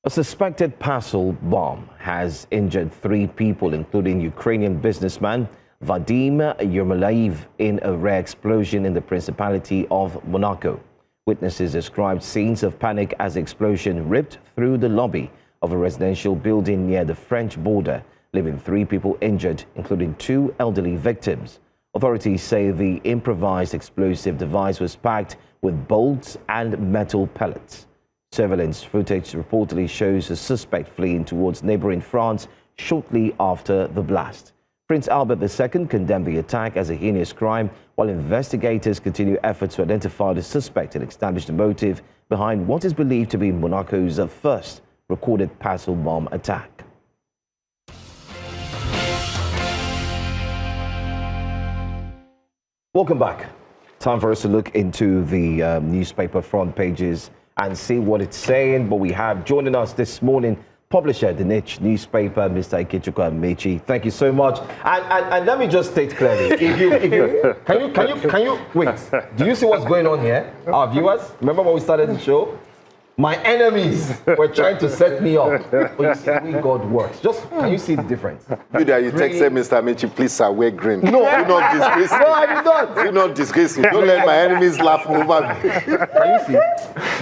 A suspected parcel bomb has injured 3 people, including Ukrainian businessman Vadim Yermolaev, in a rare explosion in the Principality of Monaco. Witnesses described scenes of panic as the explosion ripped through the lobby of a residential building near the French border, leaving 3 people injured, including 2 elderly victims. Authorities say the improvised explosive device was packed with bolts and metal pellets. Surveillance footage reportedly shows a suspect fleeing towards neighboring France shortly after the blast. Prince Albert II condemned the attack as a heinous crime, while investigators continue efforts to identify the suspect and establish the motive behind what is believed to be Monaco's first recorded parcel bomb attack. Welcome back. Time for us to look into the newspaper front pages and see what it's saying. But we have joining us this morning, publisher of the Niche newspaper, Mr. Ikeja. Thank you so much. And let me just state clearly, can you wait? Do you see what's going on here? Our viewers, remember when we started the show? My enemies were trying to set me up. But you see the way God works. Just, can you see the difference? You there, you texted Mr. Amechi, please sir, wear green. No. Do not disgrace me. No, I did not. Do not disgrace me. Don't let my enemies laugh over me. Can you see?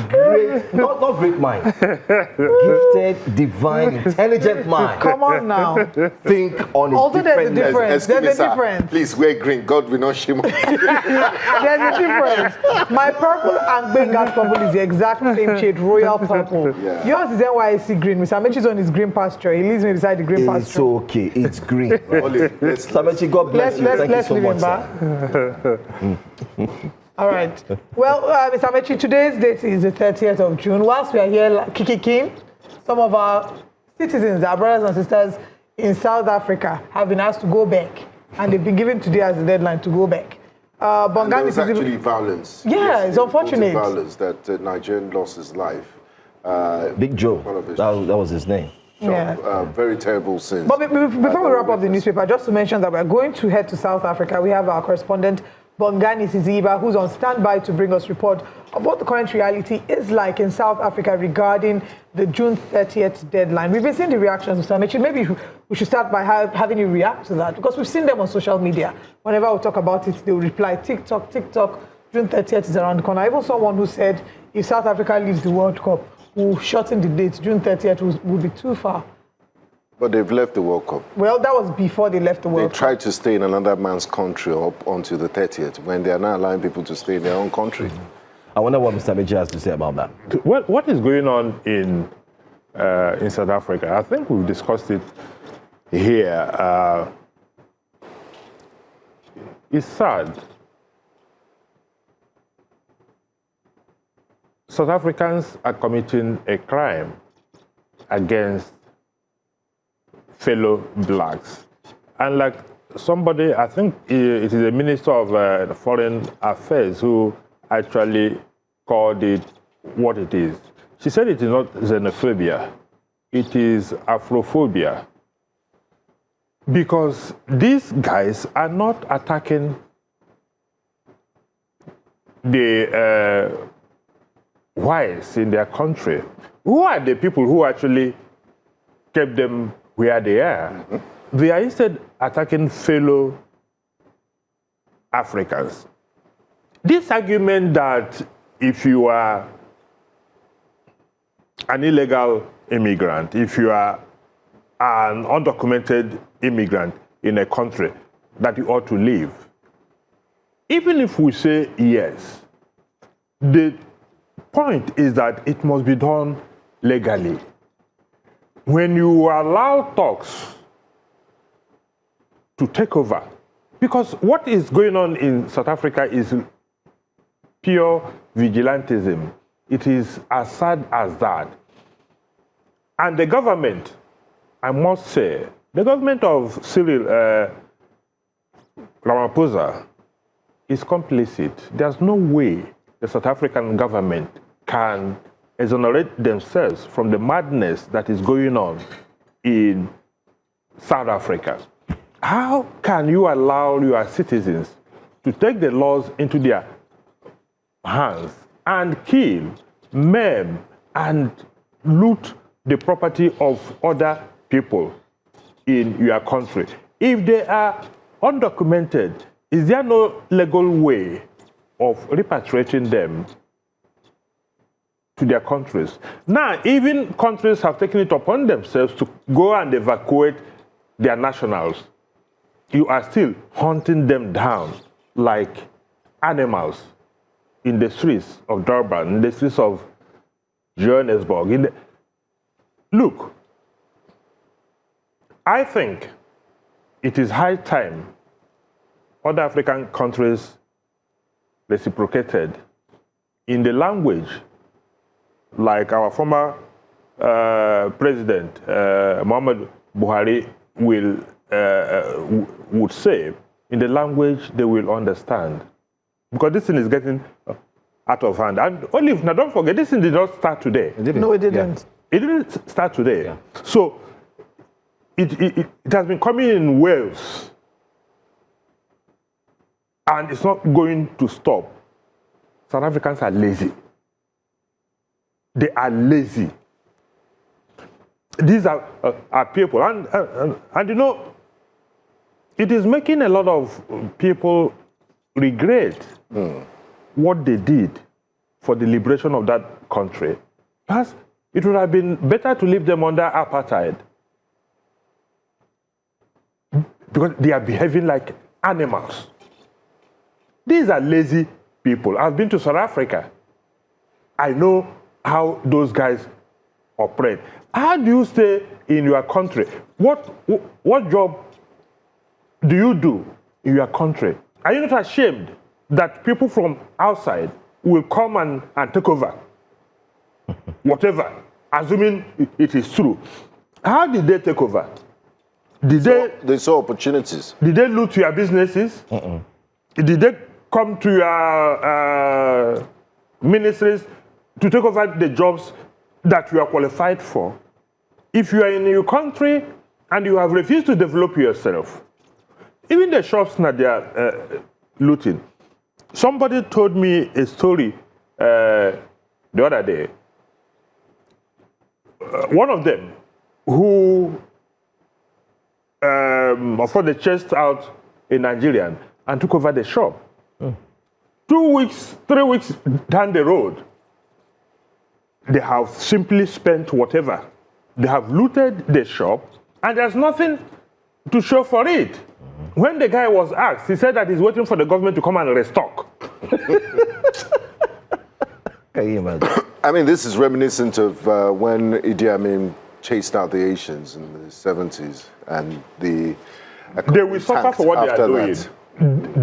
Great, not great mind. Gifted, divine, intelligent mind. Come on now. Think on Also, there's a different difference. Excuse me, There's a sir. difference. Please wear green. God will not shame us. There's a difference. My purple and Gbenga's purple is the exact same shade, royal purple. Yeah. Yours is NYSC green. Mr. Amechi's on his green pasture. He leaves me beside the green pasture. It's okay. It's green. Mr. Amechi, God bless you. Thank you so leave him much, back. All right. Well, Mr. Amechi, today's date is the 30th of June. Whilst we are here kicking, some of our citizens, our brothers and sisters in South Africa, have been asked to go back, and they've been given today as the deadline to go back. There was actually violence. Yeah, it's unfortunate. Violence that Nigerian lost his life. Big Joe. That was his name. Yeah. Very terrible sins. But before we wrap up the newspaper, just to mention that we're going to head to South Africa. We have our correspondent, Bongani Siziba, who's on standby to bring us report of what the current reality is like in South Africa regarding the June 30th deadline. We've been seeing the reactions, Mr. Amechi. Maybe we should start by having you react to that, because we've seen them on social media. Whenever we talk about it, they'll reply, TikTok, June 30th is around the corner. Even someone who said if South Africa leaves the World Cup, we'll shorten the date. June 30th will be too far. But they've left the World Cup. Well, that was before they left the World Cup. They tried to stay in another man's country up until the 30th, when they are now allowing people to stay in their own country. I wonder what Mr. Ajah has to say about that. What is going on in South Africa? I think we've discussed it here. It's sad. South Africans are committing a crime against fellow blacks. And like somebody, I think it is the Minister of Foreign Affairs who actually called it what it is. She said it is not xenophobia, it is Afrophobia. Because these guys are not attacking the whites in their country. Who are the people who actually kept them where they are? Mm-hmm. They are instead attacking fellow Africans. This argument that if you are an illegal immigrant, if you are an undocumented immigrant in a country, that you ought to leave. Even if we say yes, the point is that it must be done legally. When you allow talks to take over, because what is going on in South Africa is pure vigilantism. It is as sad as that. And the government, I must say, the government of Cyril Ramaphosa is complicit. There's no way the South African government can exonerate themselves from the madness that is going on in South Africa. How can you allow your citizens to take the laws into their hands and kill, maim, and loot the property of other people in your country? If they are undocumented, is there no legal way of repatriating them to their countries? Now, even countries have taken it upon themselves to go and evacuate their nationals. You are still hunting them down like animals in the streets of Durban, in the streets of Johannesburg. Look, I think it is high time other African countries reciprocated in the language like our former president, Muhammad Buhari, would say, in the language they will understand. Because this thing is getting out of hand. And Olive, now don't forget, this thing did not start today. No, it didn't. Yeah. It didn't start today. Yeah. So it has been coming in waves. And it's not going to stop. South Africans are lazy. They are lazy. These are people. And you know, it is making a lot of people regret what they did for the liberation of that country. Perhaps it would have been better to leave them under apartheid, because they are behaving like animals. These are lazy people. I've been to South Africa. I know how those guys operate. How do you stay in your country? What job do you do in your country? Are you not ashamed that people from outside will come and take over? Whatever, assuming it is true. How did they take over? They saw opportunities. Did they loot your businesses? Did they come to your ministries to take over the jobs that you are qualified for? If you are in your country and you have refused to develop yourself, even the shops that they are looting. Somebody told me a story the other day. One of them who, of course, they chased out a Nigerian and took over the shop. 2 weeks, 3 weeks down the road, they have simply spent whatever. They have looted the shop, and there's nothing to show for it. When the guy was asked, he said that he's waiting for the government to come and restock. Can you imagine? I mean, this is reminiscent of when Idi Amin chased out the Asians in the 70s, and they will suffer for what they are doing.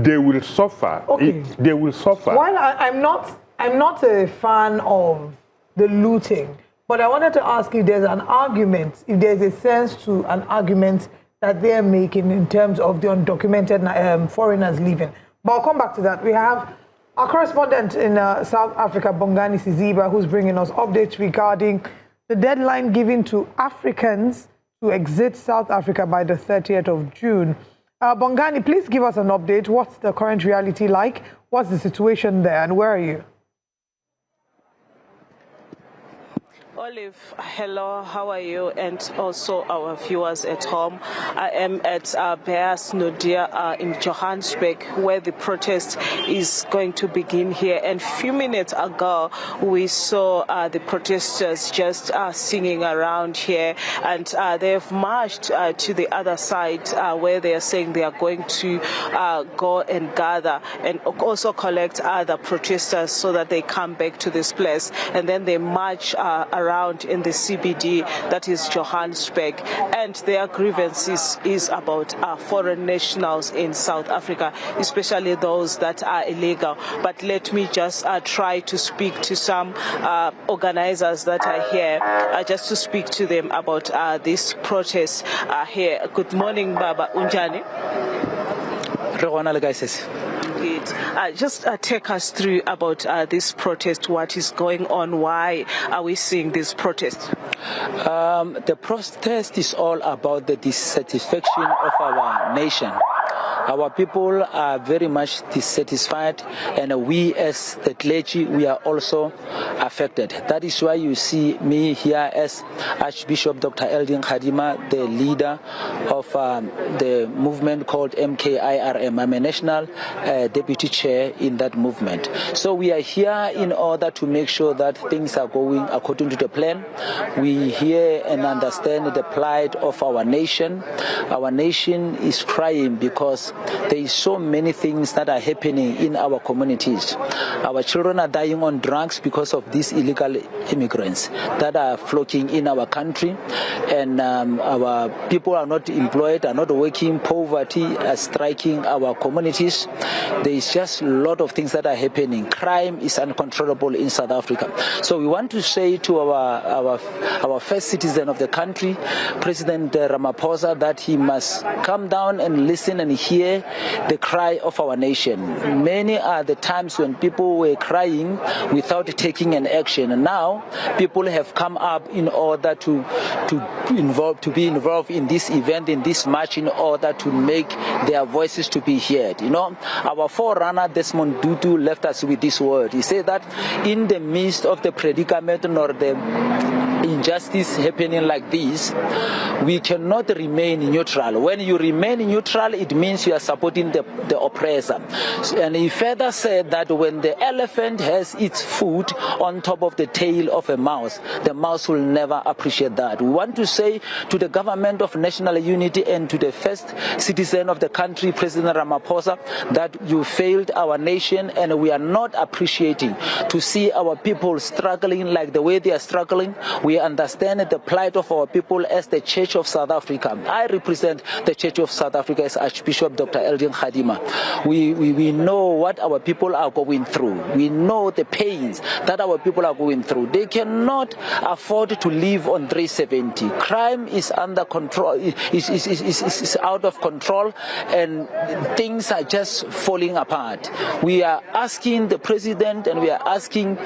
They will suffer. Okay. They will suffer. While I'm not a fan of the looting, but I wanted to ask if there's an argument, if there's a sense to an argument that they're making in terms of the undocumented foreigners leaving. But I'll come back to that. We have our correspondent in South Africa, Bongani Siziba, who's bringing us updates regarding the deadline given to Africans to exit South Africa by the 30th of June. Bongani, please give us an update. What's the current reality like? What's the situation there, and where are you? Olive, hello, how are you? And also our viewers at home. I am at Bears Nodia in Johannesburg, where the protest is going to begin here. And a few minutes ago, we saw the protesters just singing around here. And they've marched to the other side where they are saying they are going to go and gather and also collect other protesters so that they come back to this place. And then they march around in the CBD, that is Johannesburg, and their grievances is about foreign nationals in South Africa, especially those that are illegal. But let me just try to speak to some organizers that are here, just to speak to them about this protest here. Good morning, Baba Unjani. Just take us through about this protest, what is going on, why are we seeing this protest? The protest is all about the dissatisfaction of our nation. Our people are very much dissatisfied, and we as the clergy, we are also affected. That is why you see me here as Archbishop Dr. Eldin Khadima, the leader of the movement called MKIRM. I'm a national deputy chair in that movement. So we are here in order to make sure that things are going according to the plan. We hear and understand the plight of our nation. Our nation is crying because there is so many things that are happening in our communities. Our children are dying on drugs because of these illegal immigrants that are flocking in our country, and our people are not employed, are not working. Poverty is striking our communities. There is just a lot of things that are happening. Crime is uncontrollable in South Africa. So we want to say to our first citizen of the country, President Ramaphosa, that he must come down and listen and hear the cry of our nation. Many are the times when people were crying without taking an action, and now people have come up in order to be involved in this event, in this march, in order to make their voices to be heard. You know, our forerunner Desmond Tutu left us with this word. He said that in the midst of the predicament or the injustice happening like this, we cannot remain neutral. When you remain neutral, it means you are supporting the oppressor. And he further said that when the elephant has its foot on top of the tail of a mouse, the mouse will never appreciate that. We want to say to the government of national unity and to the first citizen of the country, President Ramaphosa, that you failed our nation, and we are not appreciating to see our people struggling like the way they are struggling. We understand the plight of our people as the Church of South Africa. I represent the Church of South Africa as Archbishop Dr. Eldin Khadima. We know what our people are going through. We know the pains that our people are going through. They cannot afford to live on 370. Crime is under control, is out of control, and things are just falling apart. We are asking the president, and we are asking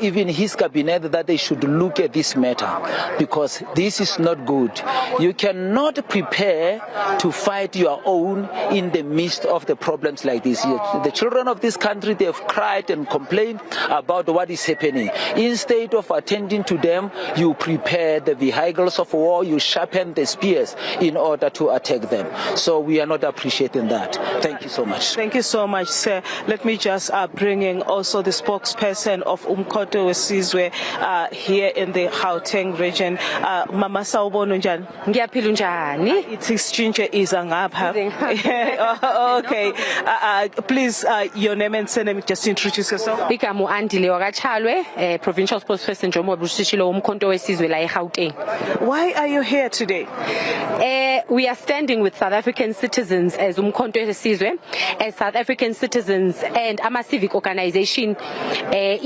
even his cabinet, that they should look at this matter, because this is not good. You cannot prepare to fight your own in the midst of the problems like this. The children of this country, they have cried and complained about what is happening. Instead of attending to them, you prepare the vehicles of war, you sharpen the spears in order to attack them. So we are not appreciating that. Thank you so much. Thank you so much, sir. Let me just bring in also the spokesperson of Umkhonto weSizwe here in the Gauteng region. Mama Sawubona njani? Ngiyaphila njani? Ithi sitshintshe iza ngapha. Okay. Please, your name and surname, just introduce yourself. Igama uAndile wakachalwe, provincial spokesperson Jomo Busishilo Umkhonto weSizwe la eGauteng. Why are you here today? We are standing with South African citizens as Umkhonto weSizwe, as South African citizens and ama civic organization,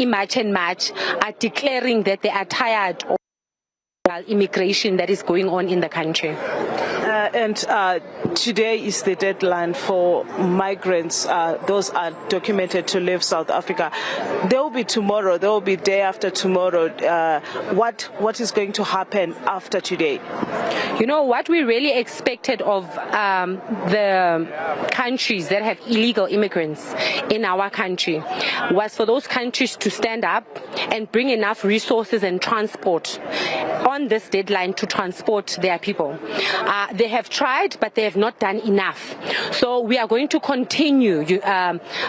March and March, are declaring that they are tired of immigration that is going on in the country. And today is the deadline for migrants. Those are documented to leave South Africa. There will be tomorrow. There will be day after tomorrow. What is going to happen after today? You know, what we really expected of the countries that have illegal immigrants in our country was for those countries to stand up and bring enough resources and transport on this deadline to transport their people. They have tried, but they have not done enough. So we are going to continue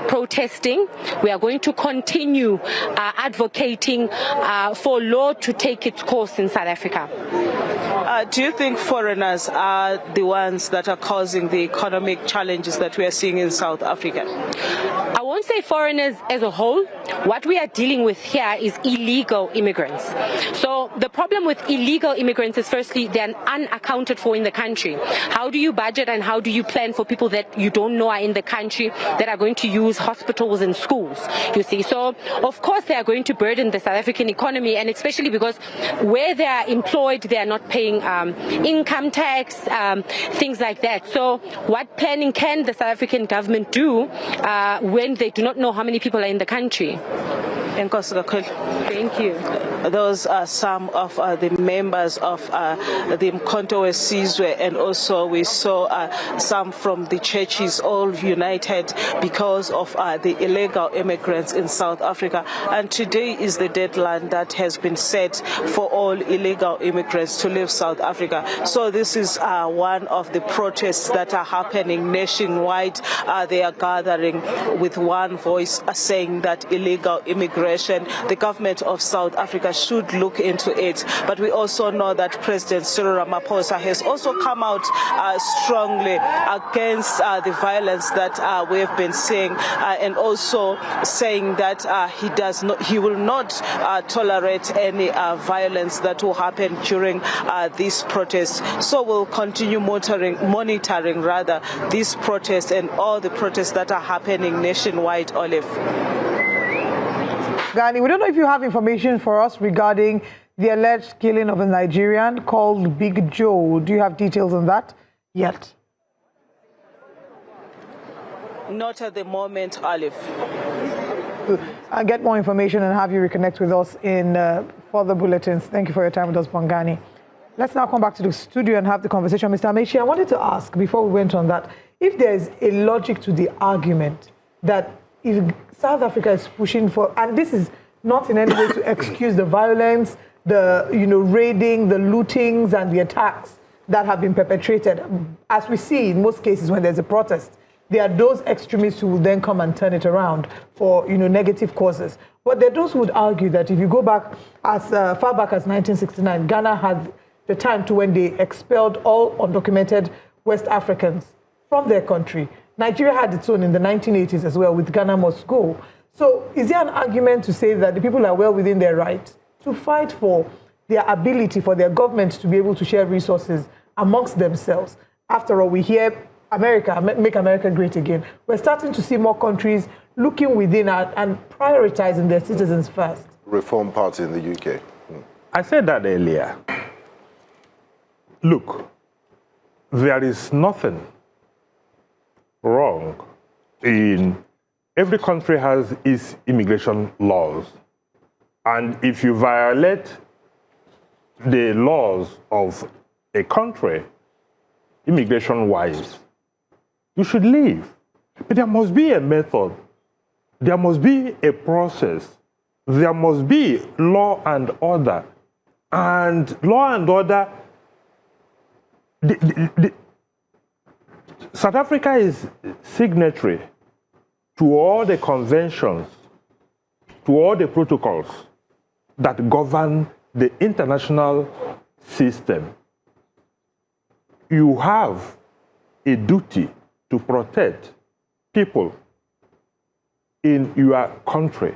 protesting. We are going to continue advocating for law to take its course in South Africa. Do you think foreigners are the ones that are causing the economic challenges that we are seeing in South Africa? I won't say foreigners as a whole. What we are dealing with here is illegal immigrants. So the problem with illegal immigrants is, firstly, they're unaccounted for in the country. How do you budget and how do you plan for people that you don't know are in the country that are going to use hospitals and schools, you see? So, of course, they are going to burden the South African economy, and especially because where they are employed, they are not paying income tax, things like that. So what planning can the South African government do when they do not know how many people are in the country? Thank you. Those are some of the members of the Umkhonto weSizwe, and also we saw some from the churches all united because of the illegal immigrants in South Africa. And today is the deadline that has been set for all illegal immigrants to leave South Africa. So this is one of the protests that are happening nationwide. They are gathering with one voice saying that illegal immigrants migration, the government of South Africa should look into it. But we also know that President Cyril Ramaphosa has also come out strongly against the violence that we have been seeing, and also saying that he will not tolerate any violence that will happen during these protests. So we'll continue monitoring these protests and all the protests that are happening nationwide, Olive. Gani, we don't know if you have information for us regarding the alleged killing of a Nigerian called Big Joe. Do you have details on that yet? Not at the moment, Olive. I'll get more information and have you reconnect with us in further bulletins. Thank you for your time with us, Bongani. Let's now come back to the studio and have the conversation. Mr. Amechi, I wanted to ask, before we went on that, if there's a logic to the argument that if South Africa is pushing for, and this is not in any way to excuse the violence, the raiding, the lootings and the attacks that have been perpetrated. As we see in most cases when there's a protest, there are those extremists who will then come and turn it around for negative causes. But there are those who would argue that if you go back as far back as 1969, Ghana had the time to when they expelled all undocumented West Africans from their country. Nigeria had its own in the 1980s as well with Ghana Must Go. So is there an argument to say that the people are well within their rights to fight for their ability for their government to be able to share resources amongst themselves? After all, we hear America, make America great again. We're starting to see more countries looking within and prioritizing their citizens first. Reform Party in the UK. I said that earlier. Look, there is nothing wrong in every country has its immigration laws. And if you violate the laws of a country, immigration-wise, you should leave. But there must be a method. There must be a process. There must be law and order. And law and order, South Africa is signatory to all the conventions, to all the protocols that govern the international system. You have a duty to protect people in your country.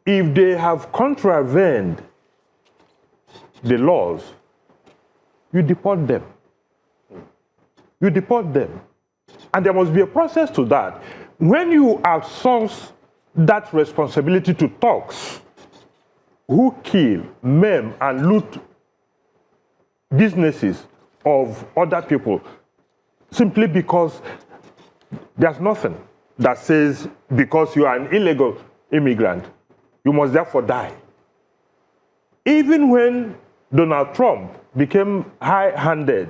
If they have contravened the laws, you deport them. You deport them. And there must be a process to that. When you outsource that responsibility to thugs who kill, maim, and loot businesses of other people, simply because there's nothing that says because you are an illegal immigrant, you must therefore die. Even when Donald Trump became high-handed,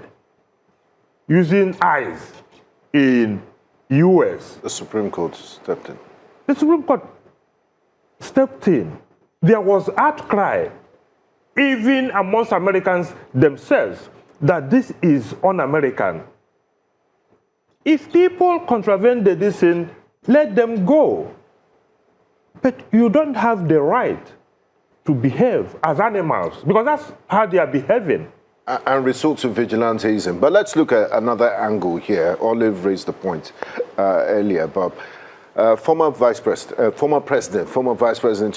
using ICE in U.S. The Supreme Court stepped in. The Supreme Court stepped in. There was outcry, even amongst Americans themselves, that this is un-American. If people contravene this sin, let them go. But you don't have the right to behave as animals, because that's how they are behaving. And resort to vigilantism. But let's look at another angle here. Olive raised the point earlier, Bob. Former vice president to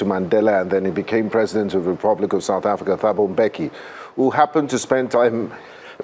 Mandela, and then he became president of the Republic of South Africa, Thabo Mbeki, who happened to spend time,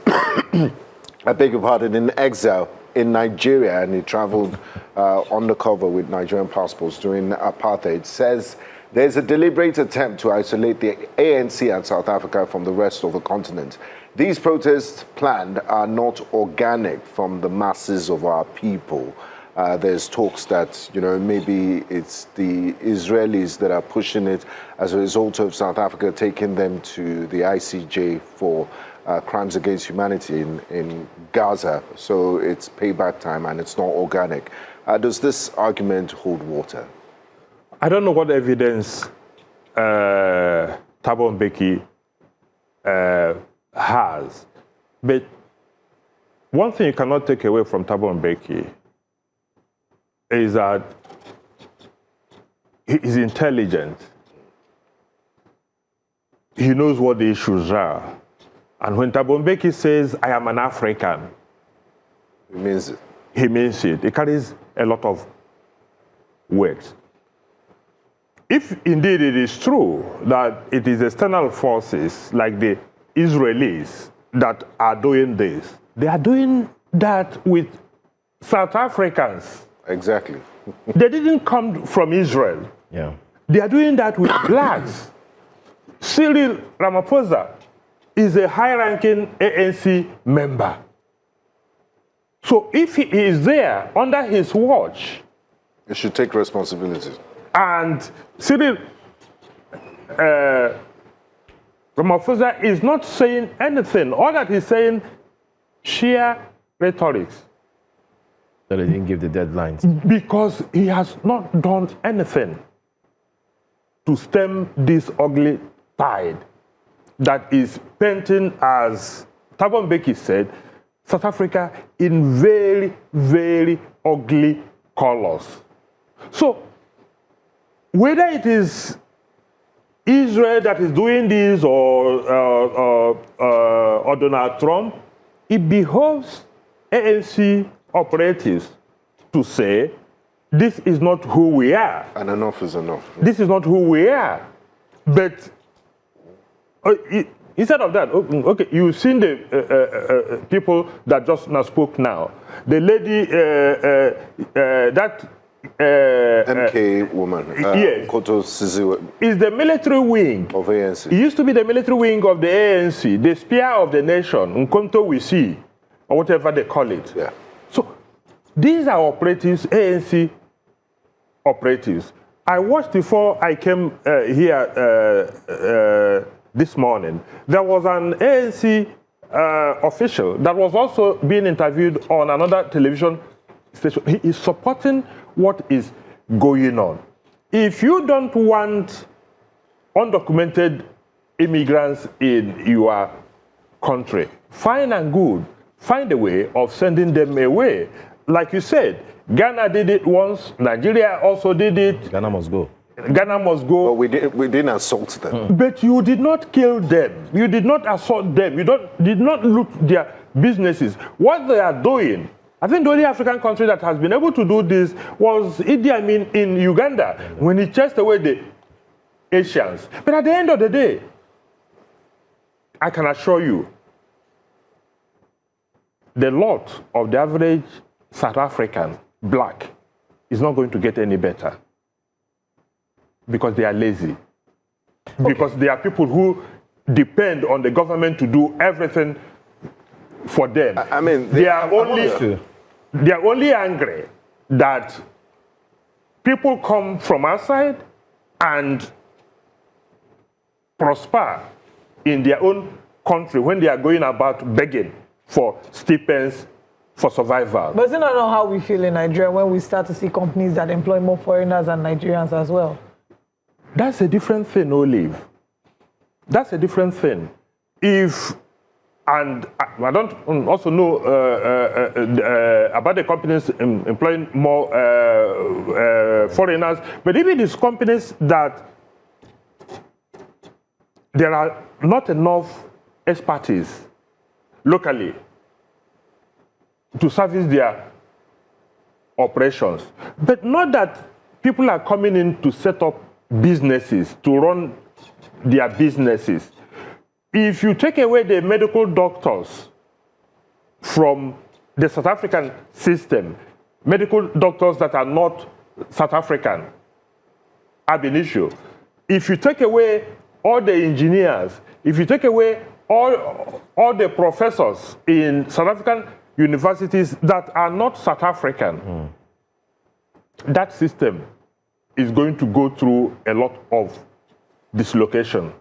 I beg your pardon, in exile in Nigeria, and he traveled undercover with Nigerian passports during apartheid, says there's a deliberate attempt to isolate the ANC and South Africa from the rest of the continent. These protests planned are not organic from the masses of our people. There's talks that, maybe it's the Israelis that are pushing it as a result of South Africa taking them to the ICJ for crimes against humanity in Gaza. So it's payback time and it's not organic. Does this argument hold water? I don't know what evidence Thabo Mbeki has, but one thing you cannot take away from Thabo Mbeki is that he is intelligent. he knows what the issues are. And when Thabo Mbeki says, I am an African, he means it. He means it. It carries a lot of weight. If indeed it is true that it is external forces like the Israelis that are doing this, they are doing that with South Africans. Exactly. They didn't come from Israel. Yeah. They are doing that with blacks. Cyril Ramaphosa is a high-ranking ANC member. So if he is there under his watch, he should take responsibility. And Cyril Ramaphosa is not saying anything. All that he's saying, sheer rhetorics. That he didn't give the deadlines. Because he has not done anything to stem this ugly tide that is painting, as Thabo Mbeki said, South Africa in very, very ugly colors. So, whether it is Israel that is doing this or Donald Trump, it behoves ANC operatives to say, this is not who we are. And enough is enough. This is not who we are. But instead of that, okay, you've seen the people that just now spoke now. The lady, MK woman, yes, Koto Siziwe, is the military wing of ANC. It used to be the military wing of the ANC, the spear of the nation, Nkonto we see, or whatever they call it. Yeah. So these are operatives, ANC operatives. I watched before I came here this morning. There was an ANC official that was also being interviewed on another television station. He is supporting what is going on. If you don't want undocumented immigrants in your country, fine and good, find a way of sending them away. Like you said, Ghana did it once, Nigeria also did it. Ghana must go. Ghana must go. But we didn't assault them. But you did not kill them. You did not assault them. You did not loot their businesses. What they are doing, I think the only African country that has been able to do this was Idi Amin in Uganda, when he chased away the Asians. But at the end of the day, I can assure you, the lot of the average South African black is not going to get any better. Because they are lazy. Okay. Because they are people who depend on the government to do everything for them. I mean, they are only angry that people come from outside and prosper in their own country when they are going about begging for stipends for survival. But isn't that not how we feel in Nigeria when we start to see companies that employ more foreigners than Nigerians as well? That's a different thing, Olive. That's a different thing. And I don't also know about the companies employing more foreigners, but even these companies that there are not enough expertise locally to service their operations. But not that people are coming in to set up businesses, to run their businesses. If you take away the medical doctors from the South African system, medical doctors that are not South African ab initio, if you take away all the engineers, if you take away all the professors in South African universities that are not South African, that system is going to go through a lot of dislocation.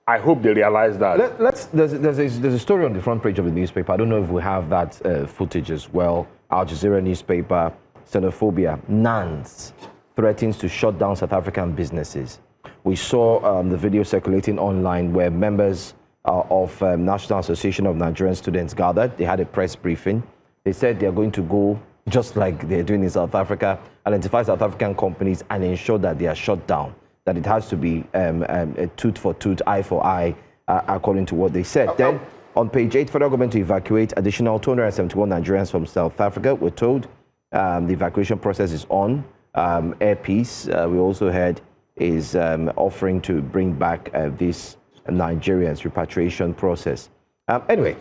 I hope they realize that. There's a story on the front page of the newspaper. I don't know if we have that footage as well. Al Jazeera newspaper, xenophobia. NANS threatens to shut down South African businesses. We saw the video circulating online where members of National Association of Nigerian Students gathered. They had a press briefing. They said they're going to go, just like they're doing in South Africa, identify South African companies and ensure that they are shut down. that it has to be a tooth for tooth, eye for eye, according to what they said. Then on page 8, federal government to evacuate additional 271 Nigerians from South Africa. We're told the evacuation process is on. Air Peace, we also heard, is offering to bring back this Nigerians repatriation process. Anyway,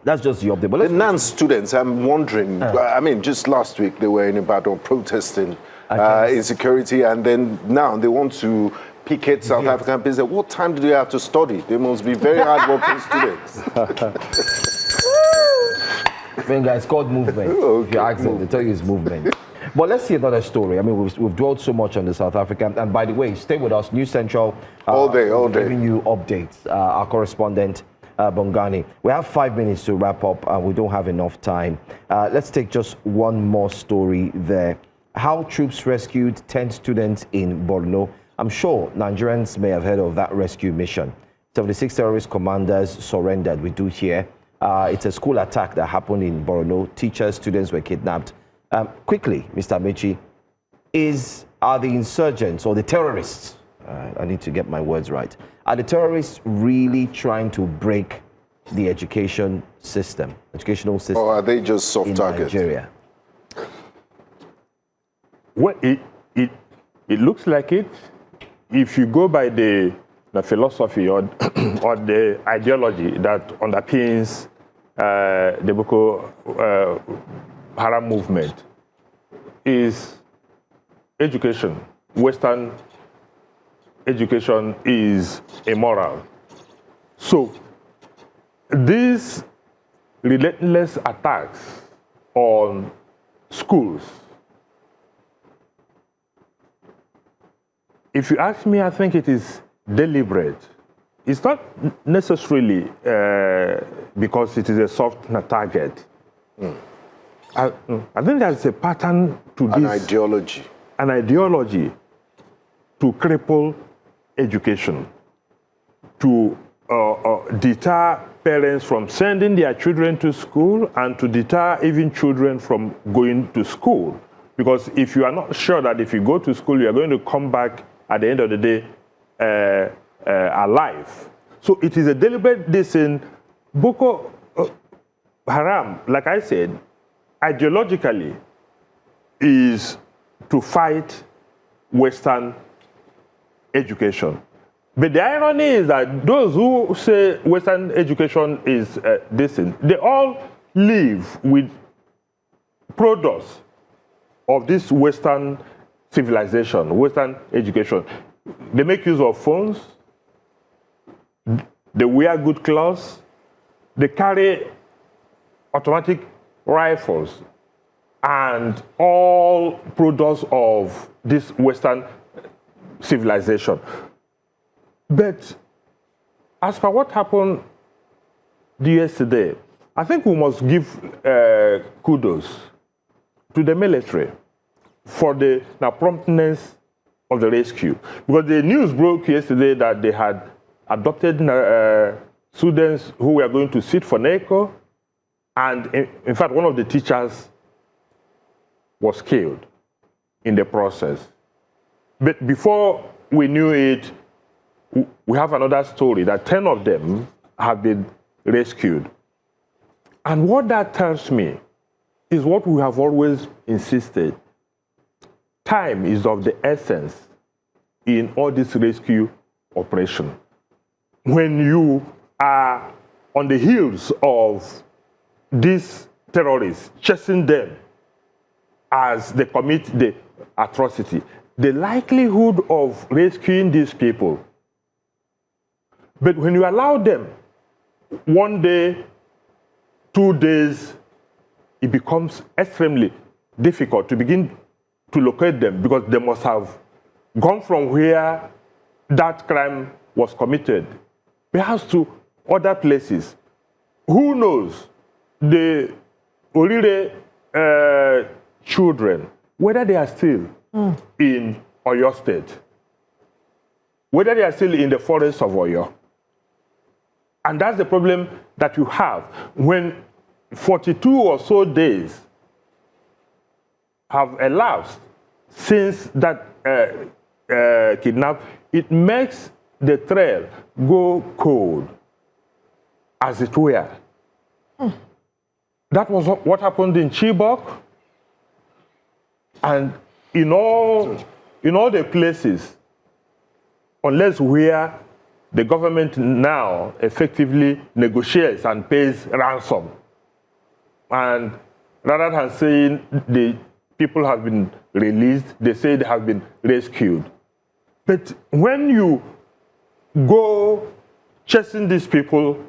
that's just the update. But the NAN students, I'm wondering, I mean, just last week they were in Ibadan protesting insecurity, and then now they want to picket South African business. What time do they have to study? They must be very hard-working students. Venga, it's called movement. If you ask them, they tell you it's movement. But let's see another story. I mean, we've dwelled so much on the South African. And by the way, stay with us. News Central. All day. Giving you updates. Our correspondent, Bongani. We have 5 minutes to wrap up, and we don't have enough time. Let's take just one more story there. How troops rescued 10 students in Borno. I'm sure Nigerians may have heard of that rescue mission. 76 terrorist commanders surrendered, we do hear. It's a school attack that happened in Borno. Teachers, students were kidnapped. Quickly, Mr. Mechi, are the insurgents or the terrorists, I need to get my words right, are the terrorists really trying to break the educational system? Or are they just soft targets? Nigeria? Well, it looks like it. If you go by the philosophy or the ideology that underpins the Boko Haram movement, is education. Western education is immoral. So these relentless attacks on schools, if you ask me, I think it is deliberate. It's not necessarily because it is a soft target. I think there's a pattern to an this. Ideology. An ideology to cripple education, to deter parents from sending their children to school, and to deter even children from going to school. Because if you are not sure that if you go to school, you are going to come back at the end of the day alive. So it is a deliberate decision. Boko Haram, like I said, ideologically is to fight Western education. But the irony is that those who say Western education is decent, they all live with products of this Western civilization, Western education. They make use of phones, they wear good clothes, they carry automatic rifles, and all products of this Western civilization. But as for what happened yesterday, I think we must give kudos to the military for the promptness of the rescue. Because the news broke yesterday that they had adopted students who were going to sit for NECO, and in fact, one of the teachers was killed in the process. But before we knew it, we have another story that 10 of them have been rescued. And what that tells me is what we have always insisted. Time is of the essence in all this rescue operation. When you are on the heels of these terrorists, chasing them as they commit the atrocity, the likelihood of rescuing these people. But when you allow them 1 day, 2 days, it becomes extremely difficult to begin to locate them, because they must have gone from where that crime was committed, perhaps to other places. Who knows? The Orire children, whether they are still in Oyo State, whether they are still in the forests of Oyo. And that's the problem that you have when 42 or so days have elapsed since that kidnapped, it makes the trail go cold, as it were. That was what happened in Chibok, and in all the places, unless where the government now effectively negotiates and pays ransom, and rather than saying the people have been released, they say they have been rescued. But when you go chasing these people,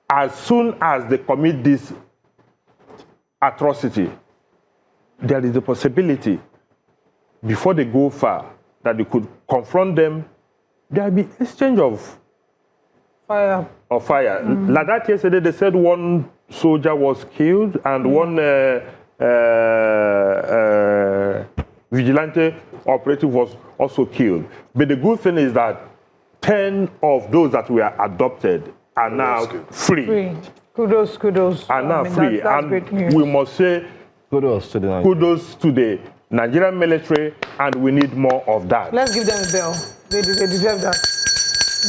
as soon as they commit this atrocity, there is the possibility, before they go far, that you could confront them. There will be exchange of fire. Like that yesterday, they said one soldier was killed and one vigilante operative was also killed. But the good thing is that 10 of those that were adopted are now free. Kudos. Are now free. That's great news. We must say kudos to the Nigerian military, and we need more of that. Let's give them a bell. They deserve that.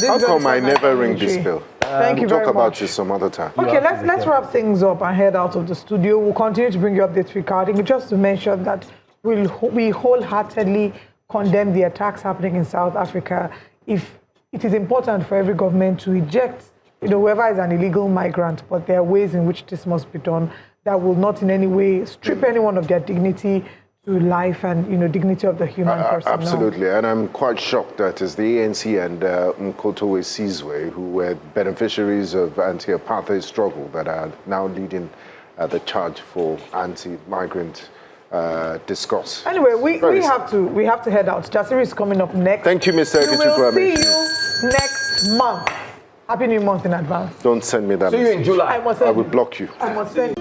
How come I never ring this bell? Thank you very much. We'll talk about it some other time. Okay, let's wrap things up and head out of the studio. We'll continue to bring you updates regarding it. Just to mention that we wholeheartedly condemn the attacks happening in South Africa. If it is important for every government to eject, whoever is an illegal migrant, but there are ways in which this must be done that will not in any way strip anyone of their dignity to life and dignity of the human person. Absolutely, and I'm quite shocked that it's the ANC and Mkotowe Sizwe, who were beneficiaries of anti-apartheid struggle, that are now leading the charge for anti-migrant discourse. Anyway, we have to head out. Jasiri is coming up next. Thank you, Mr. We will see you next month. Happy New Month in advance. Don't send me that. See you in July. I will block you. I must send